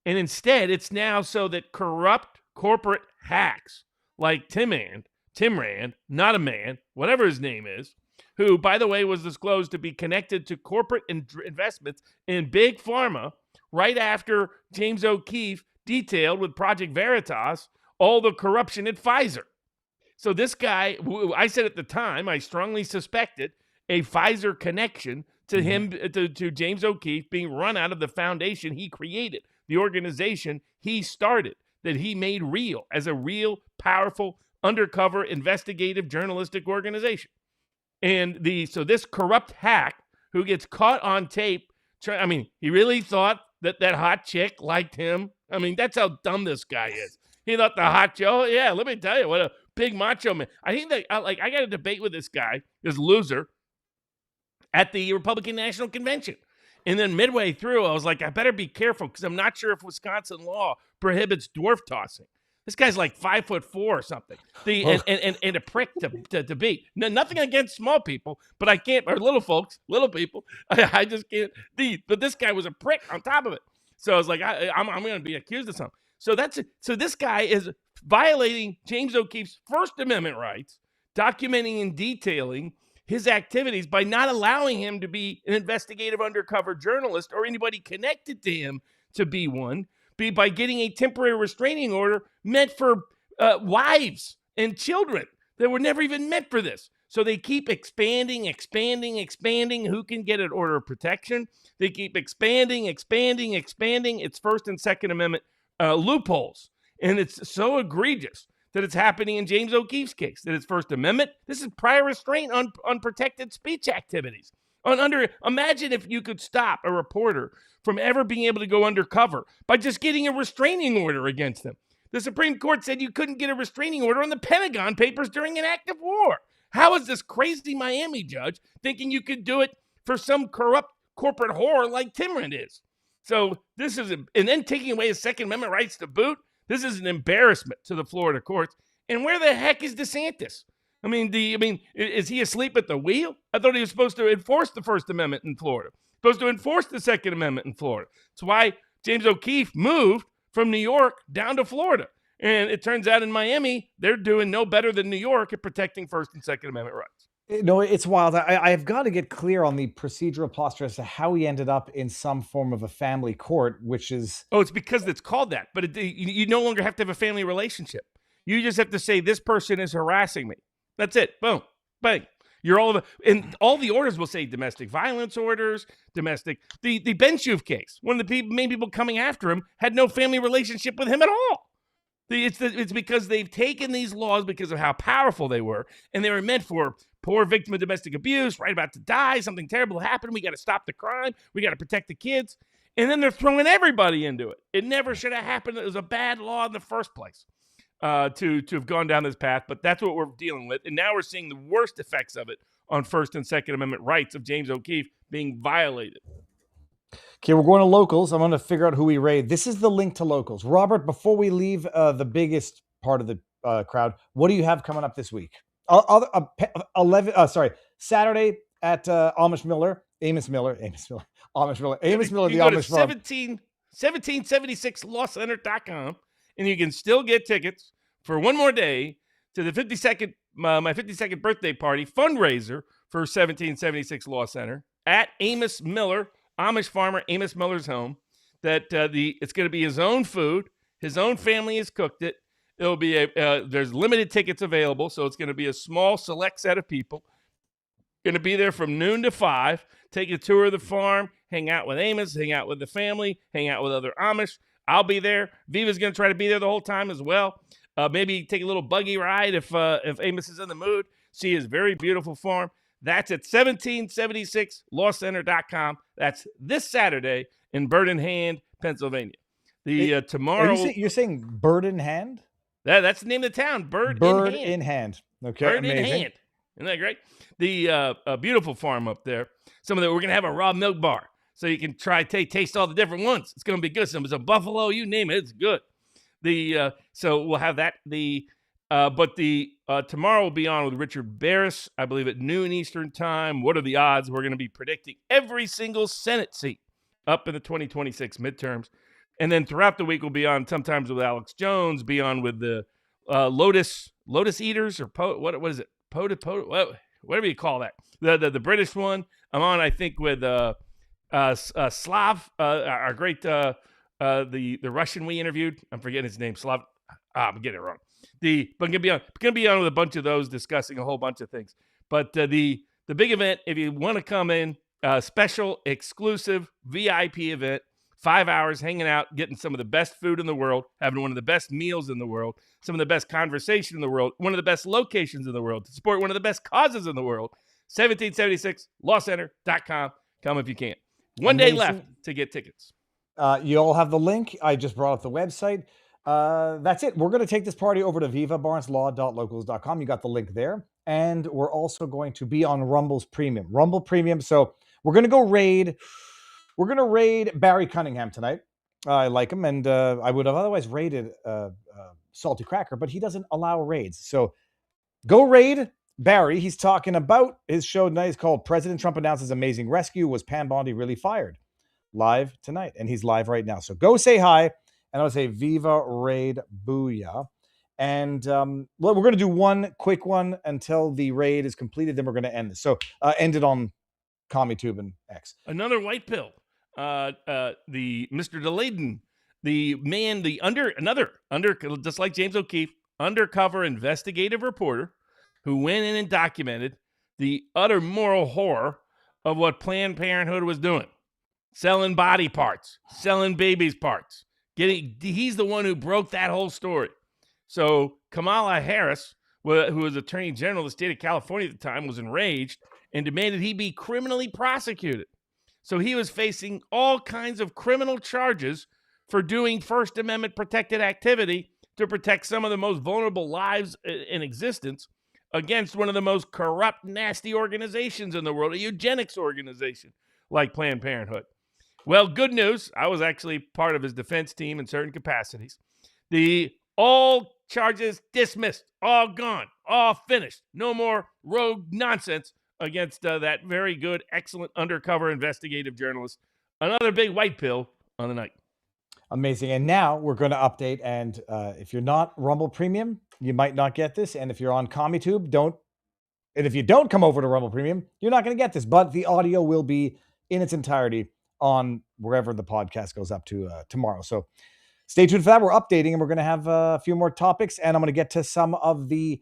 And instead, it's now so that corrupt corporate hacks like Tim Rand, not a man, whatever his name is, who, by the way, was disclosed to be connected to corporate investments in Big Pharma right after James O'Keefe detailed with Project Veritas all the corruption at Pfizer. So this guy, I said at the time, I strongly suspected a Pfizer connection to him, to James O'Keefe being run out of the foundation he created, the organization he started, that he made real as a real, powerful, undercover, investigative, journalistic organization. And so this corrupt hack who gets caught on tape, he really thought that hot chick liked him. I mean, that's how dumb this guy is. He thought the hot chick, oh yeah, let me tell you, what a big macho man. I think that I got a debate with this guy, this loser, at the Republican National Convention. And then midway through, I was like, I better be careful because I'm not sure if Wisconsin law prohibits dwarf tossing. This guy's like 5'4" or something. And a prick to beat. No, nothing against small people, but I can't, or little people. I just can't. But this guy was a prick on top of it. So I was like, I'm going to be accused of something. So this guy is violating James O'Keefe's First Amendment rights, documenting and detailing his activities by not allowing him to be an investigative undercover journalist or anybody connected to him to be one, by getting a temporary restraining order meant for wives and children that were never even meant for this. So they keep expanding who can get an order of protection. They keep expanding its First and Second Amendment loopholes. And it's so egregious that it's happening in James O'Keefe's case, that it's First Amendment. This is prior restraint on protected speech activities. Imagine if you could stop a reporter from ever being able to go undercover by just getting a restraining order against them. The Supreme Court said you couldn't get a restraining order on the Pentagon Papers during an act of war. How is this crazy Miami judge thinking you could do it for some corrupt corporate whore like Tim Rand is? So this is, and then taking away his Second Amendment rights to boot, this is an embarrassment to the Florida courts. And where the heck is DeSantis? Is he asleep at the wheel? I thought he was supposed to enforce the First Amendment in Florida, supposed to enforce the Second Amendment in Florida. That's why James O'Keefe moved from New York down to Florida. And it turns out in Miami, they're doing no better than New York at protecting First and Second Amendment rights. No, it's wild. I've got to get clear on the procedural posture as to how he ended up in some form of a family court, which is... Oh, it's because it's called that. But you no longer have to have a family relationship. You just have to say, this person is harassing me. That's it. Boom. Bang. You're and all the orders will say domestic violence orders, the Ben Shuf case. One of the main people coming after him had no family relationship with him at all. It's because they've taken these laws because of how powerful they were, and they were meant for poor victim of domestic abuse, right about to die, something terrible happened, we got to stop the crime, we got to protect the kids, and then they're throwing everybody into it. It never should have happened. It was a bad law in the first place. To have gone down this path, but that's what we're dealing with. And now we're seeing the worst effects of it on First and Second Amendment rights of James O'Keefe being violated. Okay, we're going to locals. I'm going to figure out who we raid. This is the link to locals. Robert, before we leave the biggest part of the crowd, what do you have coming up this week? Saturday at Amos Miller, the Amish Farm. 1776lawcenter.com, and you can still get tickets for one more day to the my 52nd birthday party fundraiser for 1776 Law Center at Amos Miller, Amish farmer Amos Miller's home. That it's going to be his own food. His own family has cooked it. It'll be there's limited tickets available, so it's going to be a small select set of people. Going to be there from noon to 5. Take a tour of the farm, hang out with Amos, hang out with the family, hang out with other Amish. I'll be there. Viva's going to try to be there the whole time as well. Maybe take a little buggy ride if Amos is in the mood. See his very beautiful farm. That's at 1776 lawcenter.com. That's this Saturday in Bird in Hand, Pennsylvania. Tomorrow. You're saying Bird in Hand? That's the name of the town. Bird in Hand. Okay, Bird amazing. in Hand. Isn't that great? The beautiful farm up there. We're going to have a raw milk bar, so you can taste all the different ones. It's going to be good. Some is a buffalo, you name it, it's good. So we'll have that. Tomorrow we'll be on with Richard Barris, I believe at noon Eastern time. What are the odds? We're going to be predicting every single Senate seat up in the 2026 midterms. And then throughout the week, we'll be on sometimes with Alex Jones, be on with the Lotus Eaters, or what is it? Whatever you call that. The British one. I'm on, I think, with Slav, our great the Russian we interviewed. I'm forgetting his name. Slav. I'm getting it wrong. But gonna be on with a bunch of those discussing a whole bunch of things. But the big event, if you want to come in, special exclusive VIP event, 5 hours hanging out, getting some of the best food in the world, having one of the best meals in the world, some of the best conversation in the world, one of the best locations in the world, to support one of the best causes in the world. 1776 lawcenter.com. Come if you can. One day left to get tickets. You all have the link. I just brought up the website. That's it. We're going to take this party over to vivabarneslaw.locals.com. You got the link there. And we're also going to be on Rumble Premium. So we're going to go raid. We're going to raid Barry Cunningham tonight. I like him. And I would have otherwise raided Salty Cracker, but he doesn't allow raids. So go raid Barry. He's talking about his show tonight. It's called President Trump Announces Amazing Rescue. Was Pam Bondi really fired? Live tonight. And he's live right now. So go say hi. And I'll say Viva Raid Booyah. And we're going to do one quick one until the raid is completed. Then we're going to end this. So end it on CommieTube and X. Another white pill. The Mr. DeLayden, the man, another just like James O'Keefe, undercover investigative reporter who went in and documented the utter moral horror of what Planned Parenthood was doing. Selling body parts, selling babies' parts. He's the one who broke that whole story. So Kamala Harris, who was Attorney General of the state of California at the time, was enraged and demanded he be criminally prosecuted. So he was facing all kinds of criminal charges for doing First Amendment protected activity to protect some of the most vulnerable lives in existence against one of the most corrupt, nasty organizations in the world, a eugenics organization like Planned Parenthood. Well, good news. I was actually part of his defense team in certain capacities. All charges dismissed, all gone, all finished. No more rogue nonsense against that very good, excellent undercover investigative journalist. Another big white pill on the night. Amazing. And now we're going to update. And if you're not Rumble Premium, you might not get this. And if you're on CommieTube, don't. And if you don't come over to Rumble Premium, you're not going to get this. But the audio will be in its entirety on wherever the podcast goes up to tomorrow. So stay tuned for that. We're updating and we're going to have a few more topics. And I'm going to get to some of the